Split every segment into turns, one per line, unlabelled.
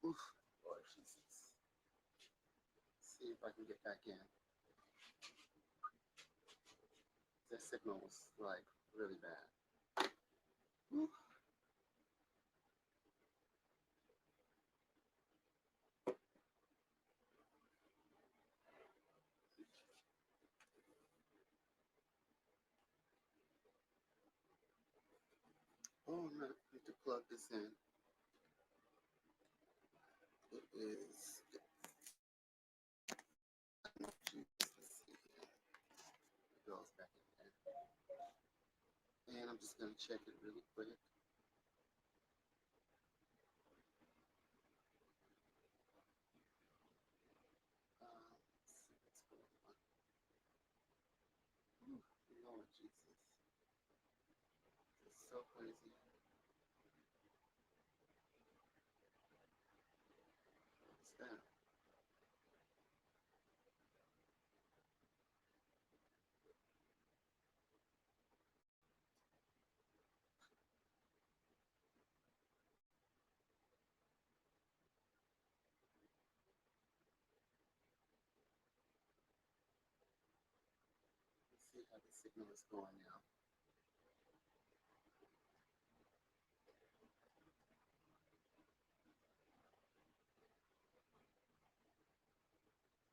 Oof, Lord Jesus. See if I can get back in. That signal was like really bad. Oof. Oh, I'm gonna need to plug this in. It is. Let's see. It goes back in there. And I'm just gonna check it really quick. Let's see what's going on. Ooh, Lord Jesus. It's so crazy. What's that? Let's see how the signal is going now.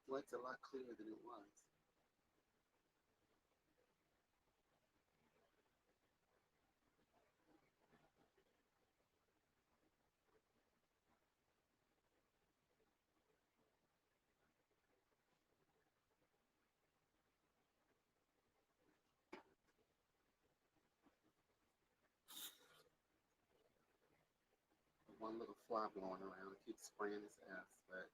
Well, it's a lot clearer than it was. One little fly blowing around. It keeps spraying his ass, but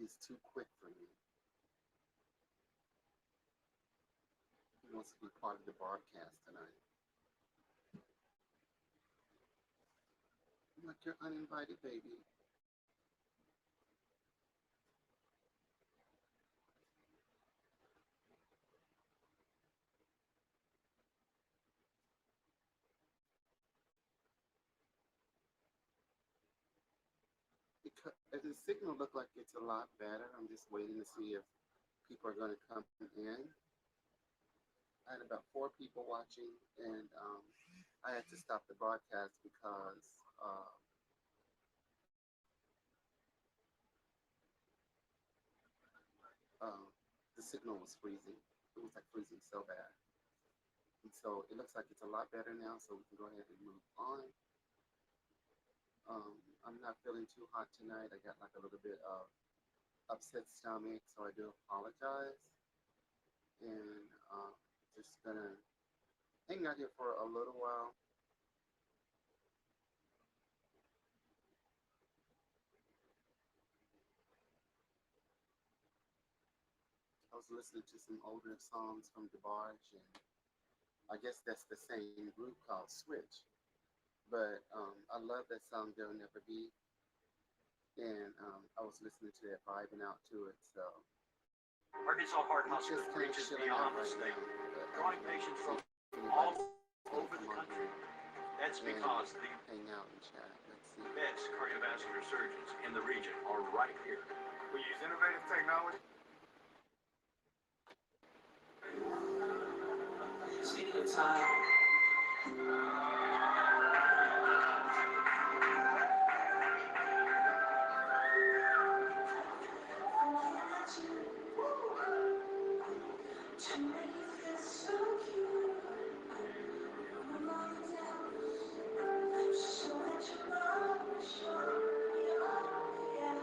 he's too quick for me. He wants to be part of the broadcast tonight. I'm like, you're uninvited, baby. Because the signal looked like it's a lot better. I'm just waiting to see if people are going to come in. I had about 4 people watching, and I had to stop the broadcast because uh, the signal was freezing. It was like freezing so bad. And so it looks like it's a lot better now, so we can go ahead and move on. I'm not feeling too hot tonight. I got like a little bit of upset stomach, so I do apologize. And just gonna hang out here for a little while. I was listening to some older songs from DeBarge, and I guess that's the same group called Switch. But I love that song "There'll Never Be," and I was listening to it, vibing out to it. So
Arkansas Heart Hospital reaches beyond the state, drawing patients from all over the country. That's because the
hang out and chat. Let's see.
best cardiovascular surgeons in the region are right here.
We use innovative technology.
Speaking of time, to make you feel so cute. My mom and dad, so that your mom will show you, yeah.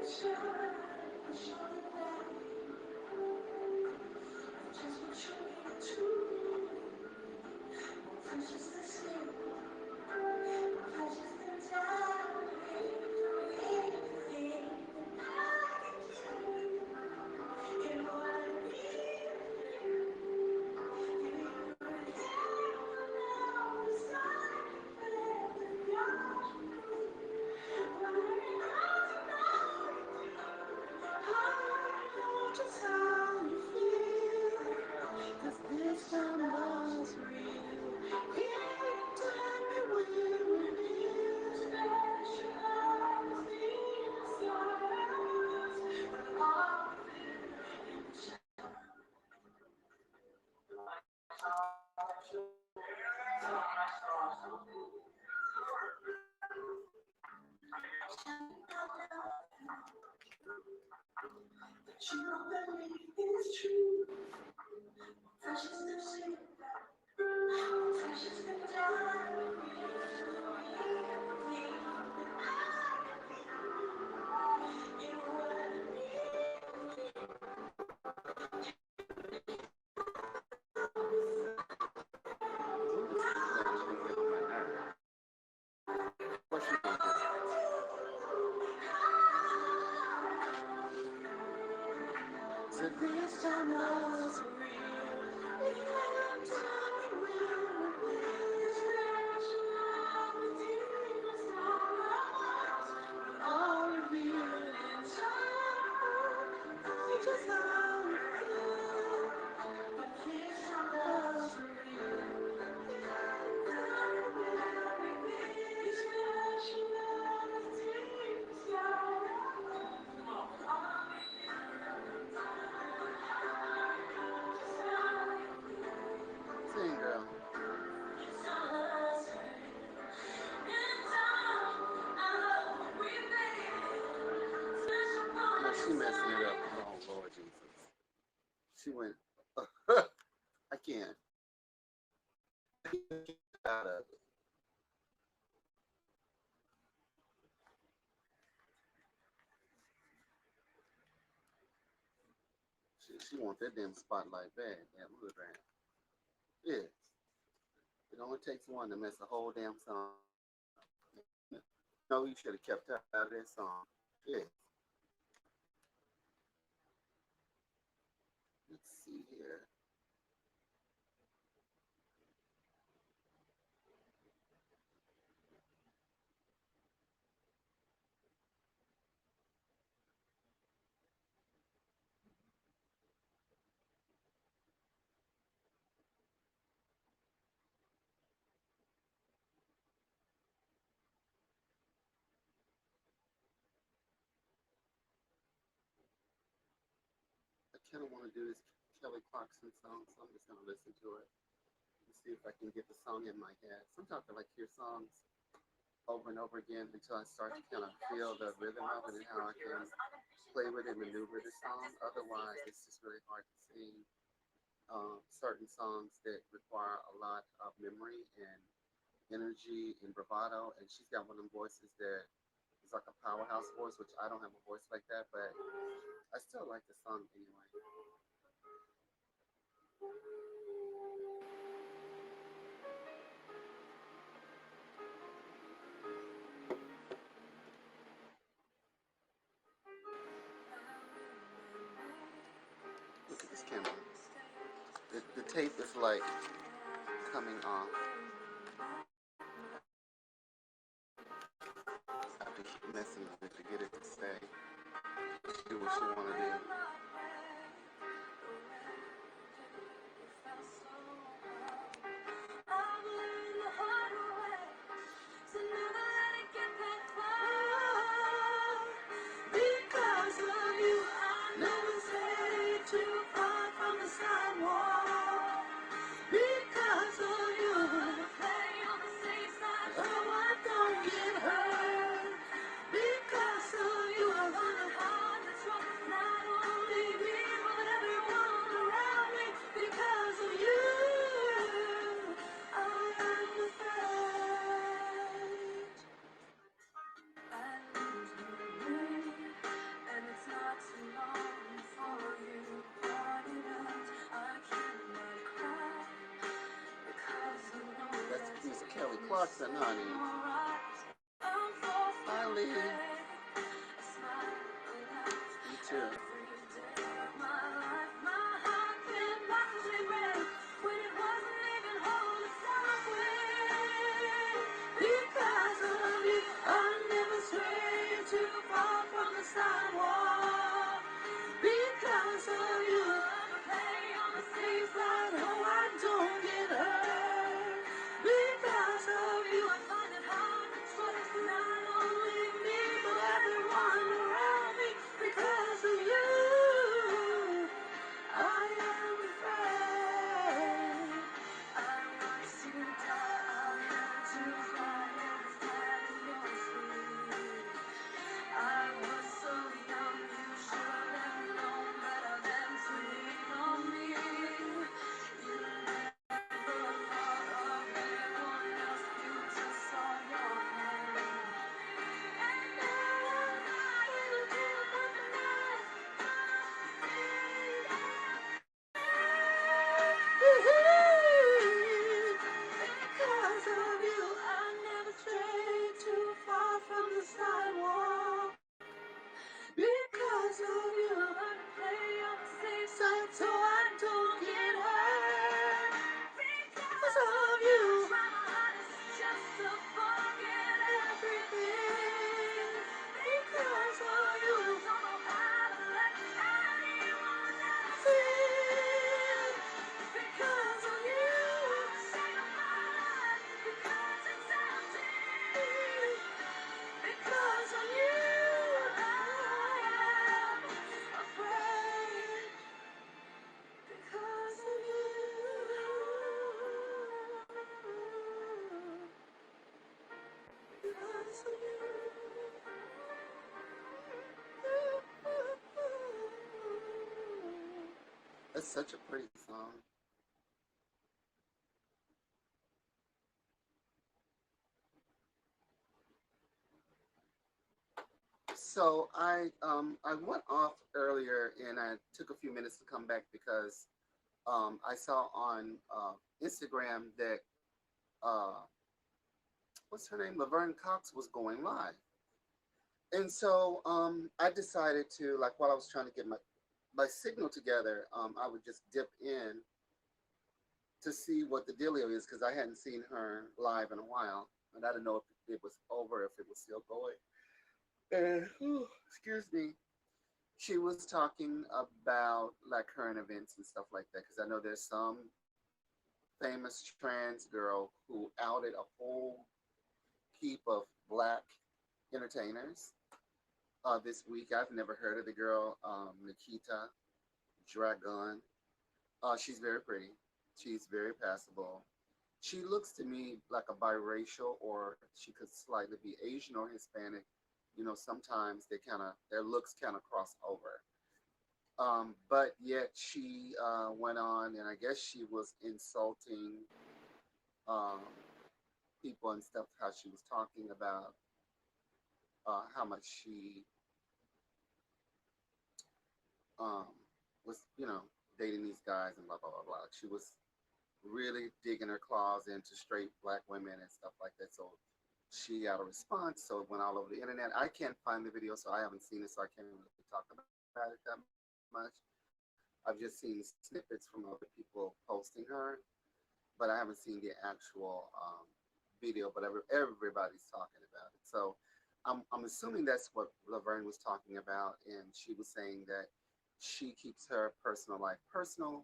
Feel free to show you that.
She went, I can't. Out of it. She wants that damn spotlight bad. Damn, look at that. Yes. It only takes one to mess a whole damn song. No, you should have kept her out of that song. Yes. Let's see here. I kind of want to do this Kelly Clarkson song, so I'm just going to listen to it and see if I can get the song in my head. Sometimes I like hear songs over and over again until I start to kind of feel the rhythm of it and how I can play with and maneuver the song. Otherwise, it's just really hard to sing certain songs that require a lot of memory and energy and bravado. And she's got one of them voices that is like a powerhouse voice, which I don't have a voice like that, but I still like the song anyway. Look at this camera. The tape is like coming off. I have to keep messing with it to get it to stay. Do what you want to do.
Because of you, I never stayed too far from the sidewalk. Because of you, I play on the safe side so I don't get hurt. Because of you, I learned how to trust not only me but everyone around me. Because of you, I am afraid. I lose my way, and it's not too long for you brought it out. I cannot cry because you know
That's
that
Miss Kelly Clarkson, honey.
I'm forced to
Hi, Lee.
play a smile alive
You too.
every day of my life. My heart can possibly break when it wasn't even whole to start with. Because of you, I never strayed too far from the sidewalk. Because of you, I play on the safe side, oh, I don't get hurt. Because of you, I find it hard to trust not only me, but
Such a pretty song. So I went off earlier and I took a few minutes to come back because I saw on Instagram that uh, what's her name, Laverne Cox was going live, and so I decided to, like, while I was trying to get my signal together, I would just dip in to see what the dealio is because I hadn't seen her live in a while, and I didn't know if it was over, if it was still going. And excuse me, she was talking about like current events and stuff like that because I know there's some famous trans girl who outed a whole heap of black entertainers this week. I've never heard of the girl, Nikita Dragon. She's very pretty. She's very passable. She looks to me like a biracial, or she could slightly be Asian or Hispanic. You know, sometimes they kind of their looks kind of cross over. But yet she went on, and I guess she was insulting um, people and stuff. How she was talking about how much she um, was, dating these guys and blah blah blah blah. She was really digging her claws into straight black women and stuff like that. So she got a response. So it went all over the internet. I can't find the video, so I haven't seen it, so I can't really talk about it that much. I've just seen snippets from other people posting her, but I haven't seen the actual video. But everybody's talking about it. So I'm assuming that's what Laverne was talking about, and she was saying that she keeps her personal life personal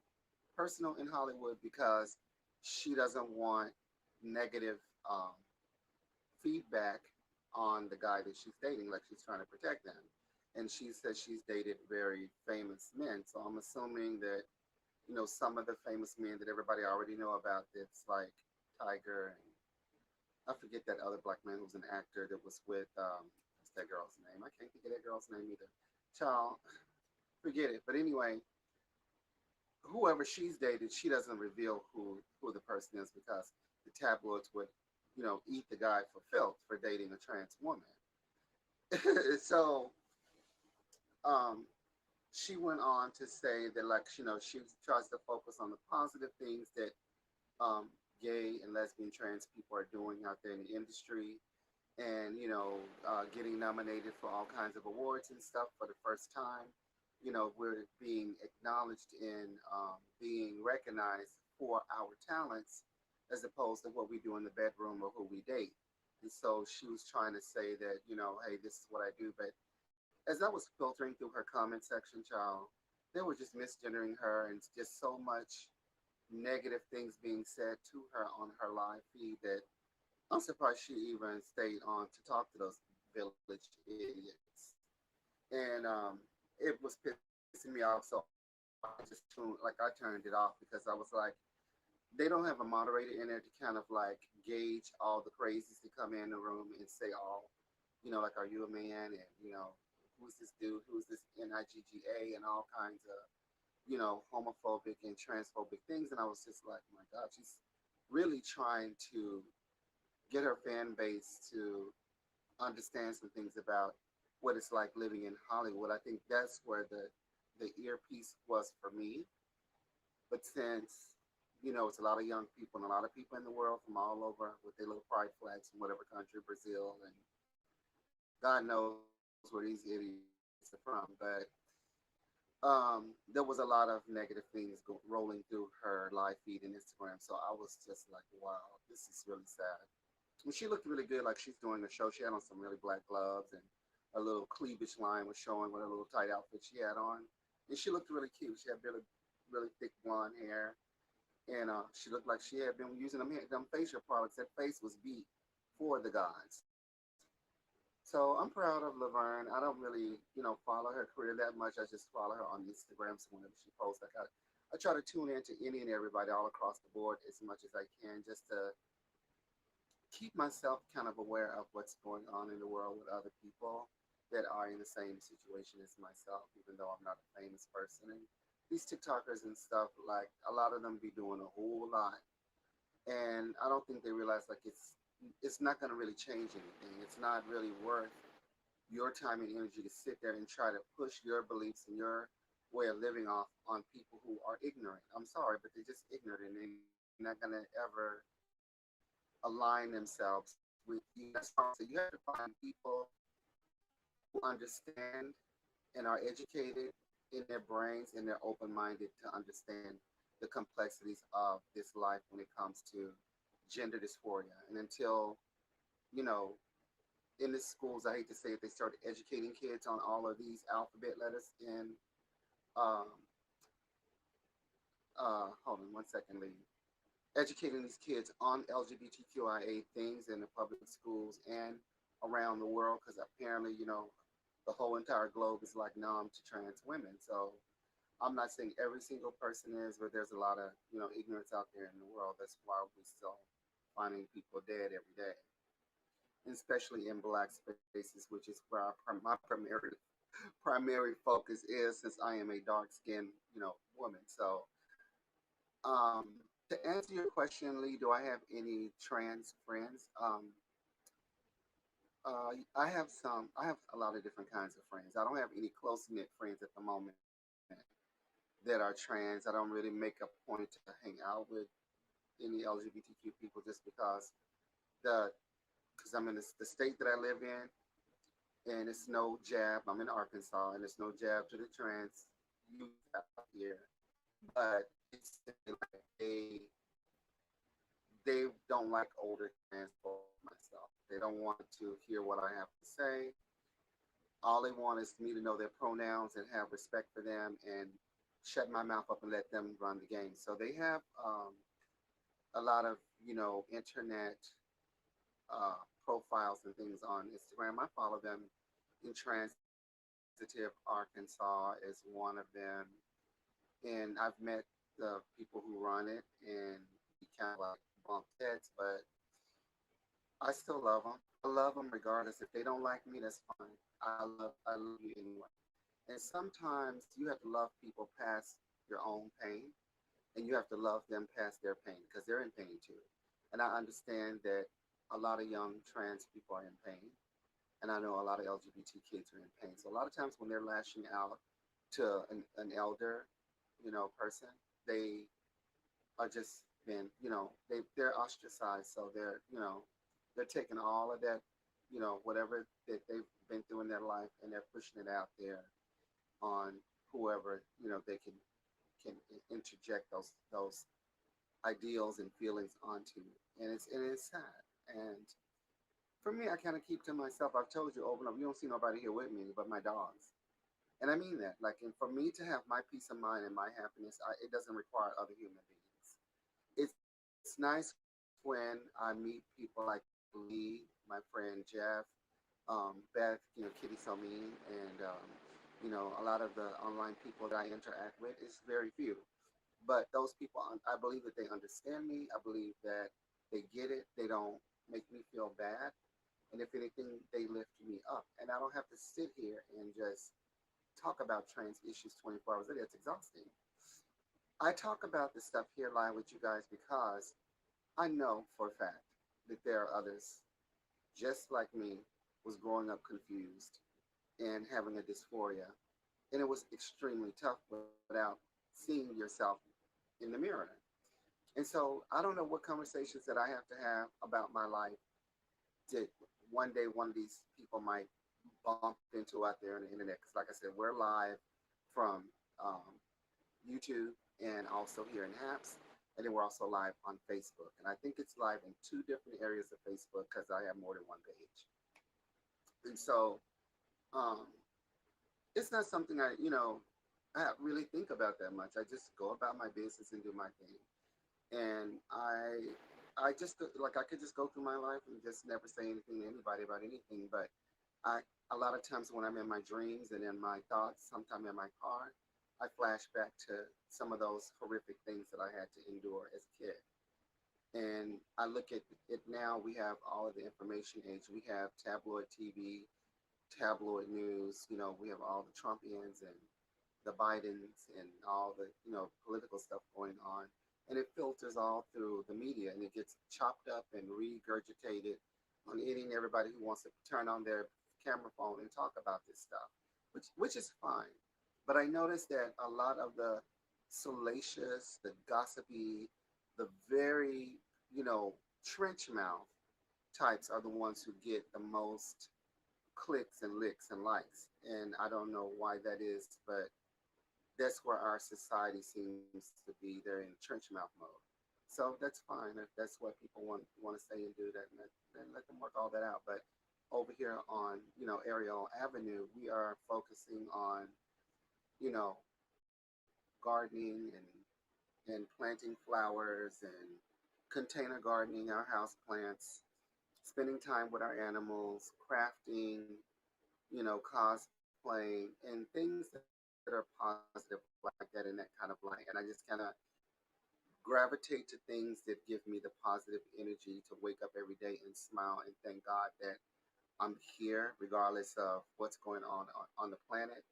in Hollywood because she doesn't want negative feedback on the guy that she's dating, like she's trying to protect them. And she says she's dated very famous men. So I'm assuming that, some of the famous men that everybody already know about, that's like Tiger, and I forget that other black man who's an actor that was with, what's that girl's name? I can't think of that girl's name either. Child, forget it. But anyway, whoever she's dated, she doesn't reveal who the person is because the tabloids would, eat the guy for filth for dating a trans woman. So um, she went on to say that, like, she tries to focus on the positive things that um, gay and lesbian trans people are doing out there in the industry, and getting nominated for all kinds of awards and stuff for the first time. We're being acknowledged and being recognized for our talents as opposed to what we do in the bedroom or who we date. And so she was trying to say that, hey, this is what I do. But as I was filtering through her comment section, child, they were just misgendering her and just so much negative things being said to her on her live feed that I'm surprised she even stayed on to talk to those village idiots. And it was pissing me off. So I just I turned it off because I was like, they don't have a moderator in there to kind of like gauge all the crazies that come in the room and say all, like, are you a man? And, who's this dude? Who's this NIGGA? And all kinds of, homophobic and transphobic things. And I was just like, oh my God, she's really trying to get her fan base to understand some things about what it's like living in Hollywood. I think that's where the earpiece was for me. But since it's a lot of young people and a lot of people in the world from all over with their little pride flags from whatever country, Brazil, and God knows where these idiots are from. But there was a lot of negative things rolling through her live feed and Instagram. So I was just like, wow, this is really sad. And she looked really good, like she's doing a show. She had on some really black gloves, and a little cleavage line was showing with a little tight outfit she had on. And she looked really cute. She had really, really thick blonde hair, and she looked like she had been using them facial products. That face was beat for the gods. So I'm proud of Laverne. I don't really, follow her career that much. I just follow her on Instagram. So whenever she posts, I try to tune in to any and everybody all across the board as much as I can, just to keep myself kind of aware of what's going on in the world with other people that are in the same situation as myself, even though I'm not a famous person. And these TikTokers and stuff, like a lot of them be doing a whole lot, and I don't think they realize like it's not going to really change anything. It's not really worth your time and energy to sit there and try to push your beliefs and your way of living off on people who are ignorant. I'm sorry, but they're just ignorant and they're not going to ever align themselves with you. That's why I say you have to find people who understand and are educated in their brains and they're open minded to understand the complexities of this life when it comes to gender dysphoria. And until, you know, in the schools, I hate to say it, they started educating kids on all of these alphabet letters in, um, hold on one second, Lee. Educating these kids on LGBTQIA things in the public schools and around the world, because apparently, the whole entire globe is like numb to trans women. So I'm not saying every single person is, but there's a lot of, ignorance out there in the world. That's why we still finding people dead every day, and especially in black spaces, which is where my primary focus is, since I am a dark skinned, woman. So to answer your question, Lee, do I have any trans friends? I have a lot of different kinds of friends. I don't have any close knit friends at the moment that are trans. I don't really make a point to hang out with any LGBTQ people just the because I'm in the state that I live in, and it's no jab. I'm in Arkansas, and it's no jab to the trans youth out here, but it's simply like they don't like older trans folk like myself. They don't want to hear what I have to say. All they want is me to know their pronouns and have respect for them and shut my mouth up and let them run the game. So they have a lot of internet profiles and things on Instagram. I follow them. Intransitive Arkansas is one of them, and I've met the people who run it, and we kind of like bump heads, but I still love them. I love them regardless. If they don't like me, that's fine. I love you anyway. And sometimes you have to love people past your own pain, and you have to love them past their pain because they're in pain too. And I understand that a lot of young trans people are in pain, and I know a lot of LGBT kids are in pain. So a lot of times when they're lashing out to an elder, person, they are just been, they're ostracized. So they're taking all of that, whatever that they've been through in their life, and they're pushing it out there on whoever, they can interject those ideals and feelings onto, and it's sad. And for me, I kind of keep to myself. I've told you over and over, you don't see nobody here with me but my dogs. And I mean that. Like, and for me to have my peace of mind and my happiness, it doesn't require other human beings. It's nice when I meet people like Lee, my friend Jeff, Beth, Kitty Salmeen, and a lot of the online people that I interact with. It's very few, but those people, I believe that they understand me. I believe that they get it. They don't make me feel bad, and if anything, they lift me up. And I don't have to sit here and just talk about trans issues 24 hours a day. It's exhausting. I talk about this stuff here live with you guys because I know for a fact that there are others just like me was growing up confused and having a dysphoria. And it was extremely tough without seeing yourself in the mirror. And so I don't know what conversations that I have to have about my life that one day one of these people might bump into out there on the internet. Because, like I said, we're live from YouTube and also here in Haps. And then we're also live on Facebook. And I think it's live in two different areas of Facebook because I have more than one page. And so um, it's not something I really think about that much. I just go about my business and do my thing. And I just like I could just go through my life and just never say anything to anybody about anything. But I a lot of times when I'm in my dreams and in my thoughts, sometime in my car, I flash back to some of those horrific things that I had to endure as a kid. And I look at it now. We have all of the information age. We have tabloid TV, tabloid news. We have all the Trumpians and the Bidens and all the political stuff going on, and it filters all through the media, and it gets chopped up and regurgitated on any and everybody who wants to turn on their camera phone and talk about this stuff, which is fine. But I noticed that a lot of the salacious, the gossipy, the very trench mouth types are the ones who get the most clicks and licks and likes. And I don't know why that is, but that's where our society seems to be. They're in trench mouth mode. So that's fine if that's what people want to say and do that, and then let them work all that out. But over here on Ariel Avenue, we are focusing on you know gardening and planting flowers and container gardening our house plants, spending time with our animals, crafting, cosplaying, and things that are positive like that in that kind of light. And I just kind of gravitate to things that give me the positive energy to wake up every day and smile and thank God that I'm here, regardless of what's going on the planet.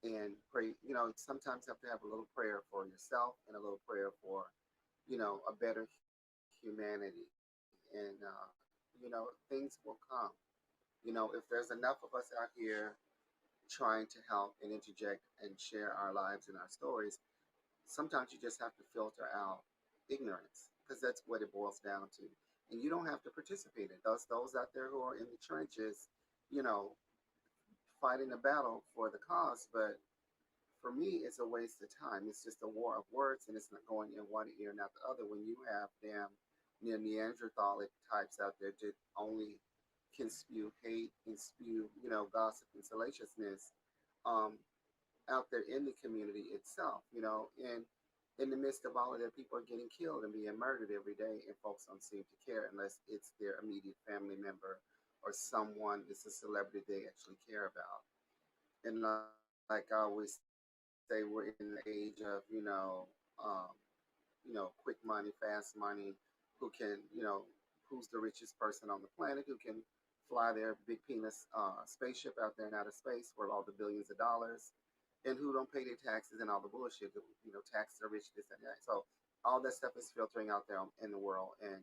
And pray, sometimes you have to have a little prayer for yourself and a little prayer for, a better humanity. And, things will come. If there's enough of us out here trying to help and interject and share our lives and our stories, sometimes you just have to filter out ignorance because that's what it boils down to. And you don't have to participate in it. Those out there who are in the trenches, you know, fighting a battle for the cause, but for me, it's a waste of time. It's just a war of words, and it's not going in one ear and out the other. When you have damn Neanderthalic types out there that only can spew hate and spew, gossip and salaciousness, um, out there in the community itself, and in the midst of all of that, people are getting killed and being murdered every day, and folks don't seem to care unless it's their immediate family member or someone that's a celebrity they actually care about. And like I always say, we're in the age of quick money, fast money. Who can who's the richest person on the planet? Who can fly their big penis spaceship out there in outer space worth all the billions of dollars? And who don't pay their taxes and all the bullshit. Taxes are rich, this and that. So all that stuff is filtering out there in the world, and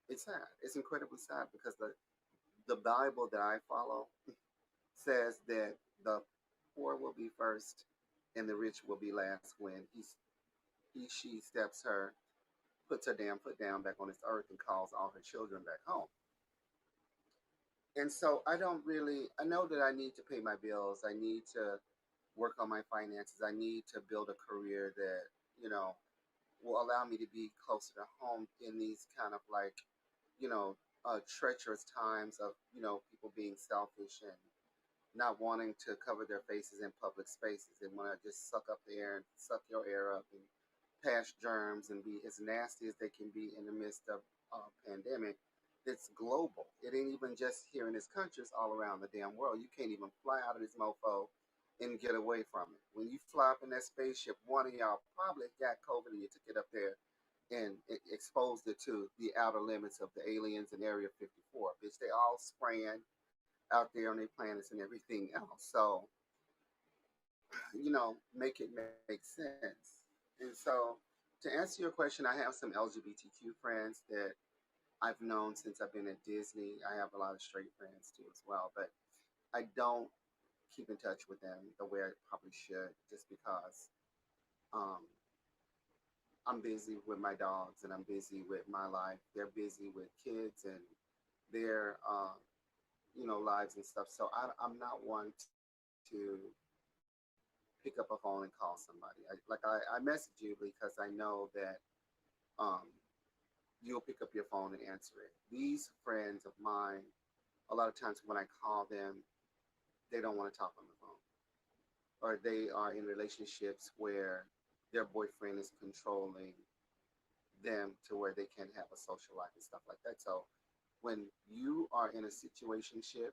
it's sad. It's incredibly sad because the Bible that I follow says that the poor will be first and the rich will be last when she steps her, puts her damn foot down back on this earth and calls all her children back home. And so I know that I need to pay my bills. I need to work on my finances. I need to build a career that, will allow me to be closer to home in these kind of like, treacherous times of, people being selfish and not wanting to cover their faces in public spaces. They want to just suck up the air and suck your air up and pass germs and be as nasty as they can be in the midst of a pandemic that's global. It ain't even just here in this country, it's all around the damn world. You can't even fly out of this mofo and get away from it. When you fly up in that spaceship, one of y'all probably got COVID and you took it up there and exposed it to the outer limits of the aliens in Area 54. Bitch, they all spraying out there on their planets and everything else. So, make it make sense. And so, to answer your question, I have some LGBTQ friends that I've known since I've been at Disney. I have a lot of straight friends too as well, but I don't keep in touch with them the way I probably should, just because um, I'm busy with my dogs and I'm busy with my life. They're busy with kids and their lives and stuff. So I'm not one to pick up a phone and call somebody. I message you because I know that um, you'll pick up your phone and answer it. These friends of mine, a lot of times when I call them, they don't want to talk on the phone, or they are in relationships where their boyfriend is controlling them to where they can't have a social life and stuff like that. So when you are in a situationship,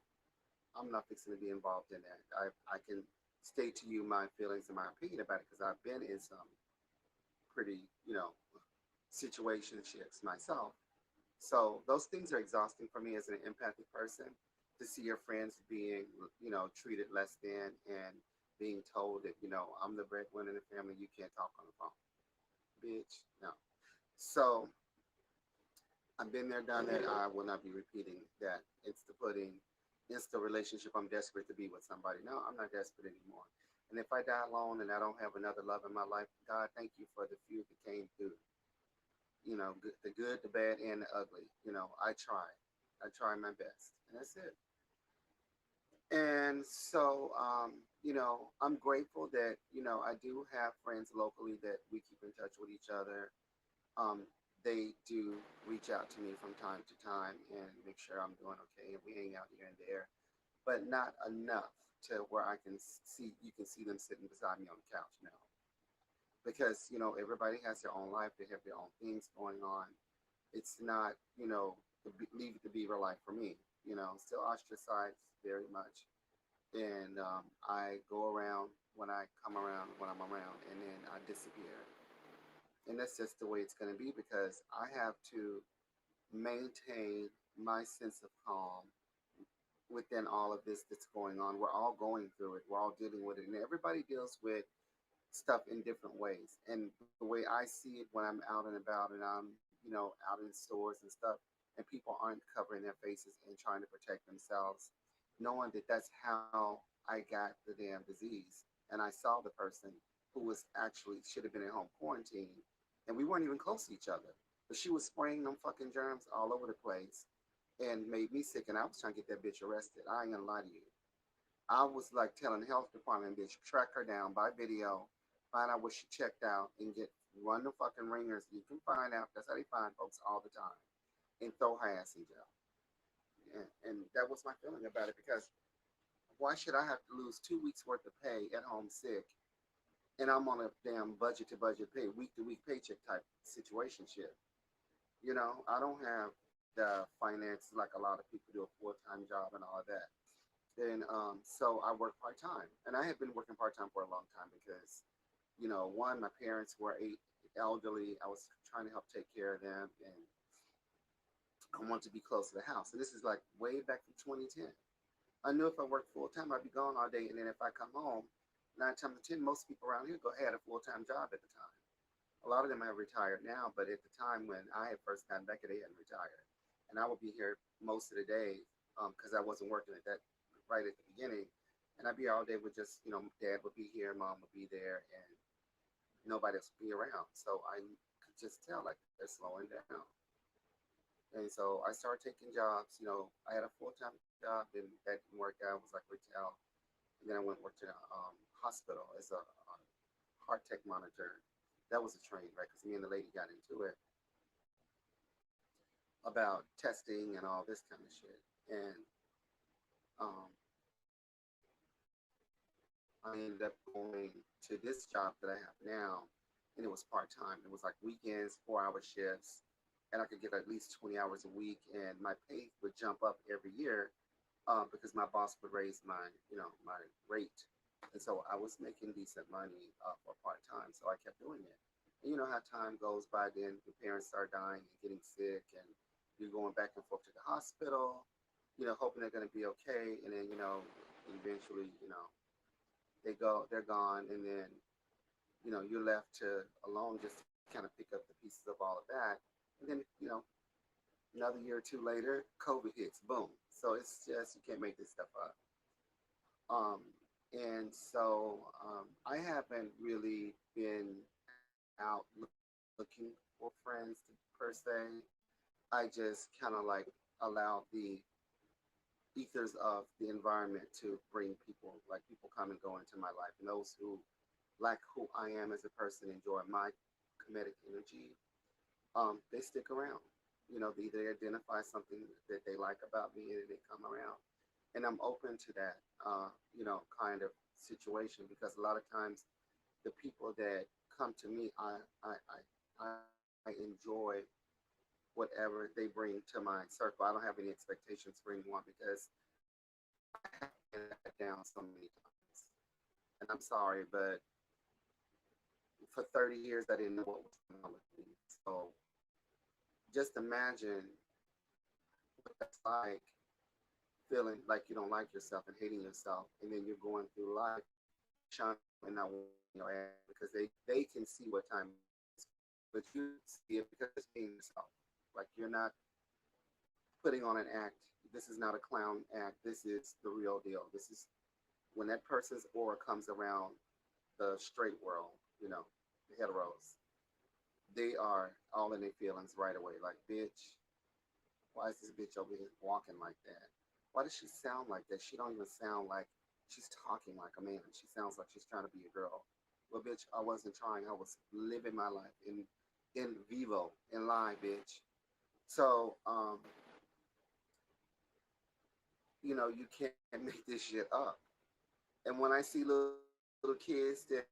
I'm not fixing to be involved in that. I can state to you my feelings and my opinion about it because I've been in some pretty, situationships myself. So those things are exhausting for me as an empathic person, to see your friends being, treated less than, and being told that, I'm the breadwinner in the family, you can't talk on the phone. Bitch, no. So I've been there, done that. I will not be repeating that. It's the pudding, it's the relationship. I'm desperate to be with somebody. No, I'm not desperate anymore. And if I die alone and I don't have another love in my life, God, thank you for the few that came through. The good, the bad, and the ugly. I tried. I tried my best, and that's it. And so, I'm grateful that, I do have friends locally that we keep in touch with each other. um, they do reach out to me from time to time and make sure I'm doing okay. And we hang out here and there, but not enough to where I can see you can see them sitting beside me on the couch now. Because everybody has their own life, they have their own things going on. It's not leave it to Beaver life for me. Still ostracized very much, and I go around when I come around when I'm around, and then I disappear. And that's just the way it's going to be because I have to maintain my sense of calm within all of this that's going on. We're all going through it. We're all dealing with it, and everybody deals with stuff in different ways. And the way I see it when I'm out and about and I'm out in stores and stuff, and people aren't covering their faces and trying to protect themselves, knowing that that's how I got the damn disease. And I saw the person who was actually should have been at home quarantine, and we weren't even close to each other, but she was spraying them fucking germs all over the place and made me sick. And I was trying to get that bitch arrested. I ain't gonna lie to you. I was like telling the health department, bitch, track her down by video, find out what she checked out, and run the fucking ringers. You can find out. That's how they find folks all the time, and throw her ass in jail. And that was my feeling about it because why should I have to lose 2 weeks worth of pay at home sick, and I'm on a damn budget to budget pay, week to week paycheck type situation shit. I don't have the finances like a lot of people do, a full time job and all of that. And so I work part time, and I have been working part time for a long time because, one, my parents were elderly. I was trying to help take care of them, and I wanted to be close to the house. And this is like way back from 2010. I knew if I worked full time, I'd be gone all day, and then if I come home, 9 times out of 10, most people around here had a full time job at the time. A lot of them have retired now, but at the time when I had first gotten back, they hadn't retired, and I would be here most of the day because I wasn't working at that right at the beginning, and I'd be all day with just dad would be here, mom would be there, and nobody else would be around. So I could just tell like they're slowing down, and so I started taking jobs. I had a full time job, and that didn't work out. It was like retail, and then I went and worked in a hospital as a heart tech monitor. That was a train wreck because me and the lady got into it about testing and all this kind of shit. And um, I ended up going to this job that I have now, and it was part time. It was like weekends, 4 hour shifts, and I could get at least 20 hours a week, and my pay would jump up every year because my boss would raise my rate, and so I was making decent money for part time. So I kept doing it. And you know how time goes by, then your parents start dying and getting sick, and you're going back and forth to the hospital, hoping they're going to be okay, and then eventually, they're gone, and then you're left to alone just to kind of pick up the pieces of all of that, and then another year or two later, COVID hits, boom. So it's just you can't make this stuff up. Um, and so I haven't really been out looking for friends per se. I just kind of like allow the ethers of the environment to bring people, like people come and go into my life, and those who like who I am as a person, enjoy my comedic energy, they stick around. They identify something that they like about me, and they come around. And I'm open to that, kind of situation because a lot of times the people that come to me, I enjoy whatever they bring to my circle. I don't have any expectations for anyone because I have been let down so many times. And I'm sorry, but for 30 years I didn't know what was going on with me. So just imagine what that's like, feeling like you don't like yourself and hating yourself, and then you're going through life shun you and not want your ass because they can see what time it is, but you see it because you're seeing yourself. Like you're not putting on an act. This is not a clown act. This is the real deal. This is when that person's aura comes around the straight world, the heteros, they are all in their feelings right away. Like, bitch, why is this bitch over here walking like that? Why does she sound like that? She don't even sound like she's talking like a man. She sounds like she's trying to be a girl. Well, bitch, I wasn't trying. I was living my life in vivo, in live, bitch. So, you can't make this shit up. And when I see little kids that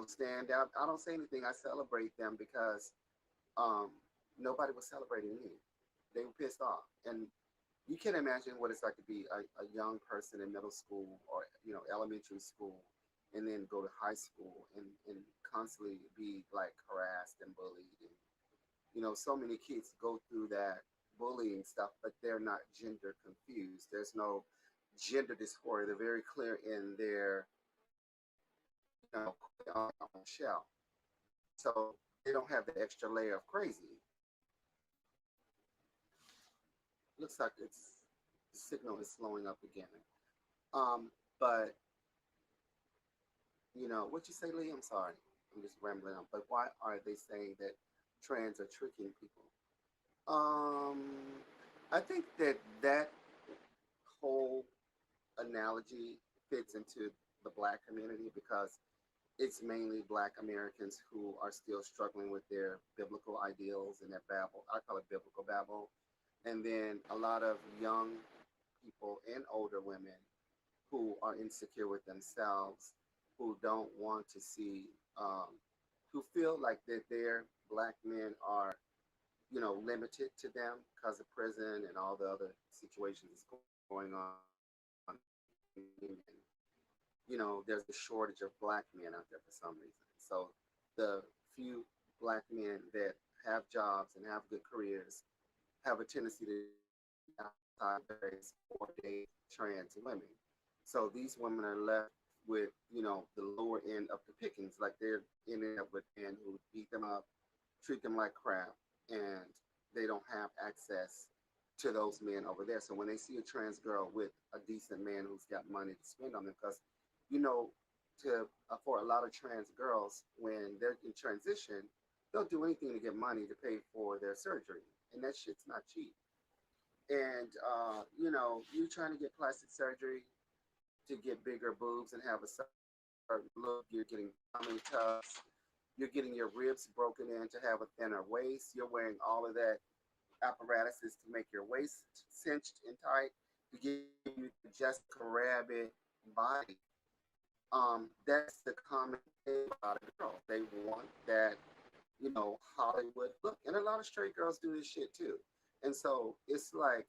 stand out, I don't say anything. I celebrate them because um, nobody was celebrating me. They were pissed off, and you can't imagine what it's like to be a young person in middle school or elementary school, and then go to high school and constantly be like harassed and bullied, and so many kids go through that bullying stuff, but they're not gender confused. There's no gender dysphoria. They're very clear in their own shell. So they don't have the extra layer of crazy. Looks like the signal is slowing up again. But what you say, Lee? I'm sorry, I'm just rambling on. But why are they saying that trans are tricking people? Um, I think that whole analogy fits into the black community because it's mainly black Americans who are still struggling with their biblical ideals and that babble. I call it biblical babble. And then a lot of young people and older women who are insecure with themselves, who don't want to see, who feel like that their black men are, limited to them because of prison and all the other situations that's going on in the community. There's a shortage of black men out there for some reason. So the few black men that have jobs and have good careers have a tendency to outside the race or date trans women. So these women are left with, the lower end of the pickings. Like they're ending up with men who beat them up, treat them like crap, and they don't have access to those men over there. So when they see a trans girl with a decent man who's got money to spend on them, because you know, to for a lot of trans girls when they're in transition, they'll do anything to get money to pay for their surgery, and that shit's not cheap. And you trying to get plastic surgery to get bigger boobs and have a certain look. You're getting tummy tucks. You're getting your ribs broken in to have a thinner waist. You're wearing all of that apparatuses to make your waist cinched and tight to give you the Jessica Rabbit body. That's the common thing about a girl. They want that, Hollywood look. And a lot of straight girls do this shit too. And so it's like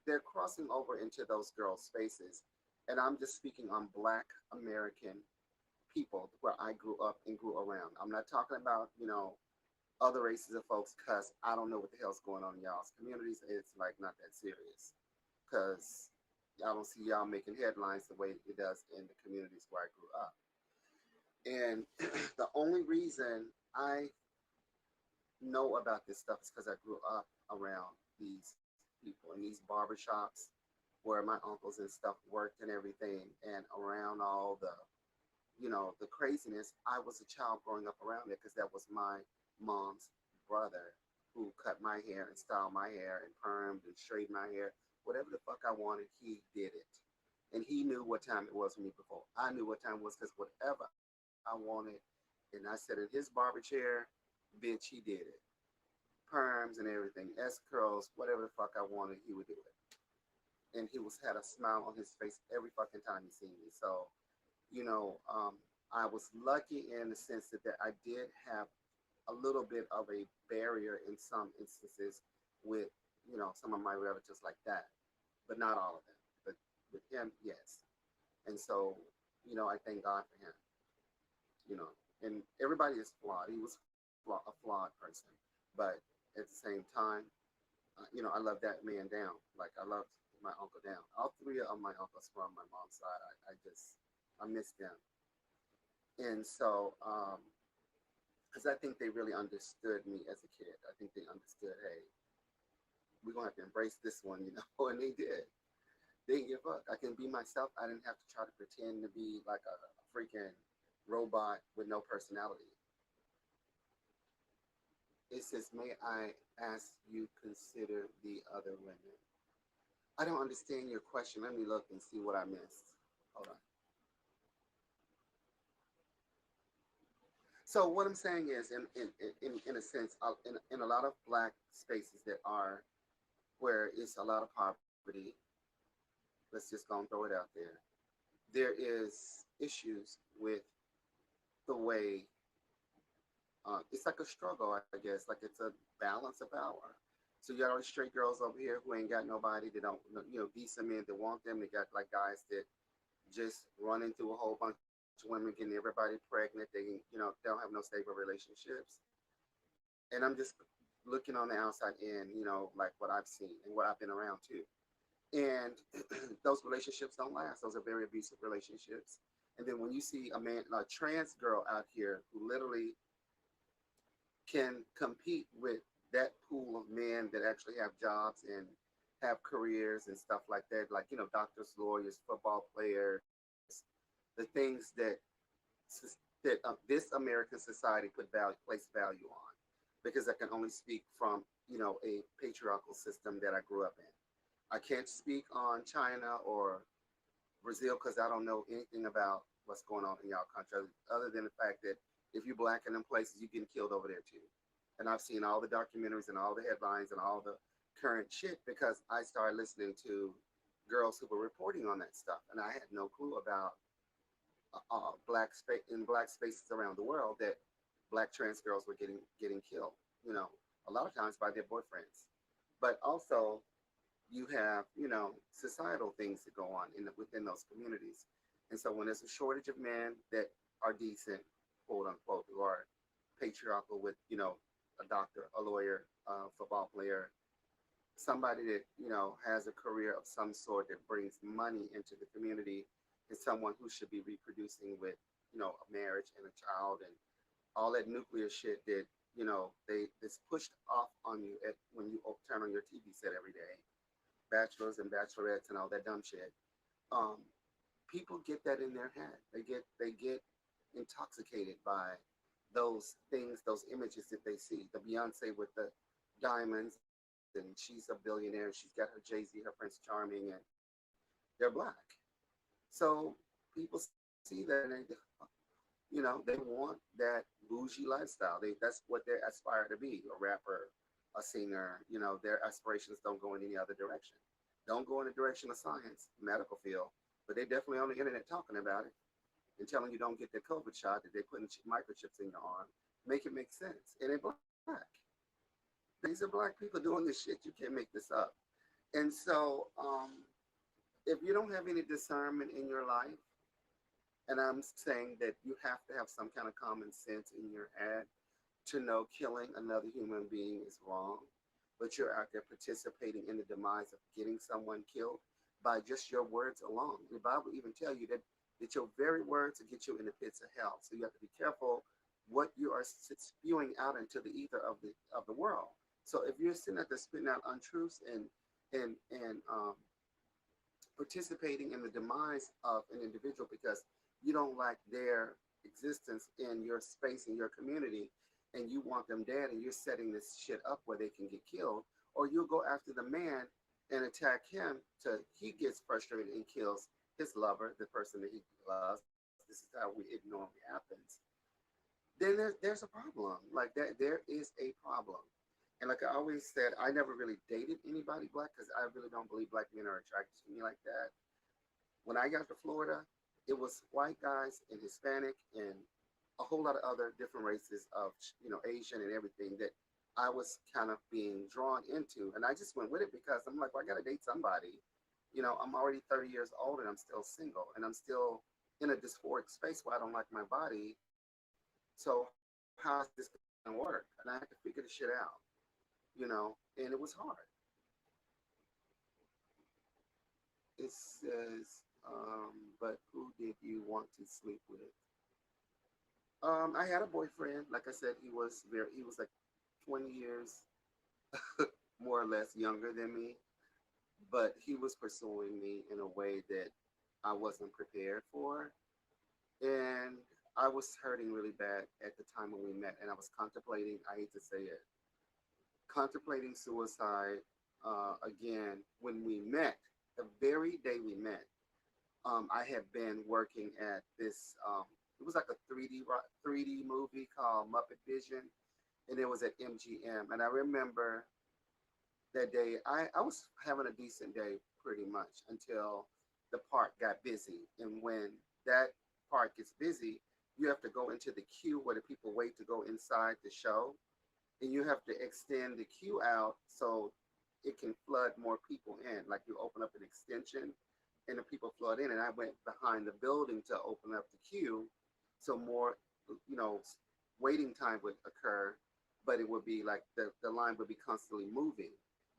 they're crossing over into those girls' spaces. And I'm just speaking on Black American people where I grew up and grew around. I'm not talking about, other races of folks because I don't know what the hell's going on in y'all's communities. It's like not that serious because I don't see y'all making headlines the way it does in the communities where I grew up. And the only reason I know about this stuff is because I grew up around these people in these barbershops where my uncles and stuff worked and everything, and around all the craziness. I was a child growing up around it because that was my mom's brother who cut my hair and styled my hair and permed and straightened my hair. Whatever the fuck I wanted, he did it. And he knew what time it was for me before I knew what time it was because whatever I wanted, and I sat in his barber chair, bitch, he did it. Perms and everything, S curls, whatever the fuck I wanted, he would do it. And he was had a smile on his face every fucking time he seen me. So, you know, um, I was lucky in the sense that I did have a little bit of a barrier in some instances with, some of my relatives like that, but not all of them. But with him, yes. And so, I thank God for him, and everybody is flawed. He was a flawed person, but at the same time, I love that man down. Like I loved my uncle down. All three of my uncles from my mom's side, I miss them. And so, because I think they really understood me as a kid. I think they understood, hey, we're gonna have to embrace this one, you know, and they did. They didn't give up. I can be myself. I didn't have to try to pretend to be like a freaking robot with no personality. It says, may I ask you consider the other women? I don't understand your question. Let me look and see what I missed. Hold on. So what I'm saying is, in a sense, in a lot of black spaces that are where it's a lot of poverty, let's just go and throw it out there. There is issues with the way it's like a struggle, I guess. Like it's a balance of power. So you got all these straight girls over here who ain't got nobody. They don't, decent men that want them. They got like guys that just run into a whole bunch of women, getting everybody pregnant. They don't have no stable relationships. And I'm just looking on the outside in, like what I've seen and what I've been around too. And those relationships don't last. Those are very abusive relationships. And then when you see a trans girl out here who literally can compete with that pool of men that actually have jobs and have careers and stuff like that, like doctors, lawyers, football players, the things that this American society place value on, because I can only speak from a patriarchal system that I grew up in. I can't speak on China or Brazil because I don't know anything about what's going on in y'all country, other than the fact that if you're black in them places, you're getting killed over there too. And I've seen all the documentaries and all the headlines and all the current shit because I started listening to girls who were reporting on that stuff, and I had no clue about black spaces around the world that black trans girls were getting killed. A lot of times by their boyfriends, but also you have societal things that go on within those communities. And so when there's a shortage of men that are decent, quote unquote, who are patriarchal with a doctor, a lawyer, a football player, somebody that has a career of some sort that brings money into the community, is someone who should be reproducing with a marriage and a child and all that nuclear shit that it's pushed off on you when you turn on your TV set every day, bachelors and bachelorettes and all that dumb shit. um, People get that in their head. They get intoxicated by those things, those images that they see. The Beyonce with the diamonds, and she's a billionaire. She's got her Jay-Z, her Prince Charming, and they're black. So people see that and they want that bougie lifestyle. That's what they aspire to be, a rapper, a singer. Their aspirations don't go in any other direction. Don't go in the direction of science, medical field, but they definitely on the internet talking about it and telling you don't get the COVID shot that they putting microchips in your arm. Make it make sense. And they're black. These are black people doing this shit. You can't make this up. And so, if you don't have any discernment in your life, and I'm saying that you have to have some kind of common sense in your head to know killing another human being is wrong, but you're out there participating in the demise of getting someone killed by just your words alone. The Bible even tell you that your very words will get you in the pits of hell. So you have to be careful what you are spewing out into the ether of the world. So if you're sitting out there spitting out untruths and participating in the demise of an individual because you don't like their existence in your space, in your community, and you want them dead, and you're setting this shit up where they can get killed, or you'll go after the man and attack him till he gets frustrated and kills his lover, the person that he loves. This is how it normally happens. Then there's a problem. Like that, there is a problem. And like I always said, I never really dated anybody black because I really don't believe black men are attracted to me like that. When I got to Florida, it was white guys and Hispanic and a whole lot of other different races of Asian and everything that I was kind of being drawn into, and I just went with it because I'm like, well, I gotta date somebody. I'm already 30 years old and I'm still single and I'm still in a dysphoric space where I don't like my body. So how's this gonna work? And I had to figure the shit out, and it was hard. It says, but who did you want to sleep with? I had a boyfriend. Like I said, he was like 20 years more or less younger than me, but he was pursuing me in a way that I wasn't prepared for. And I was hurting really bad at the time when we met, and I was contemplating, I hate to say it, contemplating suicide again when we met. The very day we met, I had been working at this, it was like a 3D movie called Muppet Vision, and it was at MGM. And I remember that day, I was having a decent day pretty much until the park got busy. And when that park gets busy, you have to go into the queue where the people wait to go inside the show. And you have to extend the queue out so it can flood more people in. Like you open up an extension and the people flood in. And I went behind the building to open up the queue so more, you know, waiting time would occur, but it would be like the line would be constantly moving.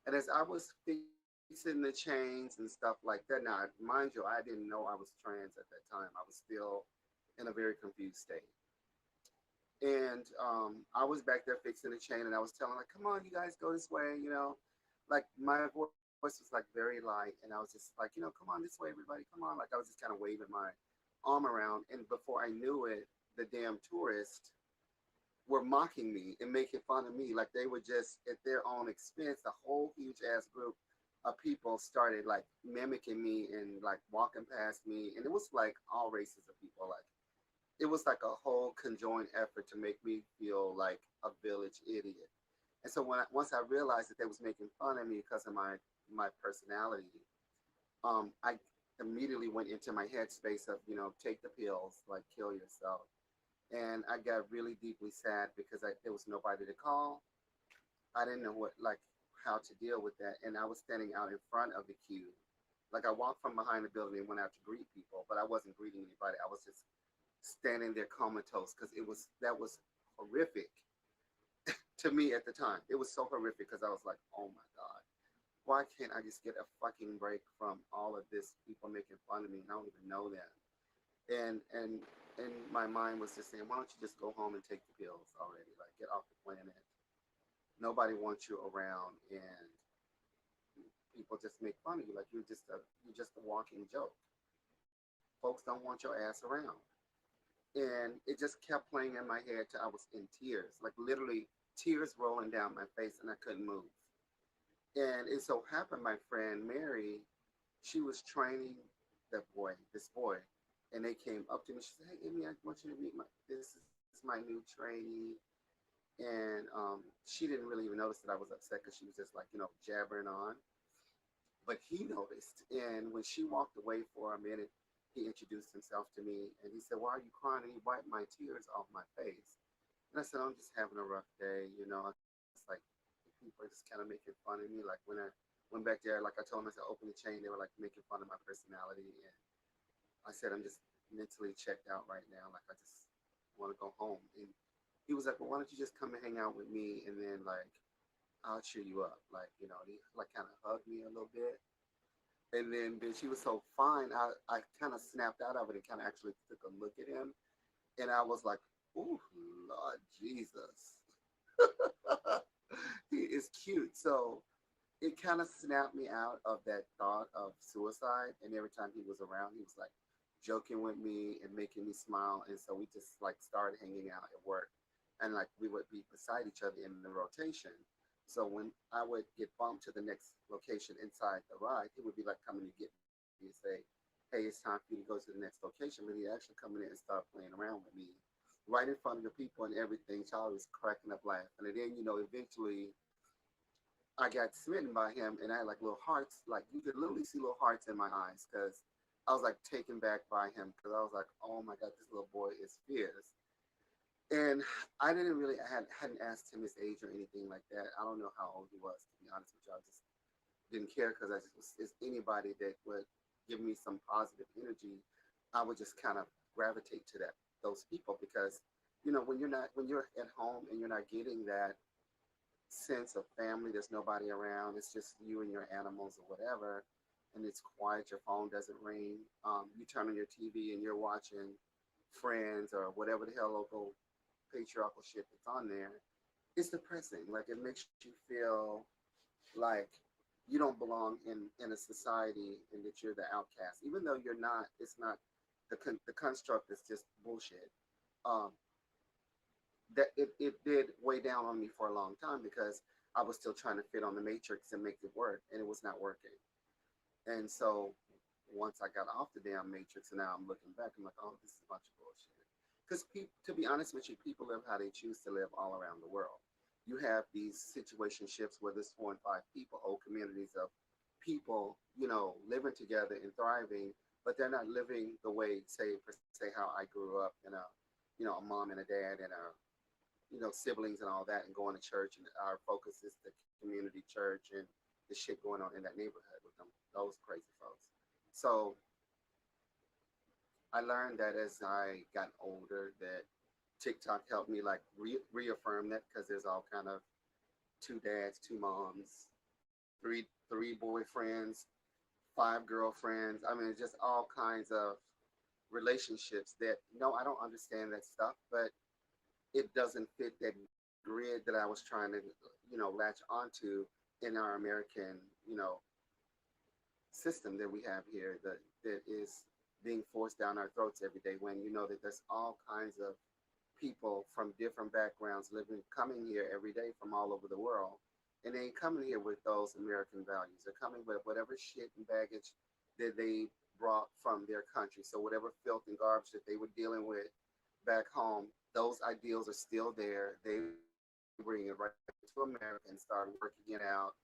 And as I was fixing the chains and stuff like that, now mind you, I didn't know I was trans at that time. I was still in a very confused state. And I was back there fixing the chain, and I was telling like, "Come on, you guys, go this way," you know. Like my voice was like very light, and I was just like, "Come on this way, everybody, come on!" Like I was just kind of waving my arm around, and before I knew it, the damn tourists were mocking me and making fun of me. Like they were just at their own expense. A whole huge ass group of people started like mimicking me and like walking past me, and it was like all races of people. Like it was like a whole conjoined effort to make me feel like a village idiot. And so once I realized that they was making fun of me because of my personality, I immediately went into my headspace of take the pills, like kill yourself. And I got really deeply sad because there was nobody to call. I didn't know what like how to deal with that, and I was standing out in front of the queue. Like I walked from behind the building and went out to greet people, but I wasn't greeting anybody. I was just standing there comatose because that was horrific to me at the time. It was so horrific because I was like, oh my god, why can't I just get a fucking break from all of this people making fun of me and I don't even know them? And my mind was just saying, why don't you just go home and take the pills already? Like get off the planet. Nobody wants you around, and people just make fun of you like you're just a walking joke. Folks don't want your ass around. And it just kept playing in my head till I was in tears, like literally tears rolling down my face, and I couldn't move. And it so happened my friend Mary, she was training this boy, and they came up to me. She said, "Hey, Amy, I want you to meet my. This is my new trainee." And she didn't really even notice that I was upset because she was just like jabbering on. But he noticed, and when she walked away for a minute, he introduced himself to me, and he said, "Why are you crying?" And he wiped my tears off my face. And I said, "I'm just having a rough day, you know." It's like people are just kind of making fun of me. Like when I went back there, like I told them, I said, "Open the chain." They were like making fun of my personality, and I said, "I'm just mentally checked out right now. Like I just want to go home." And he was like, "Well, why don't you just come and hang out with me, and then like I'll cheer you up." Like he like kind of hugged me a little bit. And then bitch, he was so fine. I kind of snapped out of it and kind of actually took a look at him, and I was like, "Ooh, Lord Jesus, he is cute." So it kind of snapped me out of that thought of suicide. And every time he was around, he was like joking with me and making me smile. And so we just like started hanging out at work, and like we would be beside each other in the rotation. So when I would get bumped to the next location inside the ride, he would be like coming to get me and say, "Hey, it's time for you to go to the next location." But he'd actually come in and start playing around with me right in front of the people and everything. Charlie was cracking up laughing. And then, eventually I got smitten by him, and I had like little hearts. Like you could literally see little hearts in my eyes because I was like taken back by him because I was like, "Oh my god, this little boy is fierce." And I didn't really hadn't asked him his age or anything like that. I don't know how old he was, to be honest with you. I just didn't care because I just was is anybody that would give me some positive energy, I would just kind of gravitate to those people because when you're at home and you're not getting that sense of family. There's nobody around. It's just you and your animals or whatever, and it's quiet. Your phone doesn't ring. You turn on your TV and you're watching Friends or whatever the hell local patriarchal shit that's on there. It's depressing. Like it makes you feel like you don't belong in a society and that you're the outcast, even though you're not. It's not the construct is just bullshit. Um, that it did weigh down on me for a long time because I was still trying to fit on the matrix and make it work, and it was not working. And so once I got off the damn matrix, and now I'm looking back, I'm like, oh, this is a bunch of bullshit. Because to be honest with you, people live how they choose to live all around the world. You have these situationships where there's 4 and 5 people, whole communities of people, living together and thriving, but they're not living the way, say, per se, how I grew up in a mom and a dad and siblings and all that, and going to church. And our focus is the community church and the shit going on in that neighborhood with those crazy folks. So I learned that as I got older that TikTok helped me like reaffirm that because there's all kind of 2 dads, 2 moms, three boyfriends, 5 girlfriends. I mean, it's just all kinds of relationships that no, I don't understand that stuff, but it doesn't fit that grid that I was trying to, latch onto in our American, system that we have here that is being forced down our throats every day when you know that there's all kinds of people from different backgrounds coming here every day from all over the world, and they ain't coming here with those American values. They're coming with whatever shit and baggage that they brought from their country. So whatever filth and garbage that they were dealing with back home, those ideals are still there. They bring it right to America and start working it out,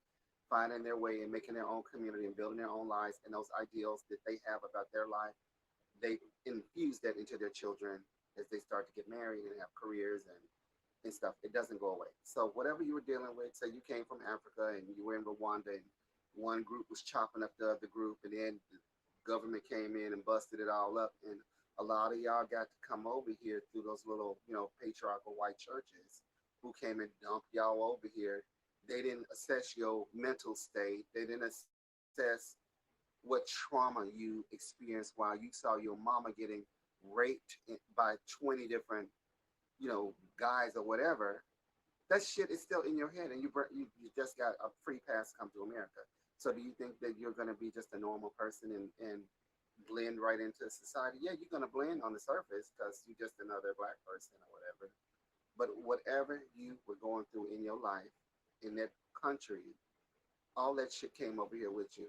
finding their way and making their own community and building their own lives. And those ideals that they have about their life, they infuse that into their children as they start to get married and have careers and stuff. It doesn't go away. So whatever you were dealing with, say you came from Africa and you were in Rwanda and one group was chopping up the other group, and then the government came in and busted it all up, and a lot of y'all got to come over here through those little, patriarchal white churches who came and dumped y'all over here. They didn't assess your mental state. They didn't assess what trauma you experienced while you saw your mama getting raped by 20 different, guys or whatever. That shit is still in your head, and you just got a free pass to come to America. So do you think that you're going to be just a normal person and blend right into society? Yeah, you're going to blend on the surface because you're just another black person or whatever. But whatever you were going through in your life, in that country, all that shit came over here with you.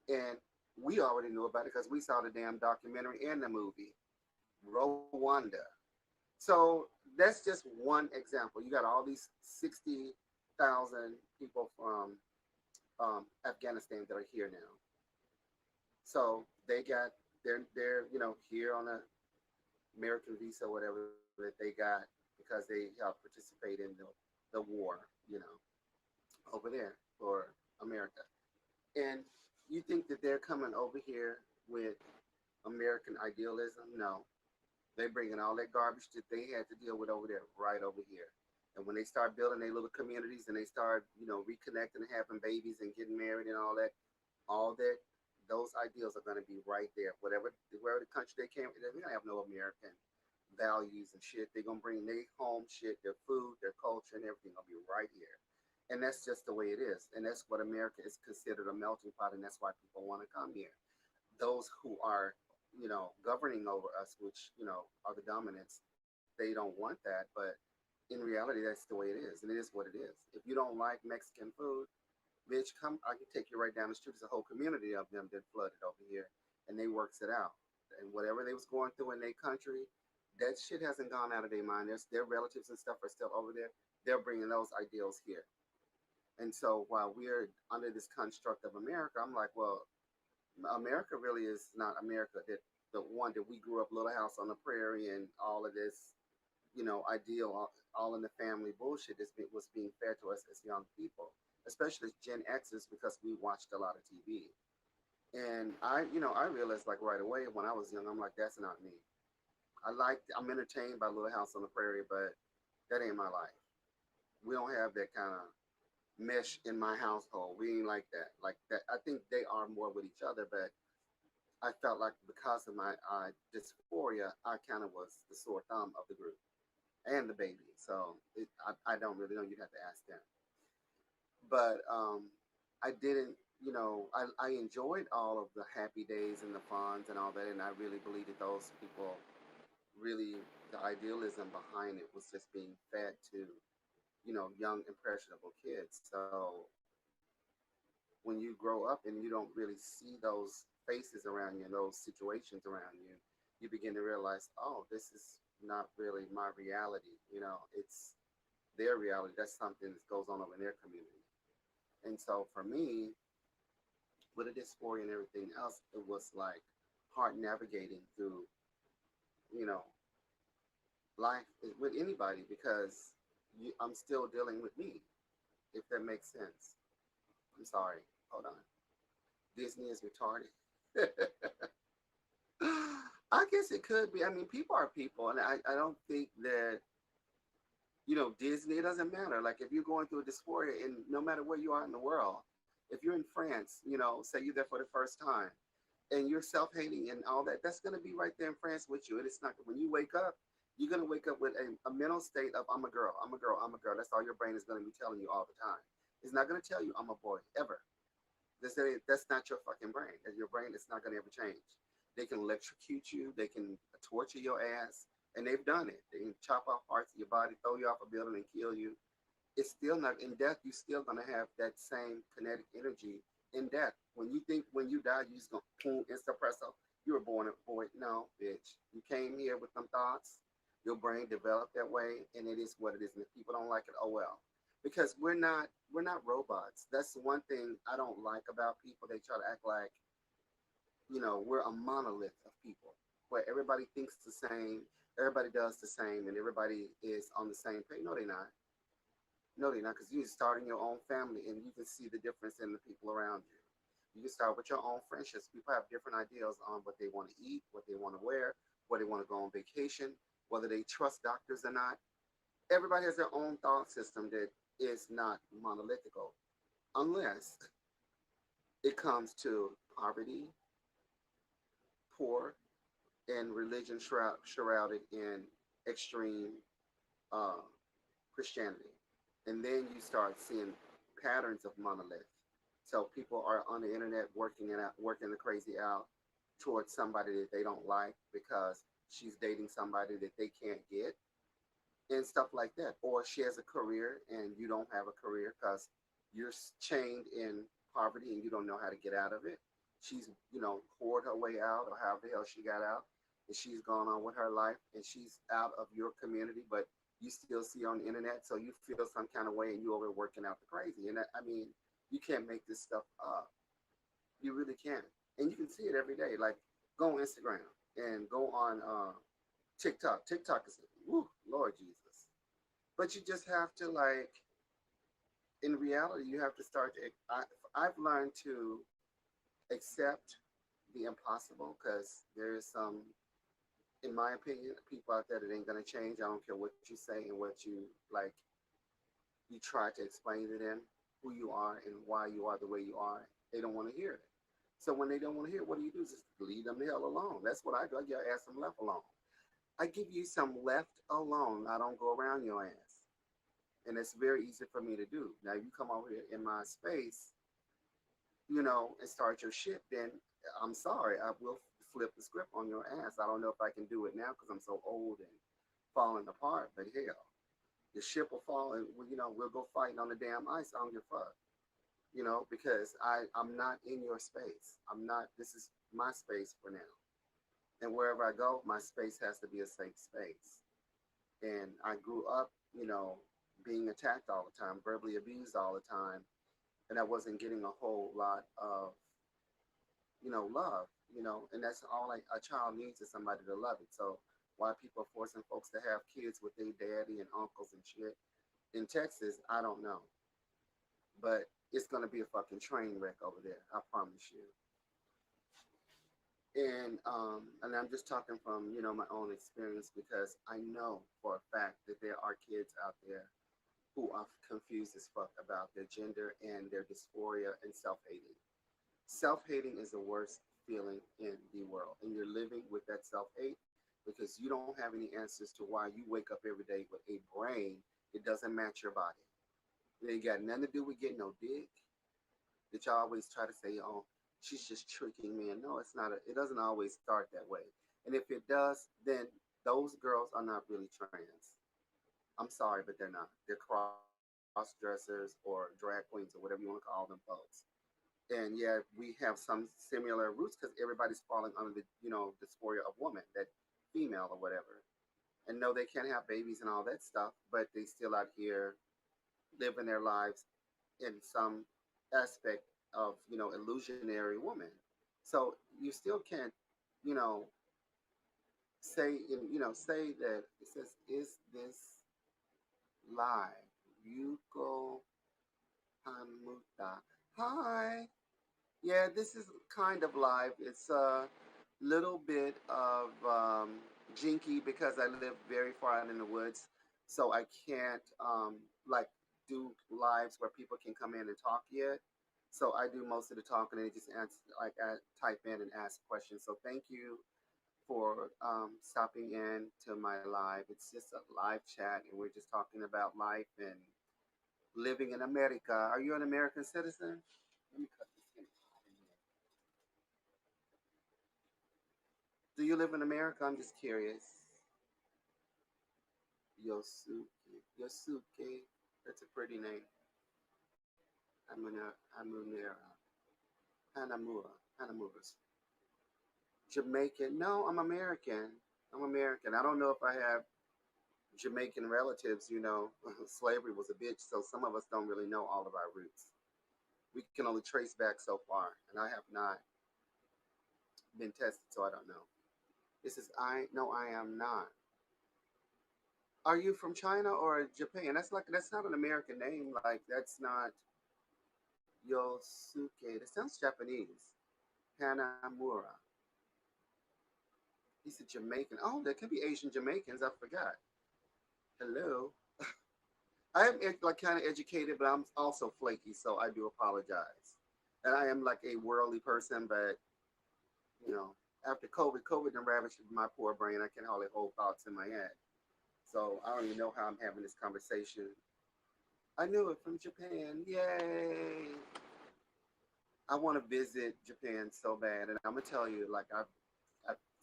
And we already knew about it because we saw the damn documentary and the movie, Rwanda. So that's just one example. You got all these 60,000 people from Afghanistan that are here now. So they got they're here on a American visa, whatever that they got because they helped participate in the war, over there for America. And you think that they're coming over here with American idealism? No, they bringing all that garbage that they had to deal with over there right over here. And when they start building their little communities and they start, reconnecting and having babies and getting married and all that, those ideals are going to be right there. Wherever the country they came, they're going to have no American values and shit. They're going to bring their home shit, their food, their culture, and everything will be right here. And that's just the way it is. And that's what America is considered, a melting pot. And that's why people want to come here. Those who are, governing over us, which, are the dominants, they don't want that. But in reality, that's the way it is. And it is what it is. If you don't like Mexican food, bitch, come, I can take you right down the street. There's a whole community of them that flooded over here and they works it out. And whatever they was going through in their country, that shit hasn't gone out of their mind. Their relatives and stuff are still over there. They're bringing those ideals here. And so while we're under this construct of America, I'm like, well, America really is not America. That the one that we grew up, little house on the prairie, and all of this, ideal, all in the family bullshit was being fed to us as young people, especially as Gen Xers, because we watched a lot of TV. And I realized like right away when I was young, I'm like, that's not me. I'm entertained by Little House on the Prairie, but that ain't my life. We don't have that kind of mesh in my household. We ain't like that. Like that. I think they are more with each other, but I felt like because of my dysphoria, I kind of was the sore thumb of the group and the baby. So I don't really know. You'd have to ask them. But I didn't, I enjoyed all of the happy days and the funs and all that. And I really believe that those people really, the idealism behind it was just being fed to, young, impressionable kids. So when you grow up and you don't really see those faces around you and those situations around you, you begin to realize, oh, this is not really my reality. It's their reality. That's something that goes on over in their community. And so for me, with the dysphoria and everything else, it was like hard navigating through, you know, life with anybody because I'm still dealing with me, if that makes sense. I'm sorry. Hold on. Disney is retarded. I guess it could be. I mean, people are people, and I don't think that Disney. It doesn't matter. Like if you're going through a dysphoria, and no matter where you are in the world, if you're in France, say you're there for the first time, and you're self-hating and all that, that's going to be right there in France with you. And it's not when you wake up, you're going to wake up with a mental state of I'm a girl, I'm a girl, I'm a girl. That's all your brain is going to be telling you all the time. It's not going to tell you I'm a boy ever. That's not your fucking brain. Your brain is not going to ever change. They can electrocute you. They can torture your ass. And they've done it. They can chop off parts of your body, throw you off a building and kill you. It's still not, in death, you're still going to have that same kinetic energy in death. When you think when you die, you just going to boom, insta-presso. You were born a boy. No, bitch. You came here with them thoughts. Your brain developed that way, and it is what it is. And if people don't like it, oh well. Because we're not robots. That's one thing I don't like about people. They try to act like we're a monolith of people where everybody thinks the same, everybody does the same, and everybody is on the same page. No, they're not. No, they're not, because you're starting your own family and you can see the difference in the people around you. You can start with your own friendships. People have different ideas on what they want to eat, what they want to wear, where they want to go on vacation, whether they trust doctors or not. Everybody has their own thought system that is not monolithical, unless it comes to poverty, poor, and religion shrouded in extreme uh, Christianity. And then you start seeing patterns of monolith. So people are on the internet working it out, working the crazy out towards somebody that they don't like because she's dating somebody that they can't get and stuff like that. Or she has a career and you don't have a career because you're chained in poverty and you don't know how to get out of it. She's, poured her way out or however the hell she got out. And she's gone on with her life and she's out of your community, but you still see her on the internet. So you feel some kind of way and you over working out the crazy. And I mean, you can't make this stuff up. You really can't. And you can see it every day. Like go on Instagram and go on TikTok. TikTok is, woo, Lord Jesus. But you just have to in reality, you have to start to, I've learned to accept the impossible because there is some, in my opinion, people out there that ain't going to change. I don't care what you say and what you you try to explain to them who you are and why you are the way you are. They don't want to hear it. So when they don't want to hear it, what do? Just leave them the hell alone. That's what I do. I get ask them left alone. I give you some left alone. I don't go around your ass. And it's very easy for me to do. Now, you come over here in my space, and start your shit, then I'm sorry. I will flip the script on your ass. I don't know if I can do it now because I'm so old and falling apart, but hell, the ship will fall and, we'll go fighting on the damn ice. I don't give a fuck, because I'm not in your space. I'm not, this is my space for now. And wherever I go, my space has to be a safe space. And I grew up, being attacked all the time, verbally abused all the time. And I wasn't getting a whole lot of, love, and that's all a child needs is somebody to love it. So why people are forcing folks to have kids with their daddy and uncles and shit in Texas, I don't know. But it's going to be a fucking train wreck over there. I promise you. And I'm just talking from, my own experience because I know for a fact that there are kids out there who are confused as fuck about their gender and their dysphoria and self-hating. Self-hating is the worst feeling in the world, and you're living with that self hate because you don't have any answers to why you wake up every day with a brain that doesn't match your body. It ain't got nothing to do with getting no dick. That y'all always try to say, oh, she's just tricking me. And no, it's not. It doesn't always start that way. And if it does, then those girls are not really trans. I'm sorry, but they're not. They're cross dressers or drag queens or whatever you want to call them folks. And yeah, we have some similar roots because everybody's falling under the dysphoria of woman, that female or whatever. And no, they can't have babies and all that stuff, but they still out here living their lives in some aspect of illusionary woman. So you still can't you know say that it says, is this live? Yuko Hamuta. Hi. Yeah, this is kind of live. It's a little bit of jinky because I live very far out in the woods, so I can't like do lives where people can come in and talk yet. So I do most of the talking and just answer, like I type in and ask questions. So thank you for stopping in to my live. It's just a live chat, and we're just talking about life and living in America. Are you an American citizen? Let me cut this in. Do you live in America? I'm just curious. Yosuke. Yosuke. That's a pretty name. Hamunera. Hanamura. Hanamuras. Jamaican. No, I'm American. I'm American. I don't know if I have Jamaican relatives. Slavery was a bitch, so some of us don't really know all of our roots. We can only trace back so far, and I have not been tested, so I don't know. This is I. No, I am not. Are you from China or Japan? That's not an American name. Like that's not Yosuke. That sounds Japanese. Hanamura. He's a Jamaican. Oh, there could be Asian Jamaicans. I forgot. Hello. I am like kind of educated, but I'm also flaky, so I do apologize. And I am like a worldly person, but you know, after COVID done ravaged my poor brain. I can hardly hold thoughts in my head. So I don't even know how I'm having this conversation. I knew it from Japan. Yay! I want to visit Japan so bad, and I'm gonna tell you, like I've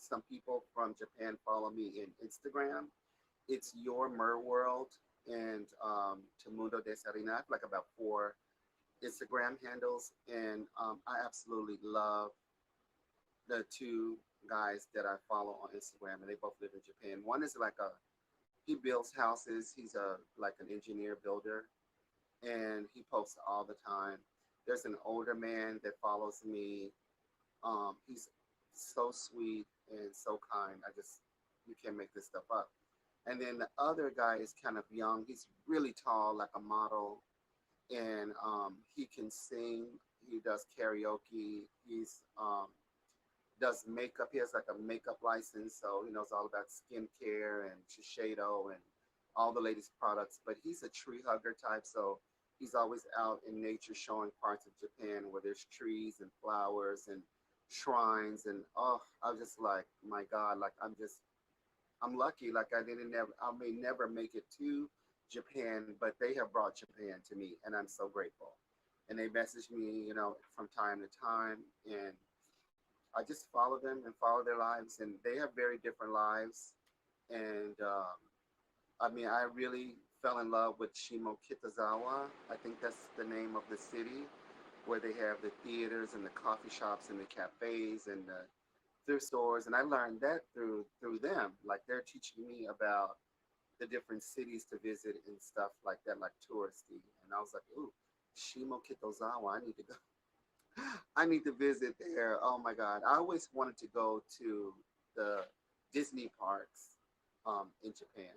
some people from Japan follow me in Instagram. It's your Mer World and Tamundo de Serena. I have like about four Instagram handles, and I absolutely love the two guys that I follow on Instagram, and they both live in Japan. One is like he builds houses. He's a like an engineer builder, and he posts all the time. There's an older man that follows me. He's so sweet and so kind. You can't make this stuff up. And then the other guy is kind of young. He's really tall, like a model, and he can sing. He does karaoke. He's does makeup. He has like a makeup license, so he knows all about skincare and Shiseido and all the latest products. But he's a tree hugger type, so he's always out in nature showing parts of Japan where there's trees and flowers and shrines. And oh, I was just like, my God, like I'm lucky. Like I may never make it to Japan, but they have brought Japan to me, and I'm so grateful. And they message me, from time to time, and I just follow them and follow their lives, and they have very different lives. And I mean, I really fell in love with Shimokitazawa. I think that's the name of the city where they have the theaters and the coffee shops and the cafes and the thrift stores. And I learned that through them. Like they're teaching me about the different cities to visit and stuff like that, like touristy. And I was like, ooh, Shimokitazawa, I need to go. I need to visit there. Oh my God. I always wanted to go to the Disney parks in Japan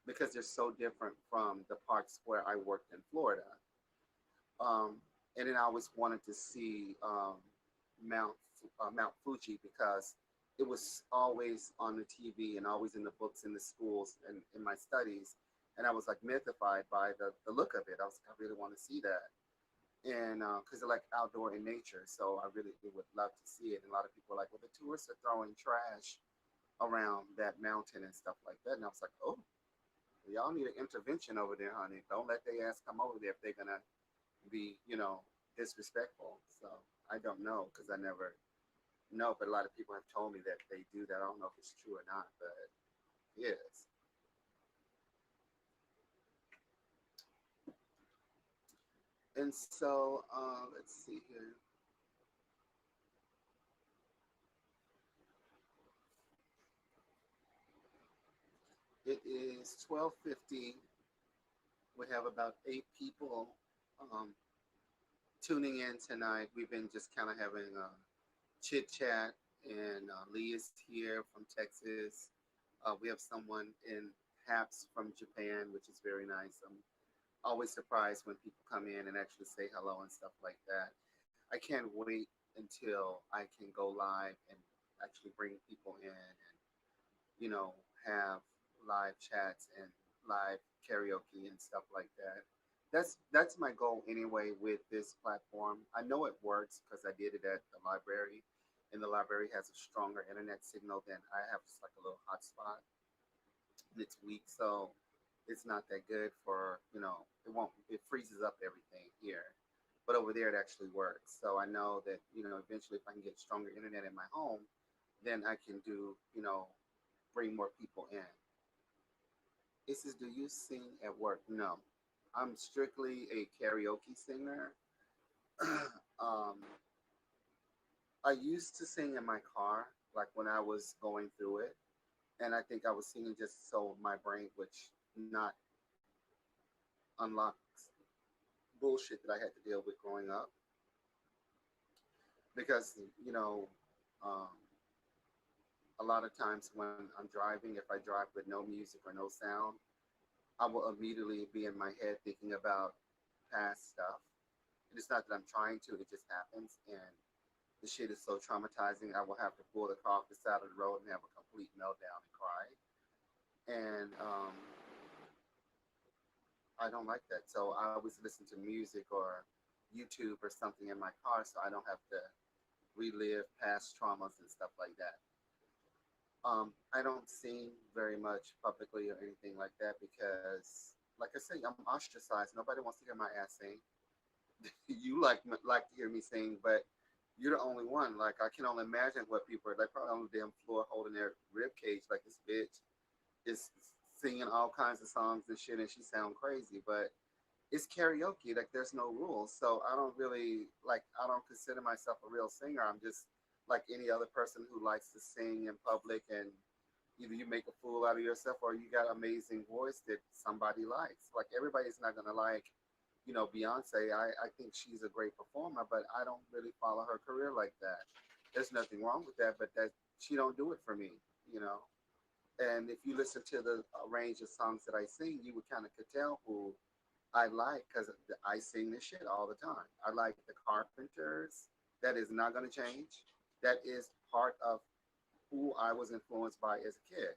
because they're so different from the parks where I worked in Florida. Um, and then I always wanted to see Mount Mount Fuji because it was always on the TV and always in the books in the schools and in my studies. And I was like mythified by the look of it. I was like, I really want to see that. and because they're like outdoor in nature. So I really would love to see it. And a lot of people are like, well, the tourists are throwing trash around that mountain and stuff like that. And I was like, oh, y'all need an intervention over there, honey. Don't let their ass come over there if they're gonna be, disrespectful. So I don't know because I never know, but a lot of people have told me that they do that. I don't know if it's true or not, but yes. And so let's see here. It is 12:50. We have about 8 people um, tuning in tonight. We've been just kind of having a chit chat, and Lee is here from Texas. We have someone in Haps from Japan, which is very nice. I'm always surprised when people come in and actually say hello and stuff like that. I can't wait until I can go live and actually bring people in and have live chats and live karaoke and stuff like that. That's my goal anyway with this platform. I know it works because I did it at the library, and the library has a stronger internet signal than I have. Just like a little hotspot, and it's weak, so it's not that good for it freezes up everything here. But over there, it actually works. So I know that eventually, if I can get stronger internet in my home, then I can do bring more people in. It says, do you sing at work? No, I'm strictly a karaoke singer. um, I used to sing in my car, like when I was going through it, and I think I was singing just so my brain would not unlock bullshit that I had to deal with growing up. Because um, a lot of times when I'm driving, if I drive with no music or no sound, I will immediately be in my head thinking about past stuff. And it's not that I'm trying to; it just happens, and the shit is so traumatizing. I will have to pull the car off the side of the road and have a complete meltdown and cry. And I don't like that. So I always listen to music or YouTube or something in my car so I don't have to relive past traumas and stuff like that. I don't sing very much publicly or anything like that because, like I say, I'm ostracized. Nobody wants to hear my ass sing. You like to hear me sing, but you're the only one. Like I can only imagine what people are like probably on the damn floor holding their rib cage like this bitch is singing all kinds of songs and shit, and she sound crazy, but it's karaoke. Like there's no rules, so I don't really like. I don't consider myself a real singer. I'm just like any other person who likes to sing in public, and either you make a fool out of yourself or you got an amazing voice that somebody likes. Like everybody's not gonna like, Beyonce. I think she's a great performer, but I don't really follow her career like that. There's nothing wrong with that, but that she don't do it for me, you know. And if you listen to the range of songs that I sing, you would kind of could tell who I like because I sing this shit all the time. I like the Carpenters. That is not going to change. That is part of who I was influenced by as a kid.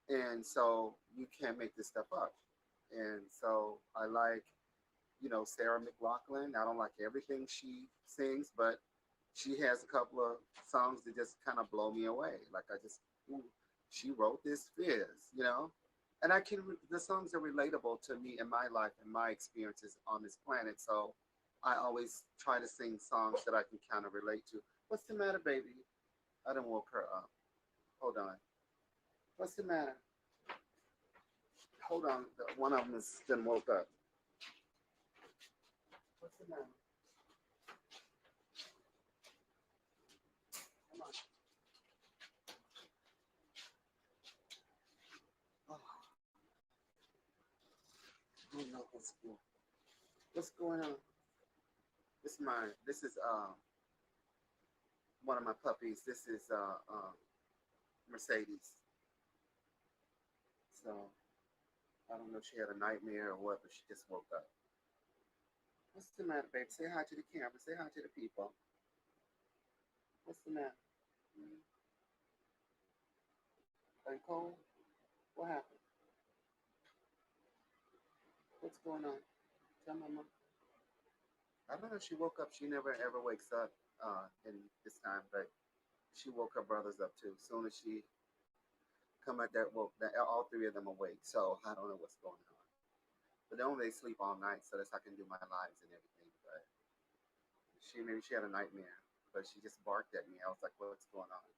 And so you can't make this stuff up. And so I like, Sarah McLachlan. I don't like everything she sings, but she has a couple of songs that just kind of blow me away. Like I just, ooh, she wrote this fizz. And the songs are relatable to me in my life and my experiences on this planet. So I always try to sing songs that I can kind of relate to. What's the matter, baby? I done woke her up. Hold on. What's the matter? Hold on. One of them is done woke up. What's the matter? Come on. Oh, I don't know what's going on. This is one of my puppies. This is Mercedes. So I don't know if she had a nightmare or what, but she just woke up. What's the matter, babe? Say hi to the camera. Say hi to the people. What's the matter? Mm, are you cold? What happened? What's going on? Tell mama. I don't know. She woke up. She never ever wakes up in this time, but she woke her brothers up too. Soon as she come out there, well, all three of them awake. So I don't know what's going on. But normally they sleep all night, so that's how I can do my lives and everything. But maybe she had a nightmare, but she just barked at me. I was like, "What's going on?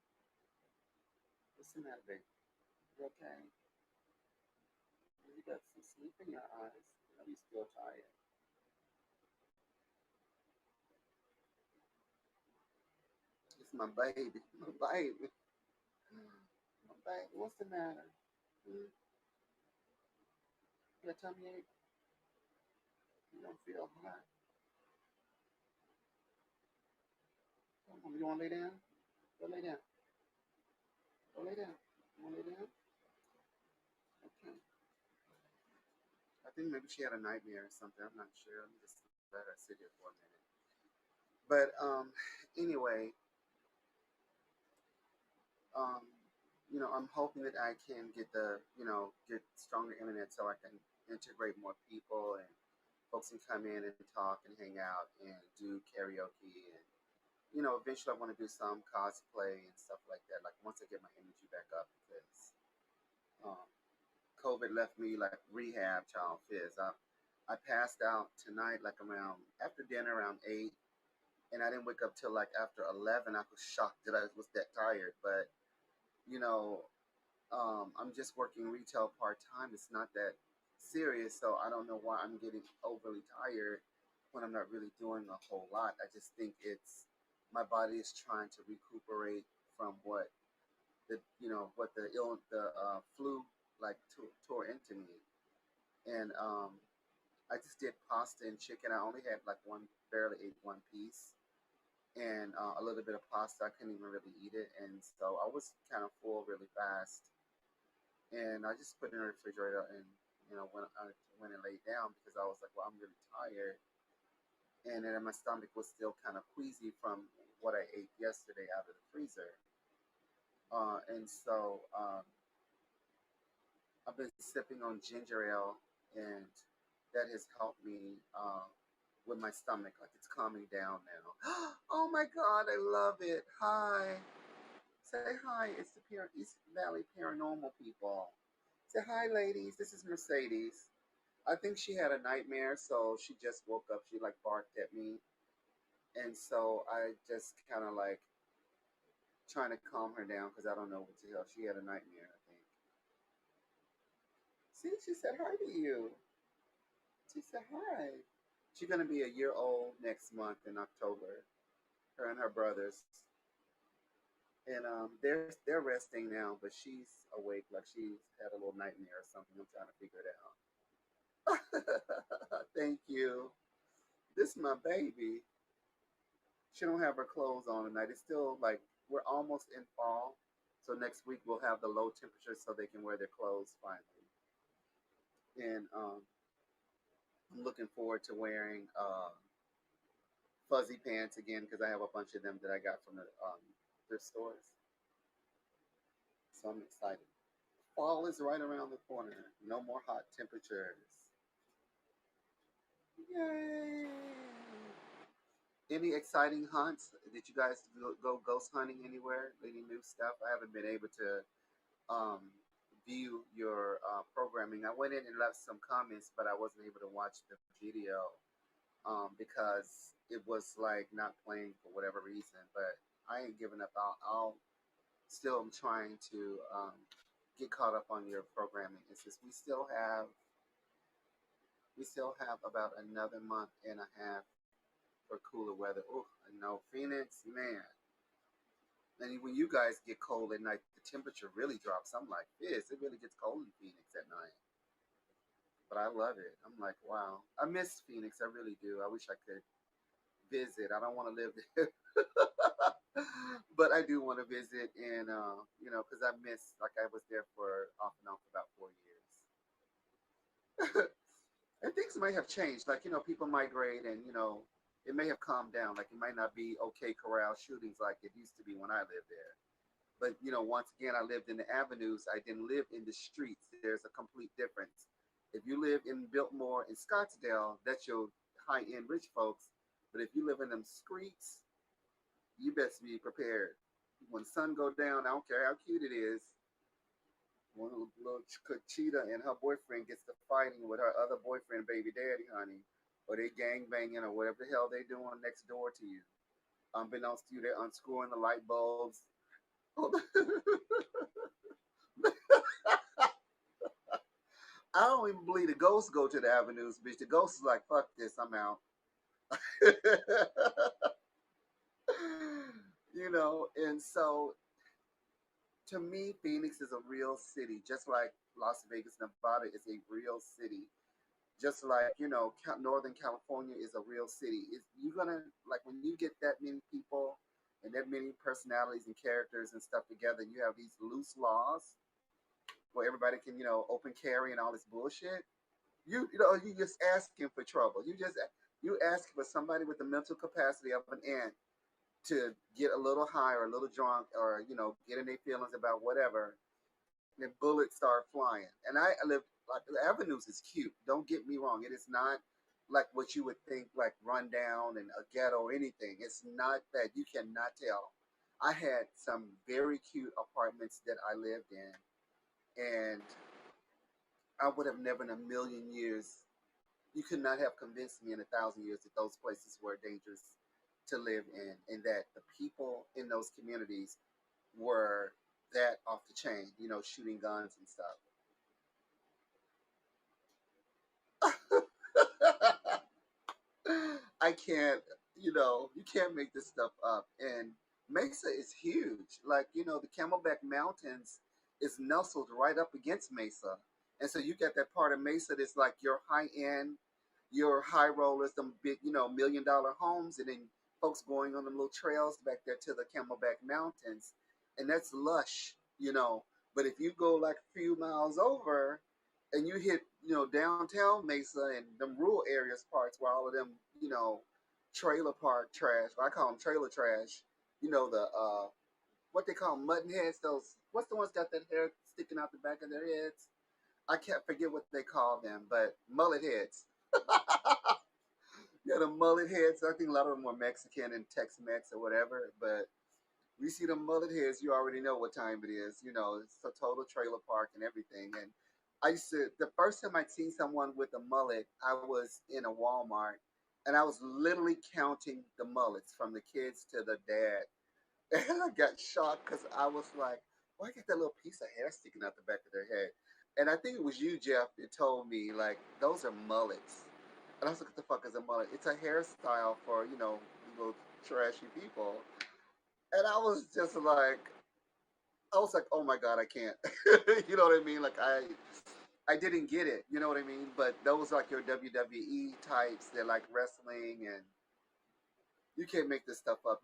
What's the matter, baby? You okay? You got some sleep in your eyes. You know, you still tired. It's my baby, my baby, my baby. What's the matter? Hmm? Your tummy ache? You don't feel hot? Come on, you want to lay down? Go lay down. Go lay down. You want to lay down? Okay. I think maybe she had a nightmare or something. I'm not sure. Let me just let her sit here for a minute. But anyway, um, I'm hoping that I can get get stronger internet so I can integrate more people and folks can come in and talk and hang out and do karaoke and eventually I want to do some cosplay and stuff like that. Like once I get my energy back up because um, COVID left me like rehab child fizz. I passed out tonight like around after dinner around 8, and I didn't wake up till like after 11. I was shocked that I was that tired, but you know, I'm just working retail part time. It's not that serious, so I don't know why I'm getting overly tired when I'm not really doing a whole lot. I just think it's my body is trying to recuperate from what the flu like tore into me, and I just did pasta and chicken. I only had like barely ate one piece, and a little bit of pasta. I couldn't even really eat it, and so I was kind of full really fast and I just put it in the refrigerator and when I went and laid down because I was like, well, I'm really tired, and then my stomach was still kind of queasy from what I ate yesterday out of the freezer, and so I've been sipping on ginger ale, and that has helped me with my stomach, like it's calming down now. Oh my God, I love it. Hi. Say hi. It's the East Valley Paranormal people. Say hi, ladies. This is Mercedes. I think she had a nightmare, so she just woke up. She like barked at me, and so I just kind of like trying to calm her down because I don't know what the hell. She had a nightmare, I think. See, she said hi to you. She said hi. She's gonna be a year old next month in October. Her and her brothers, and they're resting now, but she's awake. Like she's had a little nightmare or something. I'm trying to figure it out. Thank you. This is my baby. She don't have her clothes on tonight. It's still like we're almost in fall, so next week we'll have the low temperatures so they can wear their clothes finally. And I'm looking forward to wearing fuzzy pants again because I have a bunch of them that I got from the thrift stores. So I'm excited. Fall is right around the corner. No more hot temperatures. Yay! Any exciting hunts? Did you guys go ghost hunting anywhere? Any new stuff? I haven't been able to um, view your programming. I went in and left some comments, but I wasn't able to watch the video because it was like not playing for whatever reason. But I ain't giving up. I'll still am trying to get caught up on your programming. It's just we still have about another month and a half for cooler weather. Oh, I know Phoenix, man. And when you guys get cold at night, the temperature really drops. I'm like this. It really gets cold in Phoenix at night. But I love it. I'm like, wow. I miss Phoenix. I really do. I wish I could visit. I don't want to live there. But I do want to visit and because I miss like I was there for off and on for about 4 years. And things might have changed. Like, people migrate and, it may have calmed down. Like, it might not be okay corral shootings like it used to be when I lived there. But, once again, I lived in the avenues. I didn't live in the streets. There's a complete difference. If you live in Biltmore and Scottsdale, that's your high end rich folks. But if you live in them streets, you best be prepared. When the sun go down, I don't care how cute it is. One little cheetah and her boyfriend gets to fighting with her other boyfriend, baby daddy, honey, or they gang banging or whatever the hell they doing next door to you. Unbeknownst to you, they're unscrewing the light bulbs. I don't even believe the ghosts go to the avenues, bitch. The ghost is like, fuck this, I'm out. And so to me, Phoenix is a real city, just like Las Vegas, Nevada is a real city. Just like, Northern California is a real city. You're gonna, like, when you get that many people and that many personalities and characters and stuff together, and you have these loose laws where everybody can, open carry and all this bullshit. You just asking for trouble. You asking for somebody with the mental capacity of an ant to get a little high or a little drunk or get in their feelings about whatever, and bullets start flying. And I live like the avenues is cute. Don't get me wrong. It is not like what you would think, like run down and a ghetto or anything. It's not that. You cannot tell. I had some very cute apartments that I lived in, and I would have never in a million years, you could not have convinced me in 1,000 years that those places were dangerous to live in, and that the people in those communities were that off the chain, shooting guns and stuff. I can't, you can't make this stuff up. And Mesa is huge. Like, the Camelback Mountains is nestled right up against Mesa. And so you got that part of Mesa that's like your high end, your high rollers, them big, $1 million homes, and then folks going on them little trails back there to the Camelback Mountains. And that's lush. But if you go like a few miles over, and you hit downtown Mesa and them rural areas parts where all of them trailer park trash, I call them trailer trash, the what they call mutton heads, those, what's the ones got that hair sticking out the back of their heads, I can't forget what they call them, but mullet heads. Yeah, the mullet heads, I think a lot of them were Mexican and Tex-Mex or whatever, but we see the mullet heads, you already know what time it is. It's a total trailer park and everything. And I used to, the first time I'd seen someone with a mullet, I was in a Walmart, and I was literally counting the mullets from the kids to the dad. And I got shocked because I was like, why get that little piece of hair sticking out the back of their head? And I think it was you, Jeff, that told me, like, those are mullets. And I was like, what the fuck is a mullet? It's a hairstyle for, little trashy people. And I was like, oh my god, I can't. You know what I mean? Like I didn't get it. You know what I mean? But those like your WWE types, they're like wrestling, and you can't make this stuff up.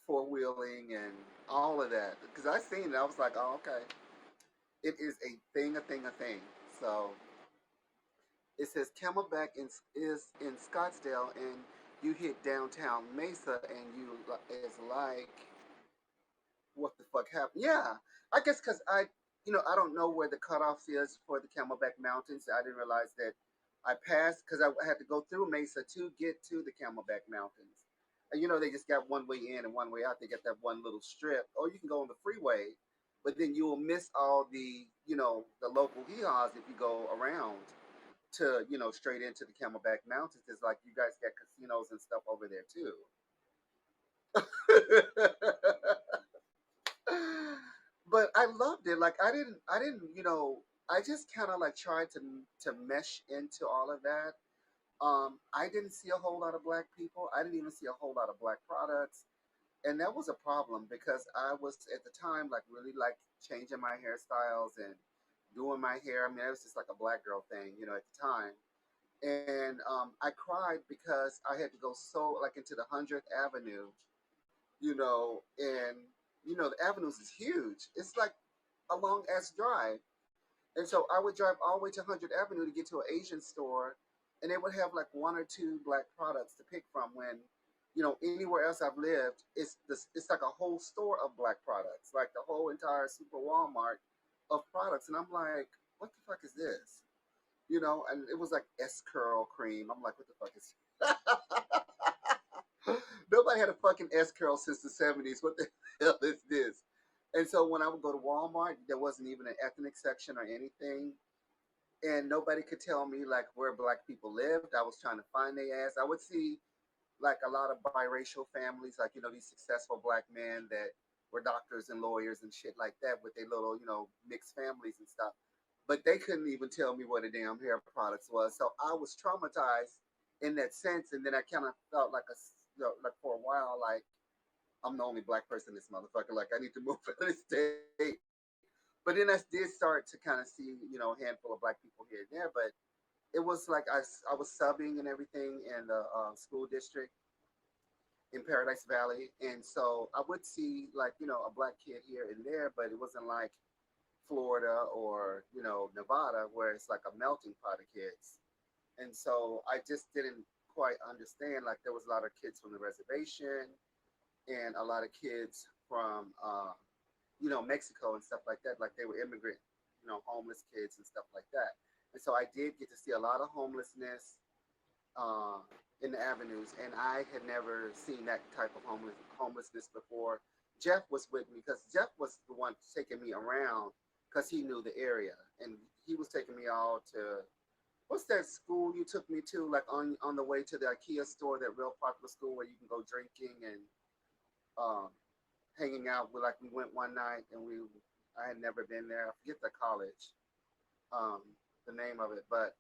Four wheeling and all of that. Because I seen it, I was like, oh okay, it is a thing, a thing, a thing. So it says Camelback is in Scottsdale, and you hit downtown Mesa, and you is like what the fuck happened? Yeah, I guess because I don't know where the cutoff is for the Camelback Mountains. I didn't realize that I passed because I had to go through Mesa to get to the Camelback Mountains. And they just got one way in and one way out. They got that one little strip, or you can go on the freeway, but then you will miss all the local hee-haws if you go around to straight into the Camelback Mountains. It's like you guys got casinos and stuff over there too. But I loved it. Like I just kind of like tried to mesh into all of that. I didn't see a whole lot of black people. I didn't even see a whole lot of black products, and that was a problem because I was at the time like really like changing my hairstyles and doing my hair. I mean, it was just like a black girl thing, at the time. And I cried because I had to go so like into the 100th Avenue, and the avenues is huge. It's like a long ass drive. And so I would drive all the way to 100th Avenue to get to an Asian store, and they would have like one or two black products to pick from. When, anywhere else I've lived, it's like a whole store of black products, like the whole entire super Walmart of products. And I'm like, what the fuck is this? And it was like S curl cream. I'm like, what the fuck is? Nobody had a fucking S curl since the 70s. What the hell is this? And so when I would go to Walmart, there wasn't even an ethnic section or anything. And nobody could tell me like where black people lived. I was trying to find their ass. I would see like a lot of biracial families, like, these successful black men that were doctors and lawyers and shit like that with their little, mixed families and stuff. But they couldn't even tell me what a damn hair products was. So I was traumatized in that sense. And then I kind of felt like like for a while, like I'm the only black person in this motherfucker. Like I need to move out of the state. But then I did start to kind of see, a handful of black people here and there. But it was like I was subbing and everything in the school district in Paradise Valley, and so I would see like a black kid here and there, but it wasn't like Florida or Nevada where it's like a melting pot of kids. And so I just didn't quite understand. Like there was a lot of kids from the reservation and a lot of kids from Mexico and stuff like that. Like they were immigrant, homeless kids and stuff like that. And so I did get to see a lot of homelessness uh, in the avenues, and I had never seen that type of homelessness before. Jeff was with me because Jeff was the one taking me around because he knew the area, and he was taking me all to what's that school you took me to, like on the way to the IKEA store, that real popular school where you can go drinking and um, hanging out. With like we went one night and I had never been there. I forget the college, um, the name of it, but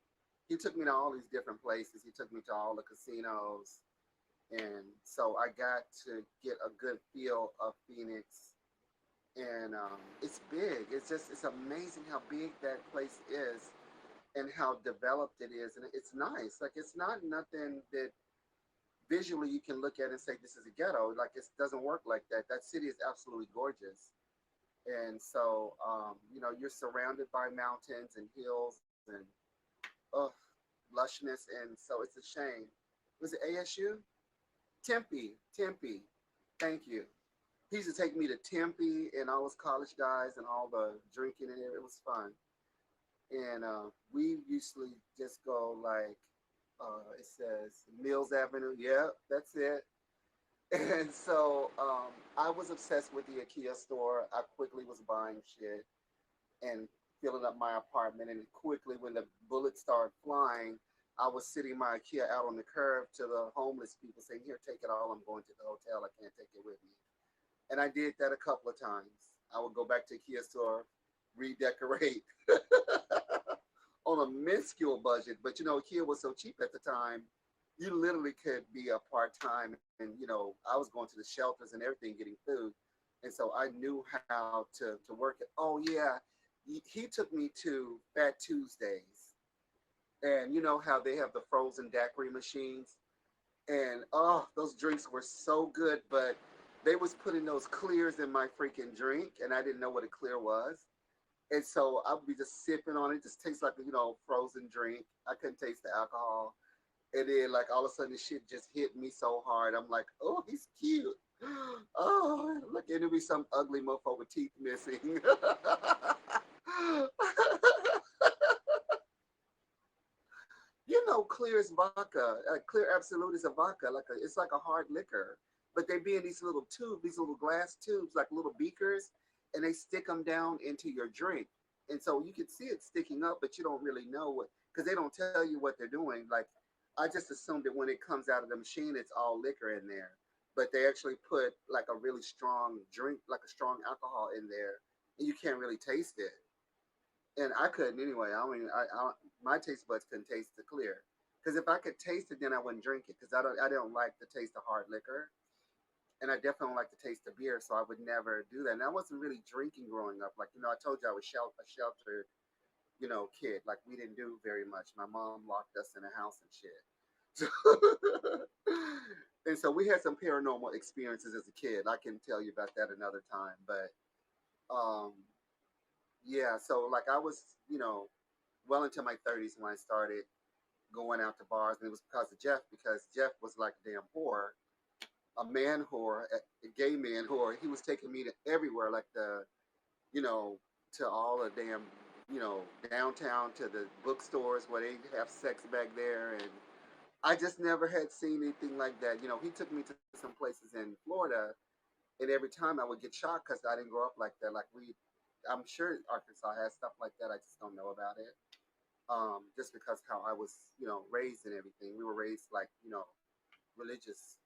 he took me to all these different places. He took me to all the casinos, and so I got to get a good feel of Phoenix. And it's big. It's amazing how big that place is and how developed it is, and it's nice. Like it's not nothing that visually you can look at and say this is a ghetto. Like it doesn't work like that. That city is absolutely gorgeous, and so you're surrounded by mountains and hills and oh, lushness, and so it's a shame. Was it ASU? Tempe. Thank you. He used to take me to Tempe and all those college guys and all the drinking and it was fun. And we usually just go like it says Mills Avenue. Yeah, that's it. And so I was obsessed with the IKEA store. I quickly was buying shit and filling up my apartment. And quickly, when the bullets started flying, I was sitting my IKEA out on the curb to the homeless people saying, "Here, take it all. I'm going to the hotel. I can't take it with me." And I did that a couple of times. I would go back to IKEA store, redecorate on a minuscule budget. But IKEA was so cheap at the time, you literally could be a part time. And I was going to the shelters and everything getting food. And so I knew how to work it. Oh, yeah. He took me to Fat Tuesdays. And you know how they have the frozen daiquiri machines? And oh, those drinks were so good, but they was putting those clears in my freaking drink, and I didn't know what a clear was. And so I would be just sipping on it. It just tastes like frozen drink. I couldn't taste the alcohol. And then like all of a sudden the shit just hit me so hard. I'm like, oh, he's cute. Oh, look, and it'll be some ugly mofo with teeth missing. Clear is vodka. Clear Absolute is a vodka. It's like a hard liquor, but they be in these little tubes, these little glass tubes, like little beakers, and they stick them down into your drink, and so you can see it sticking up, but you don't really know what because they don't tell you what they're doing. Like I just assumed that when it comes out of the machine, it's all liquor in there, but they actually put like a really strong drink, like a strong alcohol in there, and you can't really taste it. And I couldn't anyway. I my taste buds couldn't taste the clear. Because if I could taste it, then I wouldn't drink it. Because I don't like the taste of hard liquor, and I definitely don't like the taste of beer. So I would never do that. And I wasn't really drinking growing up. Like I told you I was a sheltered, kid. Like we didn't do very much. My mom locked us in a house and shit. So, and so we had some paranormal experiences as a kid. I can tell you about that another time. But um, yeah, so like I was, well into my 30s when I started going out to bars, and it was because of Jeff. Because Jeff was like a damn whore, a man whore, a gay man whore. He was taking me to everywhere, like you know, to all the damn, downtown to the bookstores where they have sex back there, and I just never had seen anything like that. He took me to some places in Florida, and every time I would get shocked because I didn't grow up like that. I'm sure Arkansas has stuff like that. I just don't know about it. Just because how I was, raised and everything. We were raised like, religious,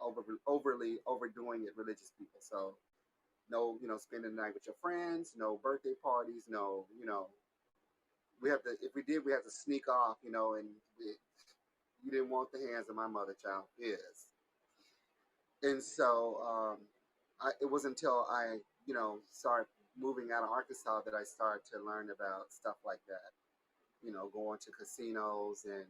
overly overdoing it, religious people. So no, spending the night with your friends, no birthday parties, no, we have to. If we did, we had to sneak off, and you didn't want the hands of my mother, child. Yes, and so it was until I, started moving out of Arkansas that I started to learn about stuff like that. Going to casinos and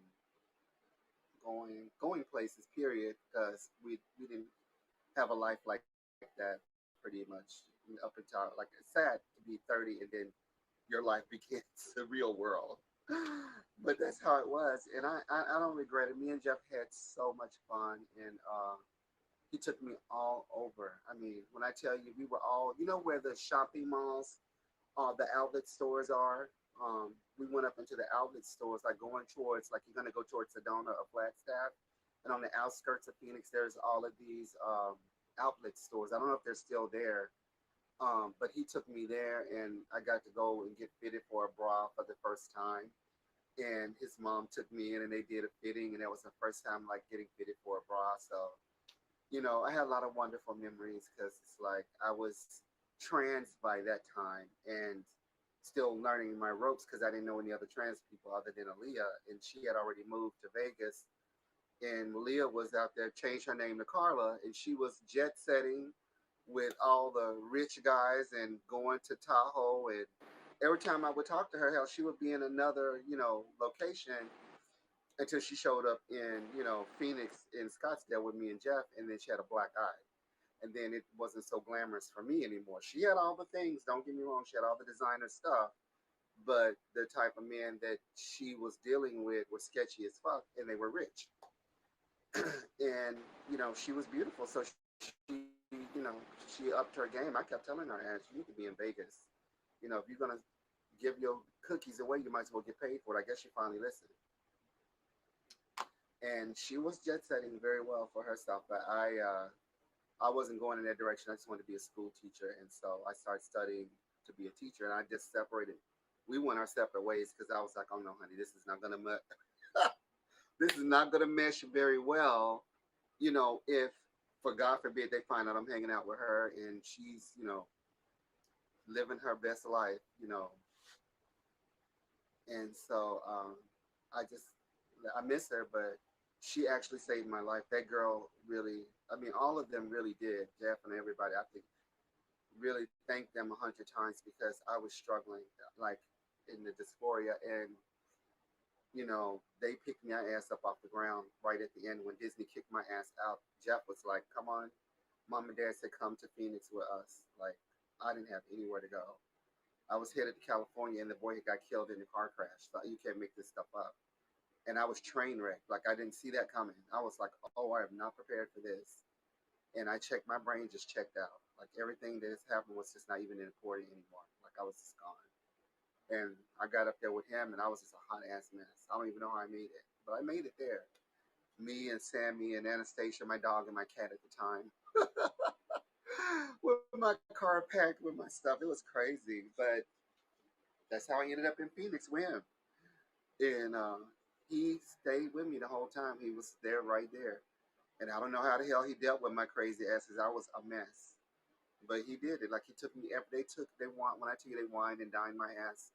going places. Period, because we didn't have a life like that pretty much up until like it's sad to be 30 and then your life begins the real world. But that's how it was, and I don't regret it. Me and Jeff had so much fun, and he took me all over. I mean, when I tell you, we were all, where the shopping malls, the outlet stores are. We went up into the outlet stores, like going towards, like you're gonna go towards Sedona or Flagstaff, and on the outskirts of Phoenix, there's all of these outlet stores. I don't know if they're still there, but he took me there, and I got to go and get fitted for a bra for the first time. And his mom took me in, and they did a fitting, and that was the first time like getting fitted for a bra. So I had a lot of wonderful memories because it's like I was trans by that time and still learning my ropes because I didn't know any other trans people other than Aaliyah, and she had already moved to Vegas, and Leah was out there, changed her name to Carla, and she was jet setting with all the rich guys and going to Tahoe. And every time I would talk to her, hell, she would be in another, location until she showed up in, Phoenix in Scottsdale with me and Jeff, and then she had a black eye. And then it wasn't so glamorous for me anymore. She had all the things, don't get me wrong, she had all the designer stuff, but the type of men that she was dealing with were sketchy as fuck, and they were rich. And she was beautiful, so she upped her game. I kept telling her, "Ash, you need to be in Vegas. If you're gonna give your cookies away, you might as well get paid for it." I guess she finally listened, and she was jet setting very well for herself. But I wasn't going in that direction. I just wanted to be a school teacher, and so I started studying to be a teacher, and I just separated. We went our separate ways because I was like, "Oh no, honey, this is not gonna this is not gonna mesh very well." If for God forbid they find out I'm hanging out with her and she's living her best life, and so I miss her, but she actually saved my life. That girl really, I mean, all of them really did. Jeff and everybody, I think, really thank them 100 times because I was struggling like in the dysphoria, and they picked my ass up off the ground right at the end when Disney kicked my ass out. Jeff was like, "Come on." Mom and Dad said, "Come to Phoenix with us." Like, I didn't have anywhere to go. I was headed to California, and the boy got killed in a car crash. So you can't make this stuff up. And I was train wrecked. Like, I didn't see that coming. I was like, "Oh, I am not prepared for this." And I checked, my brain just checked out. Like, everything that has happened was just not even important anymore. Like, I was just gone. And I got up there with him, and I was just a hot ass mess. I don't even know how I made it, but I made it there. Me and Sammy and Anastasia, my dog, and my cat at the time, with my car packed with my stuff. It was crazy, but that's how I ended up in Phoenix with him. And he stayed with me the whole time. He was there, right there. And I don't know how the hell he dealt with my crazy asses. I was a mess, but he did it. Like, he took me. They want, when I tell you, they wined and dined my ass.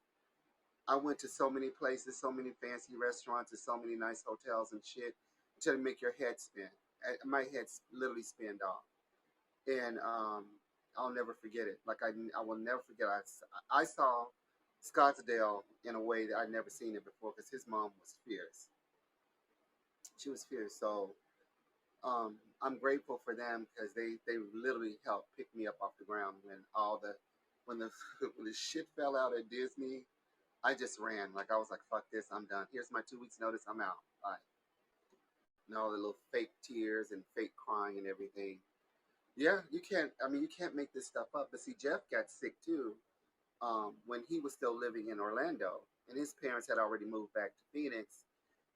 I went to so many places, so many fancy restaurants, and so many nice hotels and shit until it make your head spin. My head literally spinned off, and I'll never forget it. Like, I will never forget. I saw Scottsdale in a way that I'd never seen it before because his mom was fierce. She was fierce. So I'm grateful for them because they literally helped pick me up off the ground when the when the shit fell out at Disney. I just ran. Like, I was like, "Fuck this, I'm done. Here's my 2 weeks notice. I'm out." Bye. And all the little fake tears and fake crying and everything. Yeah, you can't. I mean, you can't make this stuff up. But see, Jeff got sick too when he was still living in Orlando, and his parents had already moved back to Phoenix.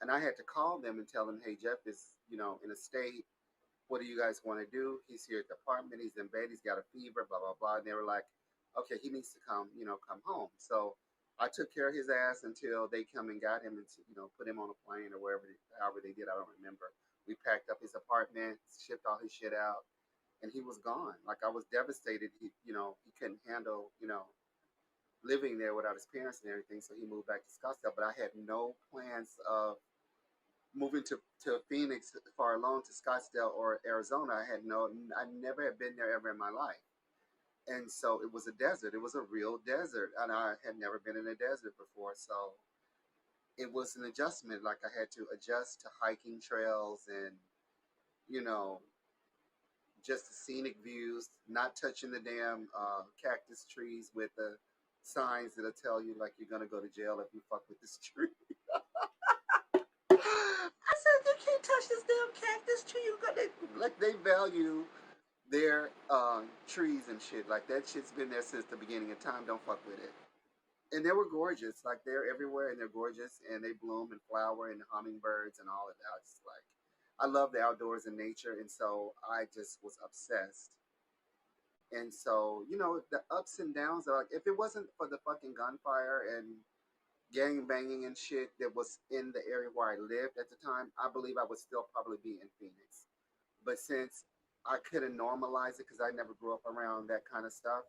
And I had to call them and tell them, hey, Jeff is, in a state. What do you guys want to do? He's here at the apartment. He's in bed. He's got a fever, blah, blah, blah. And they were like, okay, he needs to come, come home. So I took care of his ass until they come and got him and, put him on a plane or wherever, however they did. I don't remember. We packed up his apartment, shipped all his shit out, and he was gone. Like I was devastated. He couldn't handle, living there without his parents and everything. So he moved back to Scottsdale. But I had no plans of moving to Phoenix far alone to Scottsdale or Arizona. I never had been there ever in my life. And so it was a desert. It was a real desert. And I had never been in a desert before. So it was an adjustment. Like I had to adjust to hiking trails and, you know, just the scenic views, not touching the damn cactus trees with the signs that'll tell you like you're gonna go to jail if you fuck with this tree. I said you can't touch this damn cactus tree. You got like they value their trees and shit. Like that shit's been there since the beginning of time. Don't fuck with it. And they were gorgeous. Like they're everywhere and they're gorgeous and they bloom and flower and hummingbirds and all of that. It's like I love the outdoors and nature, and so I just was obsessed. And so, the ups and downs are like if it wasn't for the fucking gunfire and gang banging and shit that was in the area where I lived at the time, I believe I would still probably be in Phoenix. But since I couldn't normalize it because I never grew up around that kind of stuff,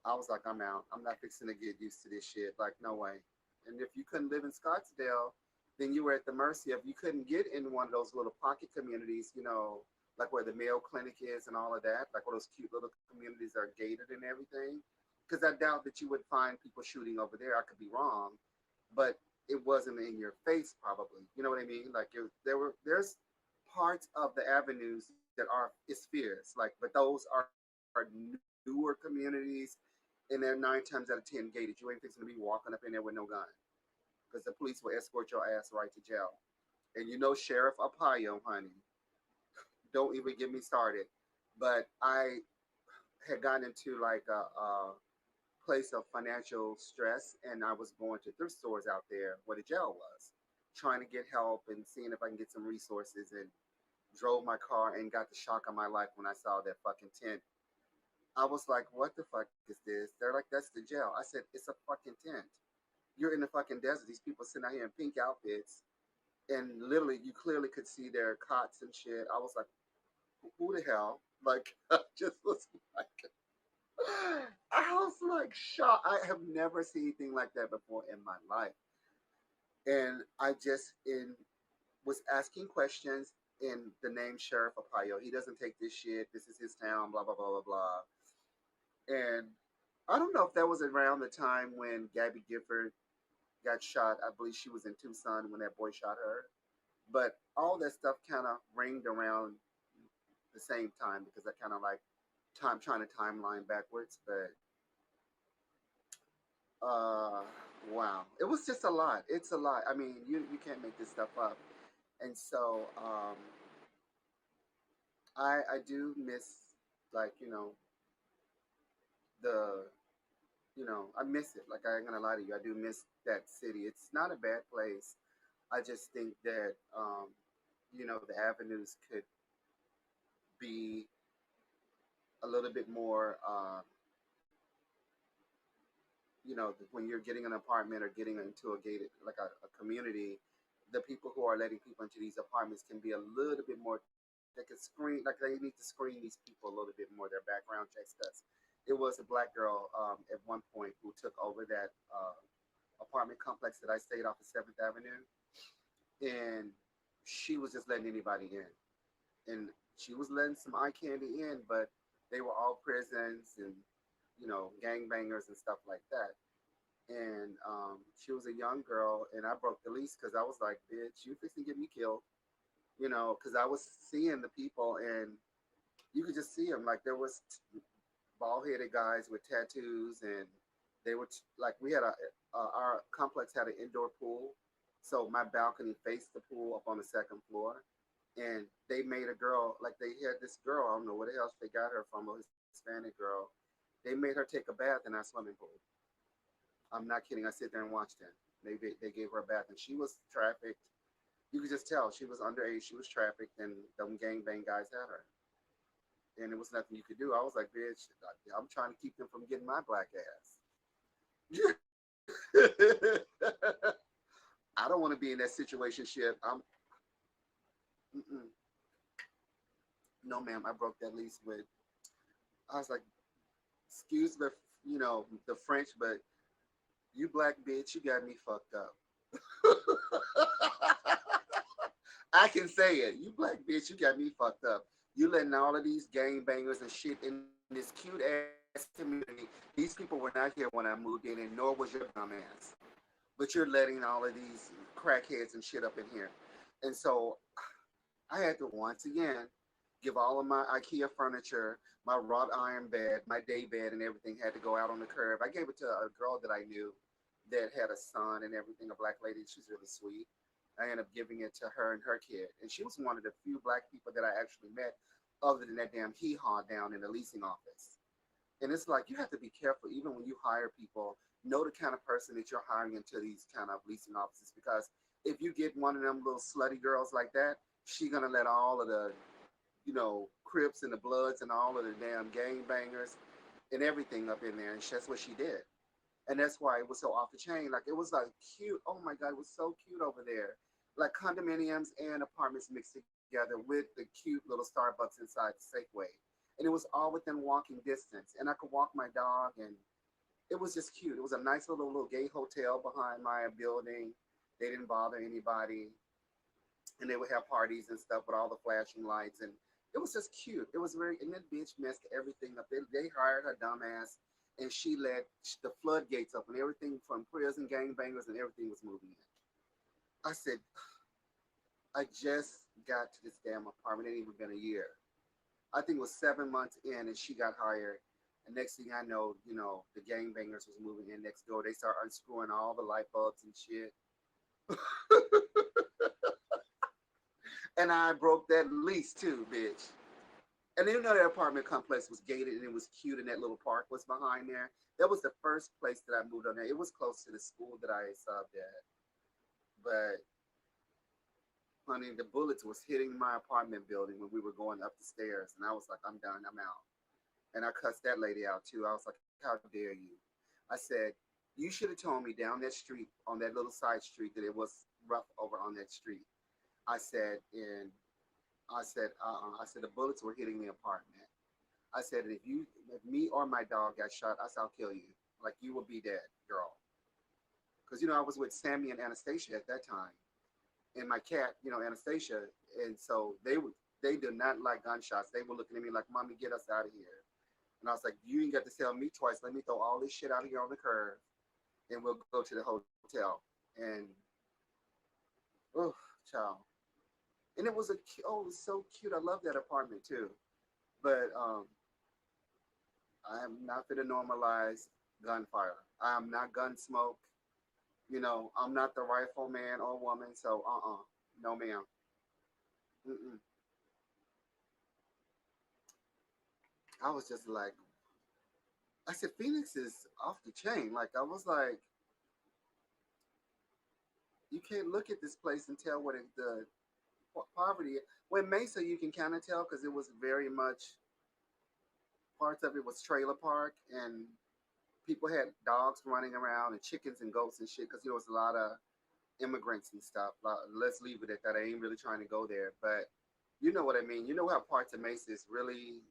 I was like, I'm out. I'm not fixing to get used to this shit. Like, no way. And if you couldn't live in Scottsdale, then you were at the mercy of you couldn't get in one of those little pocket communities, like where the Mayo Clinic is and all of that, like where those cute little communities are gated and everything. Because I doubt that you would find people shooting over there. I could be wrong, but it wasn't in your face, probably. You know what I mean? Like there's parts of the avenues that are it's fierce, like, but those are newer communities, and they're 9 times out of 10 gated. You ain't fixing to be walking up in there with no gun because the police will escort your ass right to jail. And Sheriff Arpaio, honey, don't even get me started. But I had gotten into like a place of financial stress, and I was going to thrift stores out there where the jail was, trying to get help and seeing if I can get some resources. And drove my car and got the shock of my life when I saw that fucking tent. I was like, what the fuck is this? They're like, that's the jail. I said, it's a fucking tent. You're in the fucking desert. These people sitting out here in pink outfits, and literally, you clearly could see their cots and shit. I was like, who the hell? Like, I just was like, I was like shocked. I have never seen anything like that before in my life. And I just was asking questions in the name Sheriff Arpaio. He doesn't take this shit. This is his town, blah, blah, blah, blah, blah. And I don't know if that was around the time when Gabby Gifford got shot. I believe she was in Tucson when that boy shot her. But all that stuff kind of ringed around the same time because I kind of like trying to timeline backwards. But uh, wow, it was just a lot. It's a lot. I mean, you can't make this stuff up. And so I do miss like the I miss it. Like I ain't gonna lie to you, I do miss that city. It's not a bad place. I just think that the avenues could be a little bit more. When you're getting an apartment or getting into a gated like a community, the people who are letting people into these apartments can be a little bit more. They can screen like they need to screen these people a little bit more. Their background checks. Because it was a black girl at one point who took over that apartment complex that I stayed off of Seventh Avenue, and she was just letting anybody in, and she was letting some eye candy in, but they were all prisons and gangbangers and stuff like that. And she was a young girl, and I broke the lease because I was like, "Bitch, you fixing to get me killed," because I was seeing the people, and you could just see them. Like there was bald headed guys with tattoos, and they were like we had our complex had an indoor pool, so my balcony faced the pool up on the second floor, and they made a girl like they had this girl. I don't know where the hell they got her from, a Hispanic girl. They made her take a bath in our swimming pool. I'm not kidding. I sit there and watched them. They gave her a bath, and she was trafficked. You could just tell she was underage, she was trafficked, and them gangbang guys had her. And there was nothing you could do. I was like, bitch, I'm trying to keep them from getting my black ass. I don't want to be in that situation. Shit. Mm-mm. No, ma'am. I broke that lease with. I was like, excuse the, the French, but you black bitch, you got me fucked up. I can say it. You black bitch, you got me fucked up. You letting all of these gang bangers and shit in this cute ass community. These people were not here when I moved in, and nor was your dumb ass. But you're letting all of these crackheads and shit up in here. And so I had to once again give all of my IKEA furniture, my wrought iron bed, my day bed, and everything had to go out on the curb. I gave it to a girl that I knew that had a son and everything, a black lady. She's really sweet. I ended up giving it to her and her kid. And she was one of the few black people that I actually met other than that damn hee haw down in the leasing office. And it's like you have to be careful even when you hire people. Know the kind of person that you're hiring into these kind of leasing offices because if you get one of them little slutty girls like that, she gonna let all of the Crips and the Bloods and all of the damn gang bangers and everything up in there, and that's what she did. And that's why it was so off the chain. Like it was like cute. Oh my god, it was so cute over there. Like condominiums and apartments mixed together with the cute little Starbucks inside the Safeway. And it was all within walking distance. And I could walk my dog and it was just cute. It was a nice little gay hotel behind my building. They didn't bother anybody. And they would have parties and stuff with all the flashing lights. And it was just cute. It was very, and that bitch messed everything up. They hired her dumbass and she let the floodgates up and everything from prison gangbangers and everything was moving in. I said, I just got to this damn apartment. It ain't even been a year. I think it was 7 months in and she got hired. And next thing I know, the gangbangers was moving in next door. They start unscrewing all the light bulbs and shit. And I broke that lease too, bitch. And even though that apartment complex was gated and it was cute and that little park was behind there, that was the first place that I moved on there. It was close to the school that I subbed at. But honey, the bullets was hitting my apartment building when we were going up the stairs. And I was like, I'm done, I'm out. And I cussed that lady out too. I was like, how dare you? I said, you should have told me down that street, on that little side street, that it was rough over on that street. I said, and I said, the bullets were hitting the apartment. I said, if me or my dog got shot, I said, I'll kill you. Like, you will be dead, girl. Because, I was with Sammy and Anastasia at that time. And my cat, Anastasia. And so they did not like gunshots. They were looking at me like, Mommy, get us out of here. And I was like, you ain't got to tell me twice. Let me throw all this shit out of here on the curb. And we'll go to the hotel. And, oh, child. And it was so cute. I love that apartment too. But I am not going to normalize gunfire. I am not gun smoke. I'm not the rifleman or woman. So, no, ma'am. Mm-mm. I was just like, I said, Phoenix is off the chain. Like, I was like, you can't look at this place and tell what the poverty is. When Mesa, you can kind of tell because it was very much parts of it was trailer park and people had dogs running around and chickens and goats and shit because there was a lot of immigrants and stuff. Let's leave it at that. I ain't really trying to go there, but you know what I mean. You know how parts of Mesa is really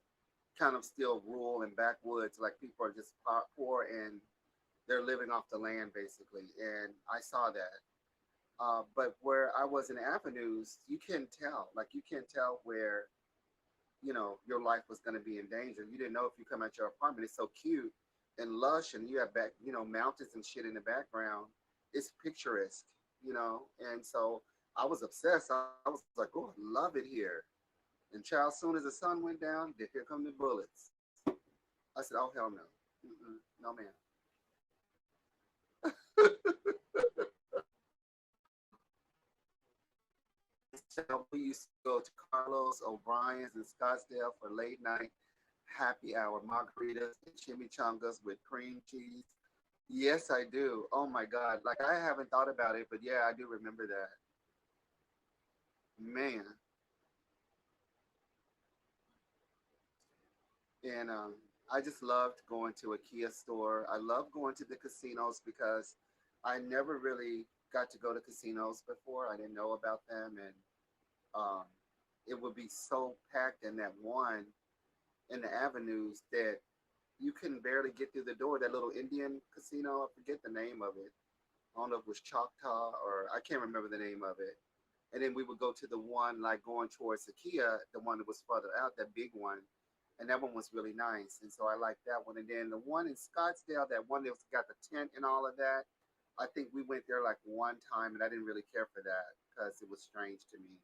kind of still rural and backwoods, like people are just poor and they're living off the land basically. And I saw that. But where I was in avenues, you can tell. Like you can't tell where your life was going to be in danger. You didn't know if you come at your apartment. It's so cute and lush, and you have mountains and shit in the background. It's picturesque, And so I was obsessed. I was like, oh, I love it here. And child, as soon as the sun went down, here come the bullets. I said, oh hell no, no man. We used to go to Carlos O'Brien's in Scottsdale for late night happy hour margaritas and chimichangas with cream cheese. Yes, I do. Oh my God. Like I haven't thought about it, but yeah, I do remember that. man. And I just loved going to a Kia store. I love going to the casinos because I never really got to go to casinos before. I didn't know about them, and um, it would be so packed in that one in the avenues that you couldn't barely get through the door. That little Indian casino, I forget the name of it. I don't know if it was Choctaw or I can't remember the name of it. And then we would go to the one like going towards Sakia, the one that was further out, that big one, and that one was really nice. And so I liked that one. And then the one in Scottsdale, that one that got the tent and all of that, I think we went there like one time, and I didn't really care for that because it was strange to me.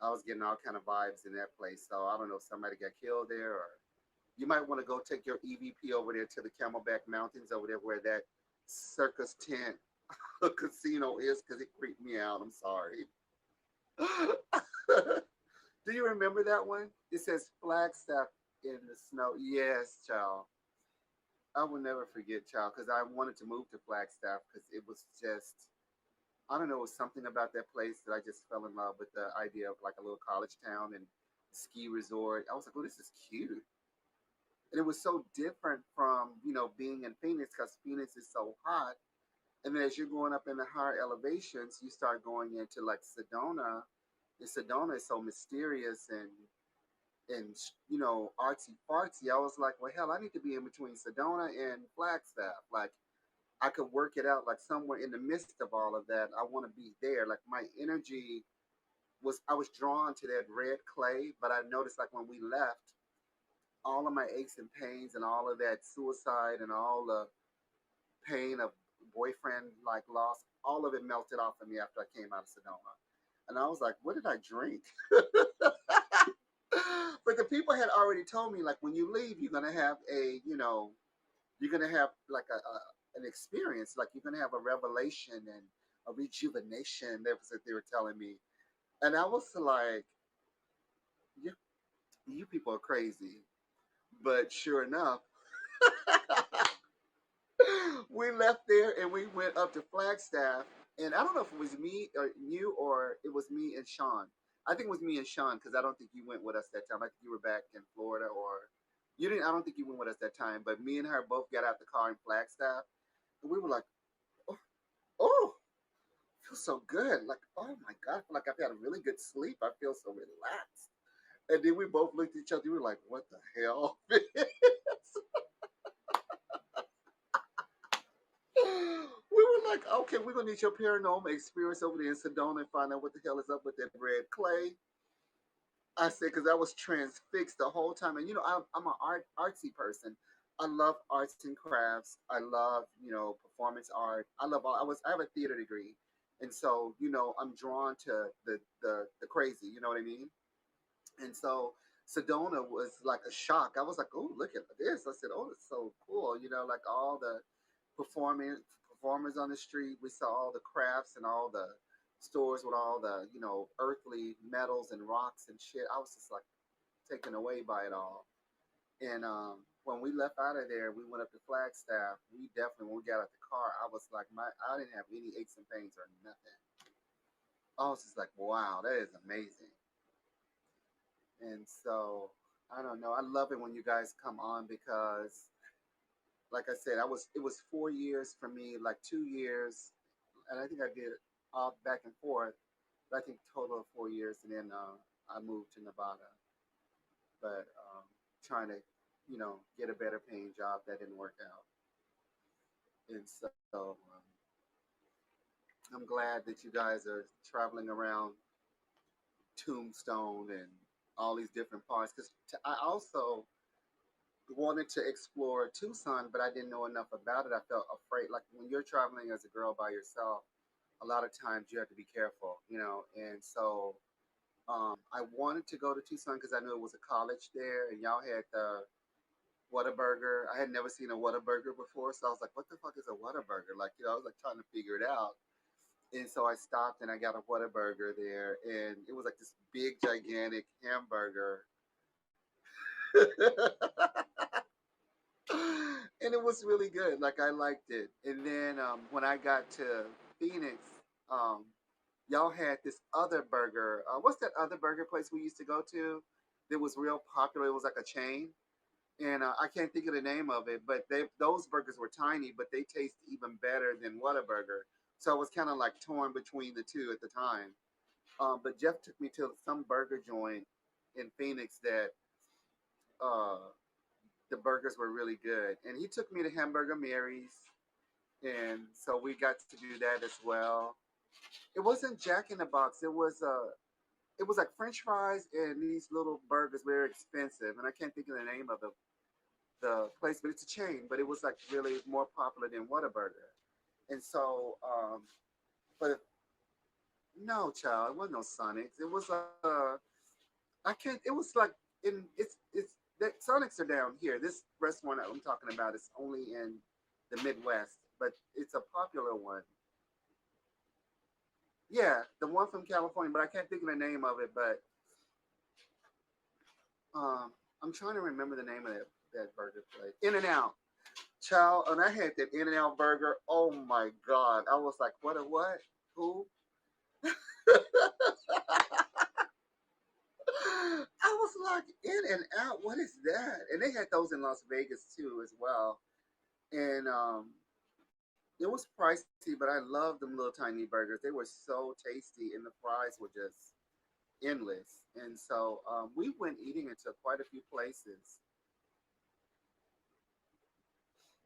I was getting all kind of vibes in that place. So I don't know if somebody got killed there, or you might want to go take your EVP over there to the Camelback Mountains over there where that circus tent casino is because it creeped me out. I'm sorry. Do you remember that one? It says Flagstaff in the snow. Yes, child. I will never forget, child, because I wanted to move to Flagstaff because it was just, I don't know, it was something about that place that I just fell in love with the idea of like a little college town and ski resort. I was like, oh, this is cute. And it was so different from, being in Phoenix because Phoenix is so hot. And then as you're going up in the higher elevations, you start going into like Sedona. And Sedona is so mysterious and artsy fartsy. I was like, well, hell, I need to be in between Sedona and Flagstaff. Like I could work it out like somewhere in the midst of all of that. I want to be there. Like my energy I was drawn to that red clay, but I noticed like when we left, all of my aches and pains and all of that suicide and all the pain of boyfriend like loss, all of it melted off of me after I came out of Sedona. And I was like, what did I drink? But the people had already told me like when you leave you're gonna have you're gonna have like an experience, like you're gonna have a revelation and a rejuvenation. That was what they were telling me. And I was like, you, you people are crazy. But sure enough, we left there and we went up to Flagstaff. And I don't know if it was me or you or it was me and Sean. I think it was me and Sean because I don't think you went with us that time. I think you were back in Florida or you didn't. I don't think you went with us that time. But me and her both got out the car in Flagstaff, and we were like, oh, oh, I feel so good. Like, oh my god, I feel like I've had a really good sleep. I feel so relaxed. And then we both looked at each other. We were like, what the hell? We were like, okay, we're gonna need your paranormal experience over there in Sedona and find out what the hell is up with that red clay. I said, because I was transfixed the whole time. And I'm an artsy person. I love arts and crafts. I love, performance art. I have a theater degree. And so, I'm drawn to the crazy, you know what I mean? And so Sedona was like a shock. I was like, oh, look at this. I said, oh, it's so cool. Like all the performing performers on the street. We saw all the crafts and all the stores with all the, earthly metals and rocks and shit. I was just like taken away by it all. And when we left out of there, we went up to Flagstaff. We definitely, when we got out the car, I was like, I didn't have any aches and pains or nothing. I was just like, wow, that is amazing. And so I don't know. I love it when you guys come on because, like I said, it was 4 years for me, like 2 years, and I think I did back and forth. But I think total of 4 years, and then I moved to Nevada. But trying to, get a better paying job that didn't work out. And so I'm glad that you guys are traveling around Tombstone and all these different parts because I also wanted to explore Tucson, but I didn't know enough about it. I felt afraid. Like when you're traveling as a girl by yourself, a lot of times you have to be careful, And so I wanted to go to Tucson because I knew it was a college there, and y'all had the Whataburger. I had never seen a Whataburger before, so I was like, "What the fuck is a Whataburger?" Like, I was like trying to figure it out. And so I stopped and I got a Whataburger there, and it was like this big, gigantic hamburger. And it was really good. Like I liked it. And then when I got to Phoenix, um, y'all had this other burger. What's that other burger place we used to go to that was real popular? It was like a chain, and I can't think of the name of it. But those burgers were tiny, but they taste even better than Whataburger. So I was kind of like torn between the two at the time. But Jeff took me to some burger joint in Phoenix that uh, the burgers were really good, and he took me to Hamburger Mary's, and so we got to do that as well. It wasn't Jack in the Box. It was like French fries and these little burgers, very expensive, and I can't think of the name of the place, but it's a chain. But it was like really more popular than Whataburger, and so but no, child, it wasn't no Sonics. It was I can't. It was like it's the Sonics are down here. This restaurant that I'm talking about is only in the Midwest, but it's a popular one. Yeah, the one from California, but I can't think of the name of it. But I'm trying to remember the name of that burger place. In and Out, child, and I had that In and Out burger. Oh my god, I was like, what a what? Who? I was like, In and Out, what is that? And they had those in Las Vegas too, as well. And it was pricey, but I loved them little tiny burgers. They were so tasty, and the fries were just endless. And so we went eating into quite a few places.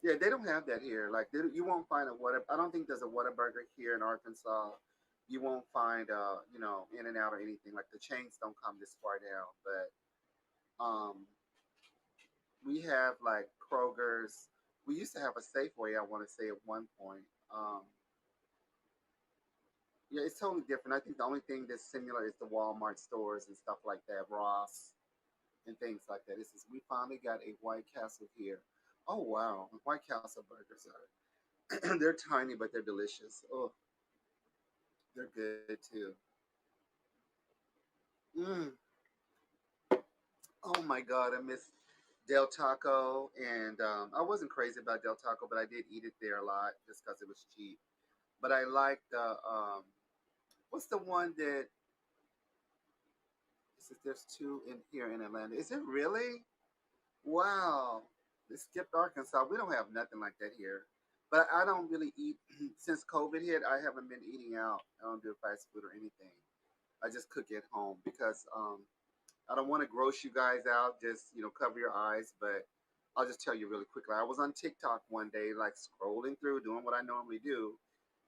Yeah, they don't have that here. Like you won't find a Whataburger. I don't think there's a Whataburger here in Arkansas. You won't find In and Out or anything. Like the chains don't come this far down. But we have like Kroger's. We used to have a Safeway. I want to say at one point. Um, yeah, it's totally different. I think the only thing that's similar is the Walmart stores and stuff like that, Ross and things like that. This is we finally got a White Castle here. Oh wow, White Castle burgers are they're tiny but they're delicious. Oh, they're good too. Mm. Oh my god, I miss Del Taco, and I wasn't crazy about Del Taco, but I did eat it there a lot just because it was cheap. But I like the what's the one that there's two in here in Atlanta. Is it really? Wow. They skipped Arkansas. We don't have nothing like that here. But I don't really eat since COVID hit. I haven't been eating out. I don't do fast food or anything. I just cook at home because I don't want to gross you guys out. Just cover your eyes. But I'll just tell you really quickly. I was on TikTok one day, like scrolling through, doing what I normally do,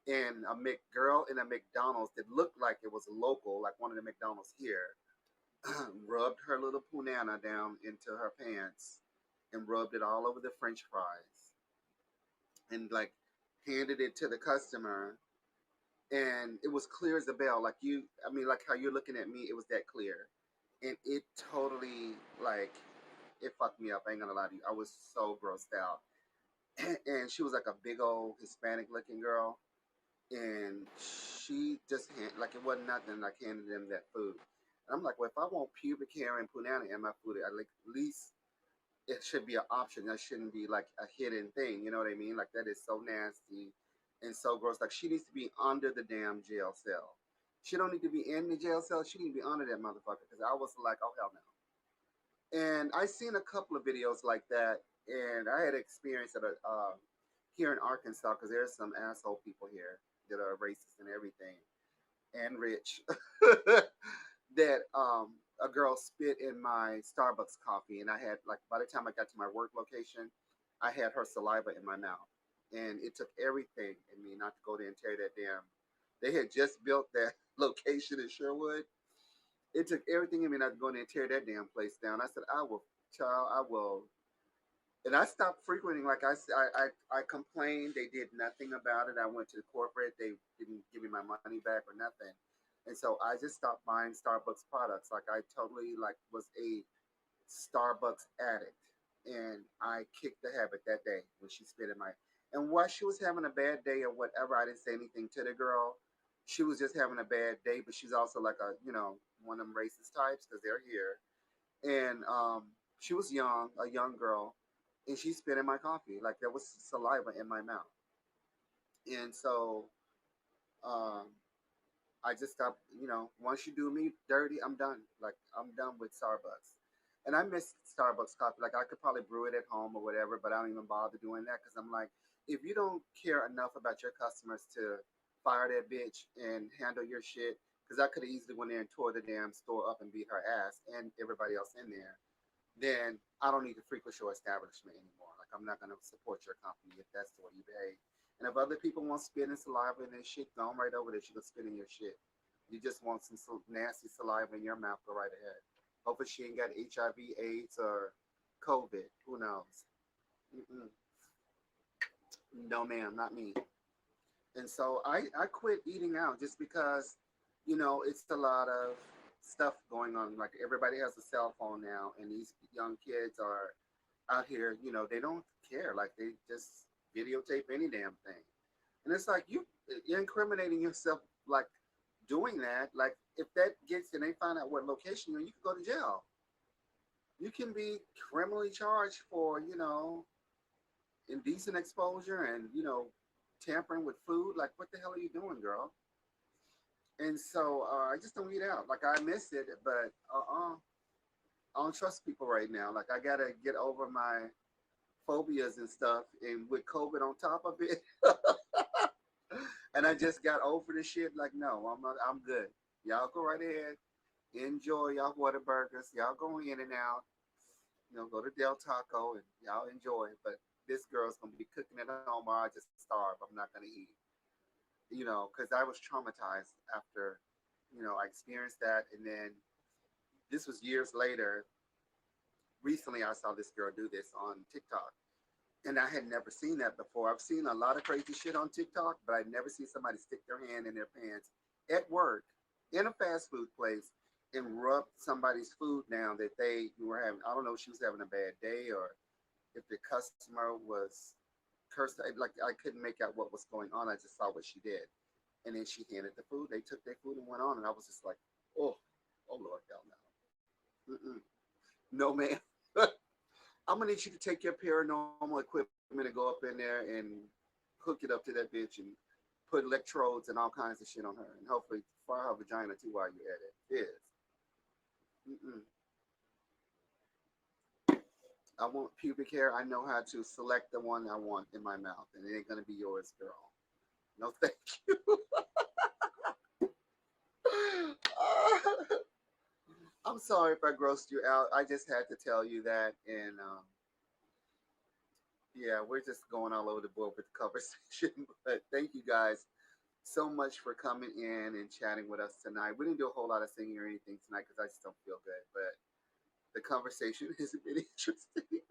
and a girl in a McDonald's that looked like it was local, like one of the McDonald's here, rubbed her little punana down into her pants and rubbed it all over the French fries and like handed it to the customer, and it was clear as a bell. Like I mean, like how you're looking at me, it was that clear, and it totally like it fucked me up. I ain't gonna lie to you, I was so grossed out. And she was like a big old Hispanic looking girl, and she just like it wasn't nothing, like handed them that food. And I'm like, well, if I want pubic hair and punana in my food, I like at least it should be an option. That shouldn't be like a hidden thing. You know what I mean? Like that is so nasty and so gross. Like she needs to be under the damn jail cell. She don't need to be in the jail cell. She need to be under that motherfucker. Because I was like, oh hell no. And I seen a couple of videos like that, and I had experience at here in Arkansas because there's some asshole people here that are racist and everything and rich. That a girl spit in my Starbucks coffee, and I had like by the time I got to my work location, I had her saliva in my mouth, and it took everything in me not to go there and tear that damn. They had just built that location in Sherwood. It took everything in me not to go in there and tear that damn place down. I said, I will, child, I will. And I stopped frequenting. Like I complained. They did nothing about it. I went to the corporate. They didn't give me my money back or nothing. And so I just stopped buying Starbucks products. Like I totally like was a Starbucks addict, and I kicked the habit that day when she spit in my. And while she was having a bad day or whatever, I didn't say anything to the girl. She was just having a bad day, but she's also like a one of them racist types because they're here. And she was young, a young girl, and she spit in my coffee like there was saliva in my mouth. And so um, I just stopped. Once you do me dirty, I'm done. Like I'm done with Starbucks. And I miss Starbucks coffee. Like I could probably brew it at home or whatever, but I don't even bother doing that because I'm like, if you don't care enough about your customers to fire that bitch and handle your shit, because I could have easily went there and tore the damn store up and beat her ass and everybody else in there, then I don't need to frequent your establishment anymore. Like I'm not gonna support your company if that's the way you behave. And if other people want spit and saliva in their shit, go on right over there. You can spit in your shit. You just want some nasty saliva in your mouth, go right ahead. Hopefully she ain't got HIV, AIDS, or COVID. Who knows? Mm-mm. No, ma'am, not me. And so I quit eating out just because, it's a lot of stuff going on. Like everybody has a cell phone now, and these young kids are out here, they don't care. Like they just videotape any damn thing. And it's like you're incriminating yourself, like doing that. Like if that gets and they find out what location you're in, you can go to jail. You can be criminally charged for, indecent exposure and, tampering with food. Like what the hell are you doing, girl? And so I just don't eat out. Like I miss it, but I don't trust people right now. Like I gotta get over my phobias and stuff, and with COVID on top of it, and I just got over the shit. Like no, I'm not, I'm good. Y'all go right ahead, enjoy y'all Whataburgers. Y'all go in and out. Go to Del Taco and y'all enjoy. But this girl's gonna be cooking at home, or I just starve. I'm not gonna eat. Because I was traumatized after, I experienced that, and then this was years later. Recently, I saw this girl do this on TikTok, and I had never seen that before. I've seen a lot of crazy shit on TikTok, but I'd never seen somebody stick their hand in their pants at work in a fast food place and rub somebody's food down that they were having. I don't know if she was having a bad day or if the customer was cursed. Like I couldn't make out what was going on. I just saw what she did, and then she handed the food. They took their food and went on, and I was just like, oh, oh Lord, hell no, mm-mm. No, man. I'm gonna need you to take your paranormal equipment and go up in there and hook it up to that bitch and put electrodes and all kinds of shit on her, and hopefully fire her vagina too while you're at it. Is mm-mm. I want pubic hair. I know how to select the one I want in my mouth, and it ain't gonna be yours, girl. No, thank you. I'm sorry if I grossed you out. I just had to tell you that, and yeah, we're just going all over the board with the conversation. But thank you guys so much for coming in and chatting with us tonight. We didn't do a whole lot of singing or anything tonight because I just don't feel good, but the conversation is really interesting.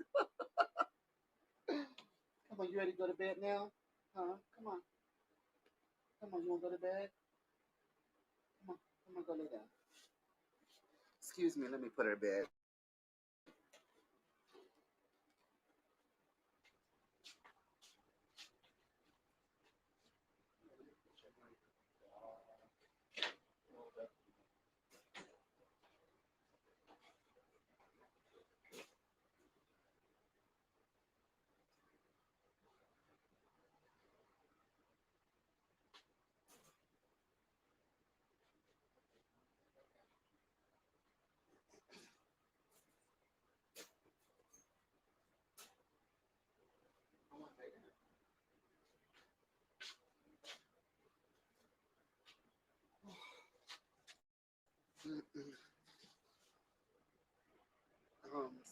Come on, you ready to go to bed now? Huh? Come on. Come on, you want to go to bed? Come on. Come on, go lay down. Excuse me, let me put her to bed.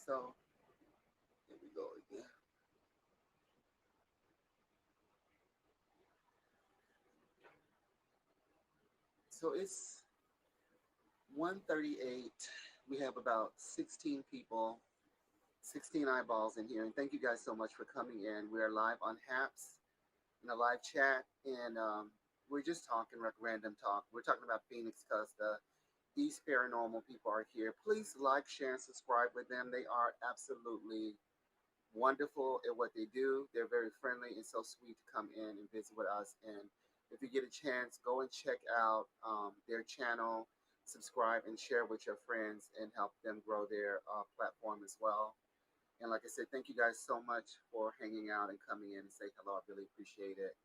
So here we go again. So it's 1:38. We have about 16 people, 16 eyeballs in here. And thank you guys so much for coming in. We are live on Haps in a live chat. And we're just talking like random talk. We're talking about Phoenix because the East Paranormal people are here. Please like, share, and subscribe with them. They are absolutely wonderful at what they do. They're very friendly and so sweet to come in and visit with us. And if you get a chance, go and check out their channel, subscribe, and share with your friends and help them grow their platform as well. And like I said, thank you guys so much for hanging out and coming in and say hello. I really appreciate it.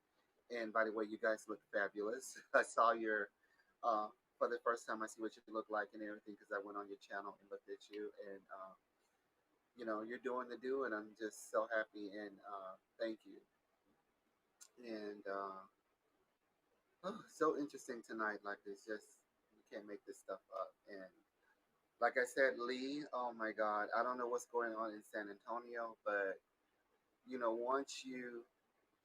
And by the way, you guys look fabulous. I saw your uh, for the first time. I see what you look like and everything because I went on your channel and looked at you, and you're doing the do, and I'm just so happy and thank you. And so interesting tonight. Like it's just you can't make this stuff up. And like I said, Lee, oh my God, I don't know what's going on in San Antonio, but once you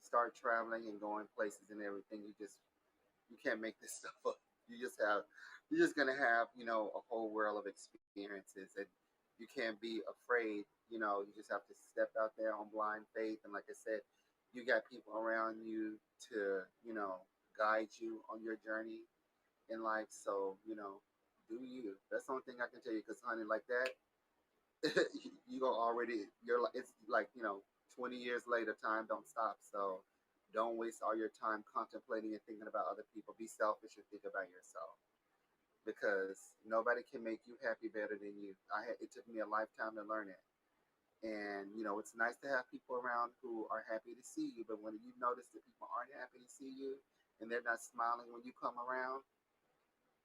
start traveling and going places and everything, you can't make this stuff up. You just have you're just gonna have a whole world of experiences, and you can't be afraid. You just have to step out there on blind faith, and like I said, you got people around you to guide you on your journey in life. So do you. That's the only thing I can tell you. Because honey, like that, you gonna already it's like 20 years later, time don't stop. So don't waste all your time contemplating and thinking about other people. Be selfish and think about yourself, because nobody can make you happy better than you. It took me a lifetime to learn it. And it's nice to have people around who are happy to see you, but when you notice that people aren't happy to see you and they're not smiling when you come around,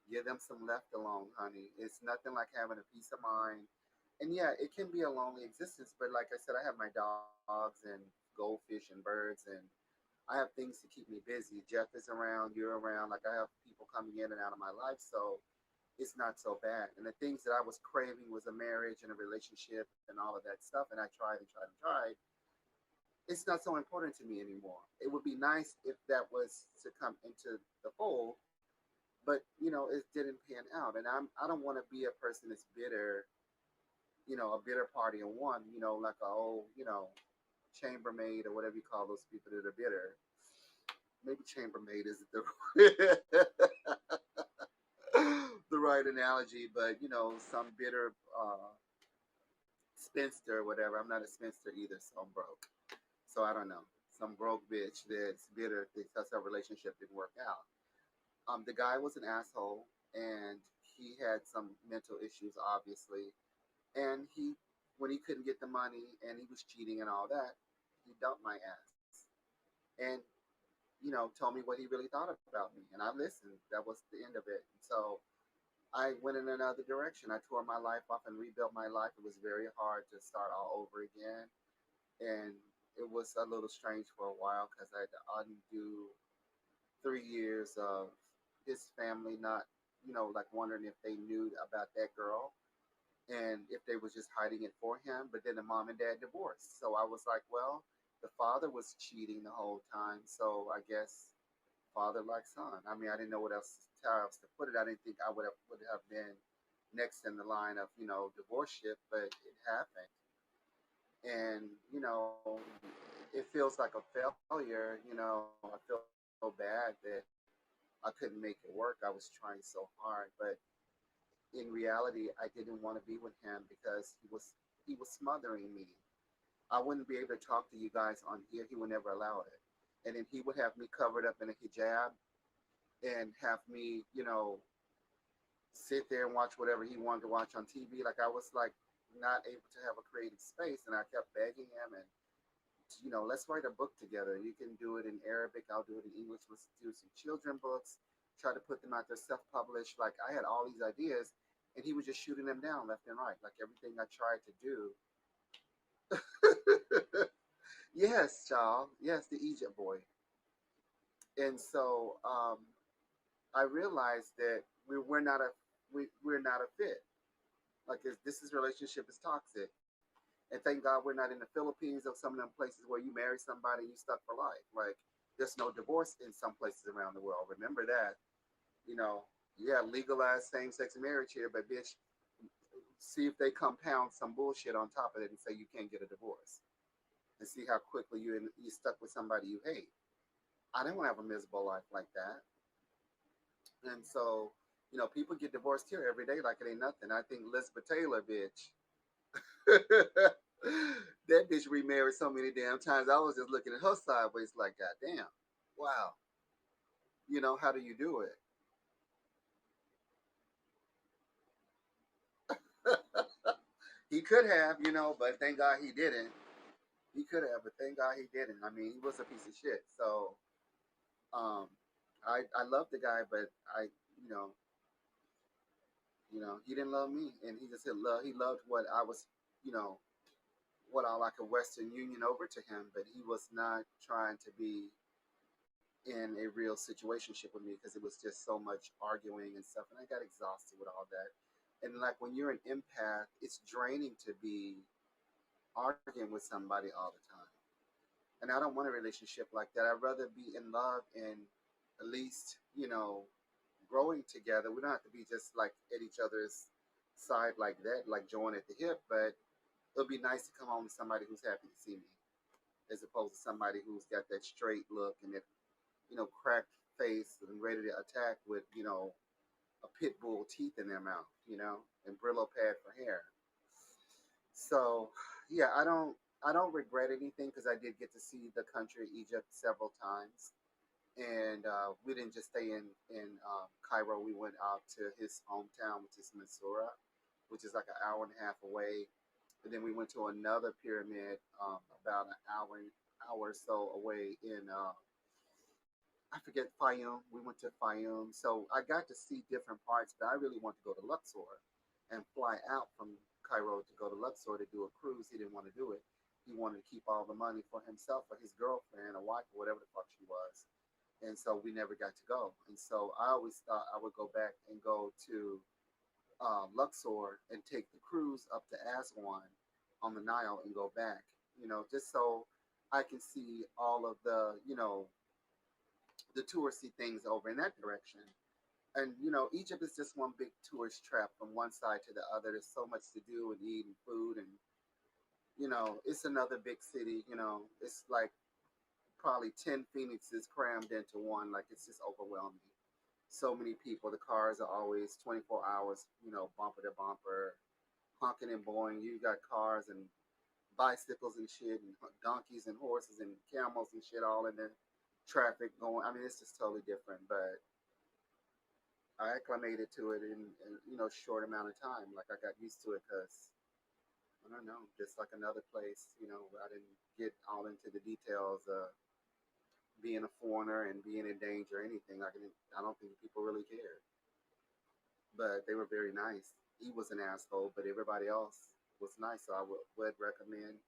give them some left alone, honey. It's nothing like having a peace of mind. And yeah, it can be a lonely existence, but like I said, I have my dogs and goldfish and birds, and I have things to keep me busy. Jeff is around, you're around. Like I have people coming in and out of my life, so it's not so bad. And the things that I was craving was a marriage and a relationship and all of that stuff, and I tried and tried and tried. It's not so important to me anymore. It would be nice if that was to come into the fold, but it didn't pan out. And I don't want to be a person that's bitter, a bitter party of one, like a old, chambermaid or whatever you call those people that are bitter. Maybe chambermaid isn't the the right analogy, but some bitter spinster or whatever. I'm not a spinster either, so I'm broke. So I don't know. Some broke bitch that's bitter because her relationship didn't work out. The guy was an asshole, and he had some mental issues, obviously. And when he couldn't get the money and he was cheating and all that, he dumped my ass. And told me what he really thought about me, and I listened. That was the end of it. And so I went in another direction. I tore my life off and rebuilt my life. It was very hard to start all over again, and it was a little strange for a while because I had to undo 3 years of his family not, like wondering if they knew about that girl and if they was just hiding it for him. But then the mom and dad divorced, so I was like, well, the father was cheating the whole time, so I guess father like son. I mean, I didn't know what else how else to put it. I didn't think I would have been next in the line of divorce ship, but it happened. And it feels like a failure. I feel so bad that I couldn't make it work. I was trying so hard, but in reality, I didn't want to be with him because he was smothering me. I wouldn't be able to talk to you guys on here. He would never allow it. And then he would have me covered up in a hijab and have me, sit there and watch whatever he wanted to watch on TV. Like I was like not able to have a creative space, and I kept begging him and let's write a book together. You can do it in Arabic. I'll do it in English. Let's do some children books. Try to put them out there, self-published. Like I had all these ideas, and he was just shooting them down left and right. Like everything I tried to do. Yes, child. Yes, the Egypt boy. And so I realized that we're not a fit. Like this relationship is toxic. And thank God we're not in the Philippines or some of them places where you marry somebody and you stuck for life. Like there's no divorce in some places around the world. Remember that. You know, yeah, legalized same-sex marriage here, but bitch, see if they compound some bullshit on top of it and say you can't get a divorce, and see how quickly you stuck with somebody you hate. I didn't want to have a miserable life like that. And so, people get divorced here every day like it ain't nothing. I think Elizabeth Taylor, bitch. That bitch remarried so many damn times. I was just looking at her sideways like, God damn, wow. How do you do it? He could have, but thank God he didn't. He could have, but thank God he didn't. I mean, he was a piece of shit. So, um, I love the guy, but you know, he didn't love me, and he just said love. He loved what I was, you know, what I like a Western Union over to him, but he was not trying to be in a real situationship with me because it was just so much arguing and stuff, and I got exhausted with all that. And like when you're an empath, it's draining to be arguing with somebody all the time. And I don't want a relationship like that. I'd rather be in love and at least, growing together. We don't have to be just like at each other's side like that, like joined at the hip, but it'll be nice to come home to somebody who's happy to see me, as opposed to somebody who's got that straight look and that, cracked face and ready to attack with, a pit bull teeth in their mouth, and Brillo pad for hair. So, yeah, I don't regret anything because I did get to see the country of Egypt several times, and we didn't just stay in Cairo. We went out to his hometown, which is Mansoura, which is like an hour and a half away. And then we went to another pyramid about an hour or so away in I forget Fayum. We went to Fayum, so I got to see different parts. But I really want to go to Luxor and fly out from Cairo to go to Luxor to do a cruise. He didn't want to do it. He wanted to keep all the money for himself or his girlfriend or wife or whatever the fuck she was. And so we never got to go. And so I always thought I would go back and go to Luxor and take the cruise up to Aswan on the Nile and go back, just so I can see all of the touristy things over in that direction. And Egypt is just one big tourist trap from one side to the other. There's so much to do and eat and food, and it's another big city. It's like probably 10 phoenixes crammed into one. Like it's just overwhelming. So many people. The cars are always 24 hours, bumper to bumper, honking and blowing. You got cars and bicycles and shit, and donkeys and horses and camels and shit all in the traffic going. I mean, it's just totally different. But I acclimated to it in short amount of time. Like I got used to it because I don't know, just like another place. I didn't get all into the details of being a foreigner and being in danger or anything. I don't think people really cared, but they were very nice. He was an asshole, but everybody else was nice. So I would recommend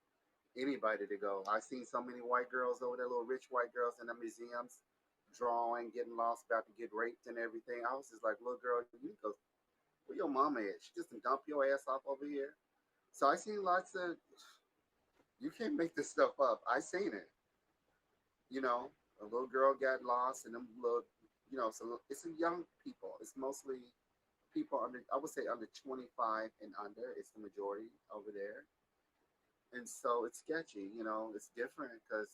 anybody to go. I've seen so many white girls over there, little rich white girls in the museums, drawing, getting lost, about to get raped and everything. I was just like, little girl, you go, where your mama at? She just dump your ass off over here. So I seen lots of. You can't make this stuff up. I seen it. A little girl got lost, and them little, so it's young people. It's mostly people under, I would say under 25 and under. It's the majority over there, and so it's sketchy. It's different because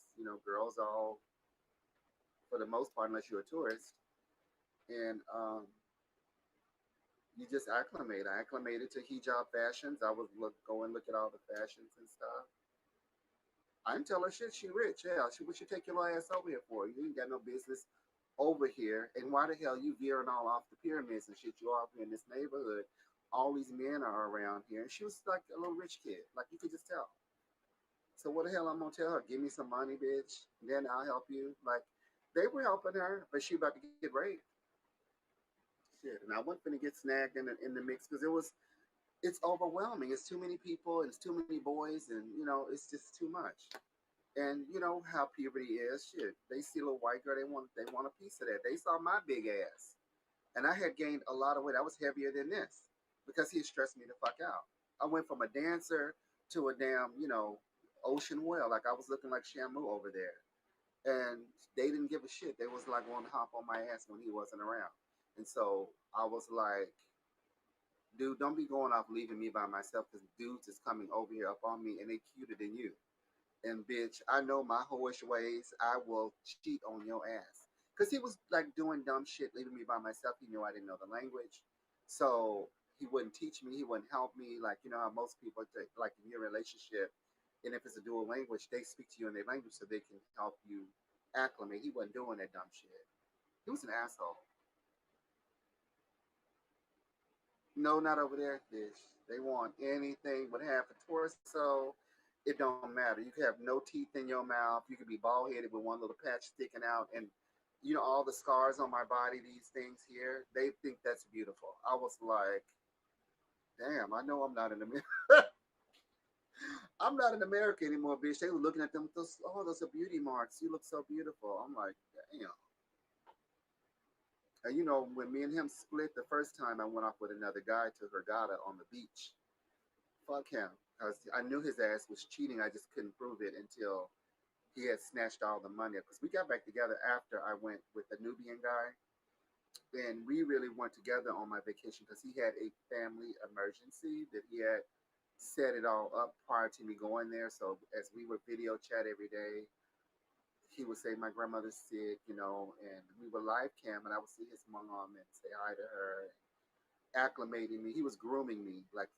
girls are all, for the most part, unless you're a tourist, and you just acclimate. I acclimated to hijab fashions. I would go and look at all the fashions and stuff. I didn't tell her shit. She rich. Hell, what you take your little ass over here for? You ain't got no business over here. And why the hell you veering all off the pyramids and shit? You off here in this neighborhood. All these men are around here. And she was like a little rich kid. Like you could just tell. So what the hell I'm gonna tell her? Give me some money, bitch. Then I'll help you. Like they were helping her, but she about to get raped. Shit. And I wasn't gonna get snagged in the mix because it's overwhelming. It's too many people and it's too many boys, and it's just too much. And you know how puberty is. Shit, they see a little white girl, they want a piece of that. They saw my big ass, and I had gained a lot of weight. I was heavier than this because he stressed me the fuck out. I went from a dancer to a damn ocean whale. Like I was looking like Shamu over there, and they didn't give a shit. They was like wanting to hop on my ass when he wasn't around, and so I was like, dude, don't be going off leaving me by myself because dudes is coming over here up on me and they cuter than you. And bitch, I know my whorish ways. I will cheat on your ass. Cause he was like doing dumb shit, leaving me by myself. He knew I didn't know the language, so he wouldn't teach me. He wouldn't help me. Like how most people like in your relationship, and if it's a dual language, they speak to you in their language so they can help you acclimate. He wasn't doing that dumb shit. He was an asshole. No, not over there, bitch. They want anything but half a torso. It don't matter. You can have no teeth in your mouth. You can be bald headed with one little patch sticking out, and all the scars on my body, these things here, they think that's beautiful. I was like, damn, I know I'm not in America. I'm not in America anymore, bitch. They were looking at them with those, oh, those are beauty marks. You look so beautiful. I'm like, damn. And when me and him split the first time, I went off with another guy to Hurghada on the beach. Fuck him. Because I knew his ass was cheating. I just couldn't prove it until he had snatched all the money. Because we got back together after I went with the Nubian guy. And we really weren't together on my vacation because he had a family emergency that he had set it all up prior to me going there. So as we would video chat every day, he would say my grandmother's sick, and we would live cam, and I would see his mom and say hi to her, acclimating me. He was grooming me, like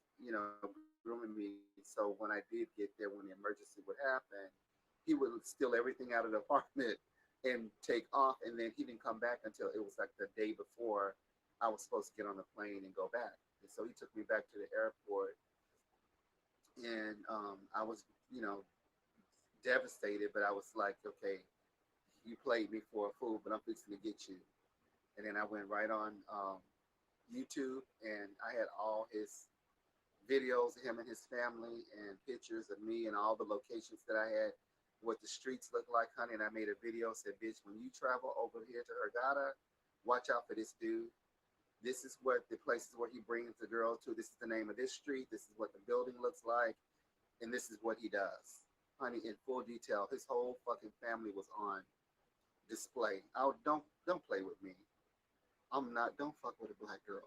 grooming me. So when I did get there, when the emergency would happen, he would steal everything out of the apartment and take off, and then he didn't come back until it was like the day before I was supposed to get on the plane and go back. And so he took me back to the airport, and I was, devastated, but I was like, okay, you played me for a fool, but I'm fixing to get you. And then I went right on YouTube, and I had all his videos of him and his family and pictures of me and all the locations that I had, what the streets look like, honey. And I made a video said, bitch, when you travel over here to Hurghada, watch out for this dude. This is what the places where he brings the girls to. This is the name of this street. This is what the building looks like. And this is what he does. Honey, in full detail. His whole fucking family was on display. Oh, don't play with me. I'm not. Don't fuck with a black girl.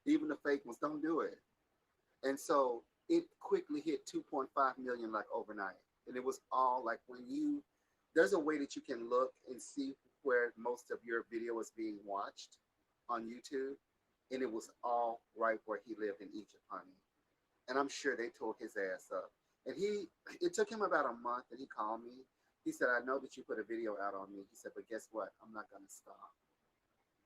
Even the fake ones, don't do it. And so it quickly hit 2.5 million like overnight. And it was all like when you there's a way that you can look and see where most of your video is being watched on YouTube. And it was all right where he lived in Egypt, honey. And I'm sure they tore his ass up. And it took him about a month, and he called me. He said, I know that you put a video out on me. He said, but guess what? I'm not going to stop.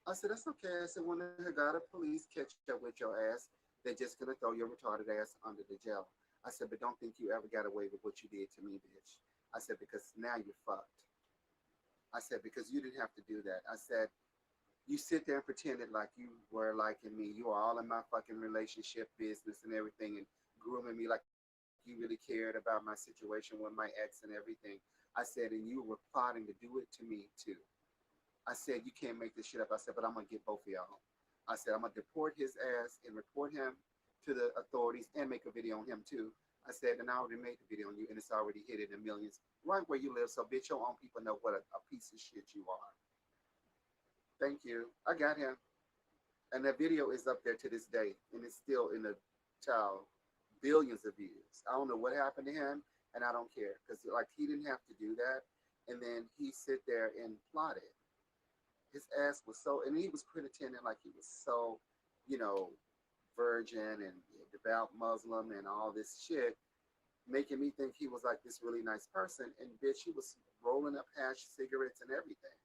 I said, that's okay. I said, when the Hurghada police catch up with your ass, they're just going to throw your retarded ass under the jail. I said, but don't think you ever got away with what you did to me, bitch. I said, because now you're fucked. I said, because you didn't have to do that. I said, you sit there and pretended like you were liking me. You were all in my fucking relationship business and everything, and grooming me like you really cared about my situation with my ex and everything. I said, and you were plotting to do it to me too. I said, you can't make this shit up. I said, but I'm going to get both of y'all. I said, I'm going to deport his ass and report him to the authorities and make a video on him too. I said, and I already made the video on you, and it's already hit it in millions right where you live. So, bitch, your own people know what a piece of shit you are. Thank you. I got him. And that video is up there to this day, and it's still in the child billions of views. I don't know what happened to him, and I don't care because like he didn't have to do that, and then he sit there and plotted. His ass was so, and he was pretending like he was so, you know, virgin and devout Muslim and all this shit, making me think he was like this really nice person, and bitch, he was rolling up hash cigarettes and everything.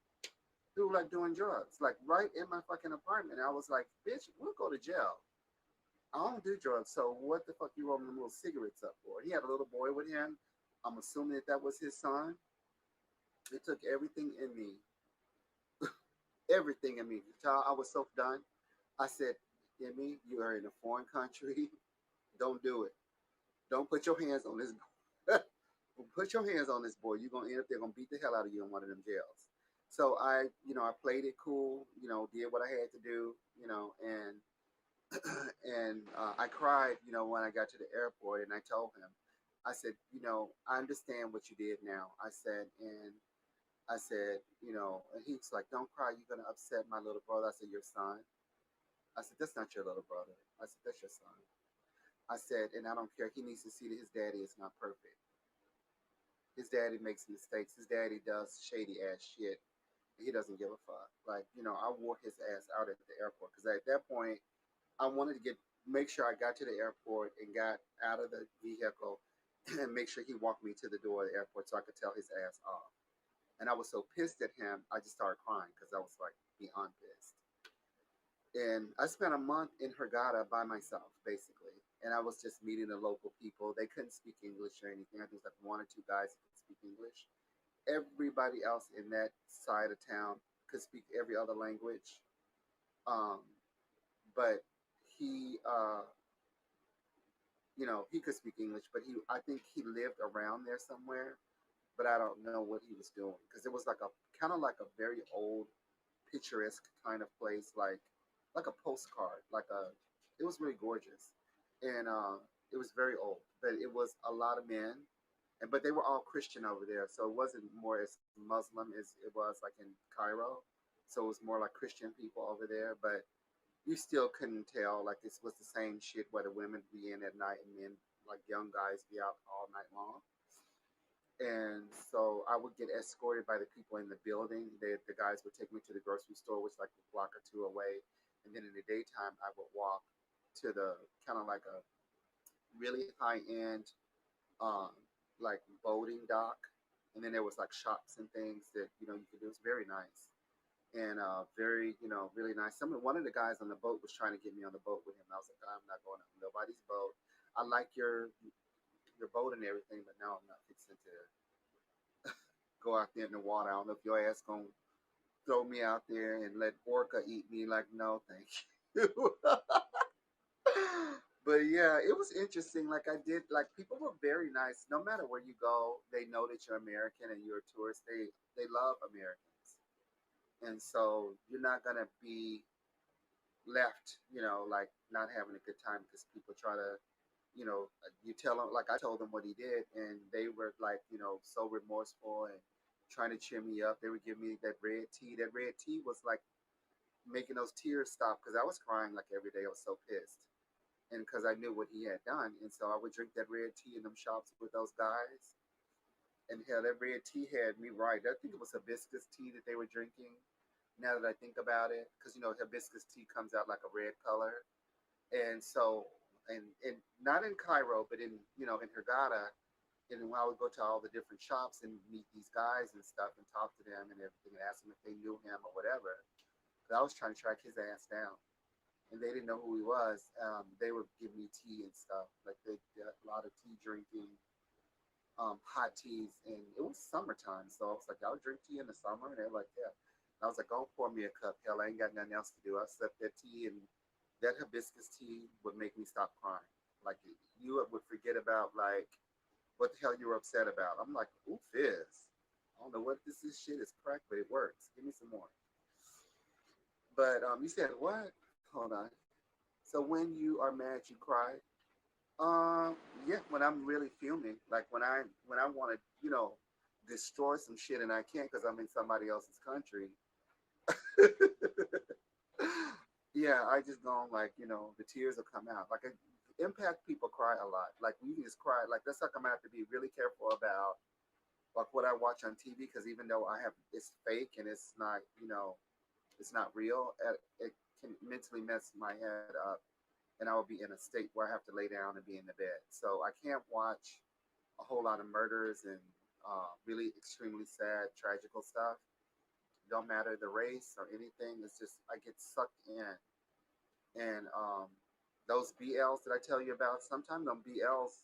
He was like doing drugs, like right in my fucking apartment. I was like, bitch, we'll go to jail. I don't do drugs, so what the fuck you rolling them little cigarettes up for? He had a little boy with him. I'm assuming that was his son. It took everything in me, everything in me. Child, I was so done. I said, Emmy, you are in a foreign country. Don't do it. Don't put your hands on this. Put your hands on this boy. You're gonna end up they're gonna beat the hell out of you in one of them jails. So I played it cool. Did what I had to do. And I cried. When I got to the airport, and I told him, I said, I understand what you did now. I said, and he's like, don't cry. You're gonna upset my little brother. I said, your son. I said, that's not your little brother. I said, that's your son. I said, and I don't care. He needs to see that his daddy is not perfect. His daddy makes mistakes. His daddy does shady ass shit. He doesn't give a fuck. Like, I wore his ass out at the airport because at that point, I wanted to make sure I got to the airport and got out of the vehicle and make sure he walked me to the door of the airport so I could tell his ass off. And I was so pissed at him, I just started crying because I was like beyond pissed. And I spent a month in Hurghada by myself, basically. And I was just meeting the local people. They couldn't speak English or anything. I think it was like one or two guys who could speak English. everybody else in that side of town could speak every other language. Um, but he, he could speak English, but I think he lived around there somewhere, but I don't know what he was doing because it was like a kind of like a very old, picturesque kind of place, like a postcard, it was really gorgeous, and it was very old, but it was a lot of men, and but they were all Christian over there, so it wasn't more as Muslim as it was like in Cairo, so it was more like Christian people over there, but you still couldn't tell like this was the same shit where the women be in at night and men like young guys be out all night long. And so I would get escorted by the people in the building. The guys would take me to the grocery store, which like a block or two away. And then in the daytime, I would walk to the kind of like a really high end, um, like boating dock. And then there was like shops and things that you could do. It was very nice and very really nice. One of the guys on the boat was trying to get me on the boat with him. I was like, I'm not going on nobody's boat. I like your boat and everything, but no, I'm not fixing to go out there in the water. I don't know if your ass gonna throw me out there and let orca eat me. Like, no, thank you. But yeah, it was interesting. Like I did, like people were very nice. No matter where you go, they know that you're American and you're a tourist. They love Americans, and so you're not gonna be left, like not having a good time because people try to, you tell them, like I told them what he did, and they were like, so remorseful and trying to cheer me up. They would give me that red tea. That red tea was like making those tears stop because I was crying like every day. I was so pissed. And because I knew what he had done. And so I would drink that red tea in them shops with those guys. And hell, that red tea had me right. I think it was hibiscus tea that they were drinking. Now that I think about it, because hibiscus tea comes out like a red color, and so and not in Cairo, but in Hurghada, and I would go to all the different shops and meet these guys and stuff and talk to them and everything and ask them if they knew him or whatever. But I was trying to track his ass down, and they didn't know who he was. They would give me tea and stuff, like they did a lot of tea drinking, hot teas, and it was summertime, so I was like, "Y'all drink tea in the summer?" And they're like, "Yeah." And I was like, "Oh, pour me a cup. Hell, I ain't got nothing else to do." I sipped that tea, and that hibiscus tea would make me stop crying. Like you would forget about like what the hell you were upset about. I'm like, "Ooh, fizz. I don't know what this is. Shit is crack, but it works. Give me some more." But you said what? Hold on. So when you are mad, you cry. Yeah, when I'm really fuming, like when I want to, destroy some shit and I can't because I'm in somebody else's country. Yeah, I just go on, like the tears will come out. Like impact people cry a lot. Like you can just cry. Like that's like I'm gonna have to be really careful about like what I watch on TV because even though I have it's fake and it's not real, it can mentally mess my head up and I will be in a state where I have to lay down and be in the bed. So I can't watch a whole lot of murders and really extremely sad, tragical stuff. Don't matter the race or anything. It's just I get sucked in, and those BLs that I tell you about. Sometimes them BLs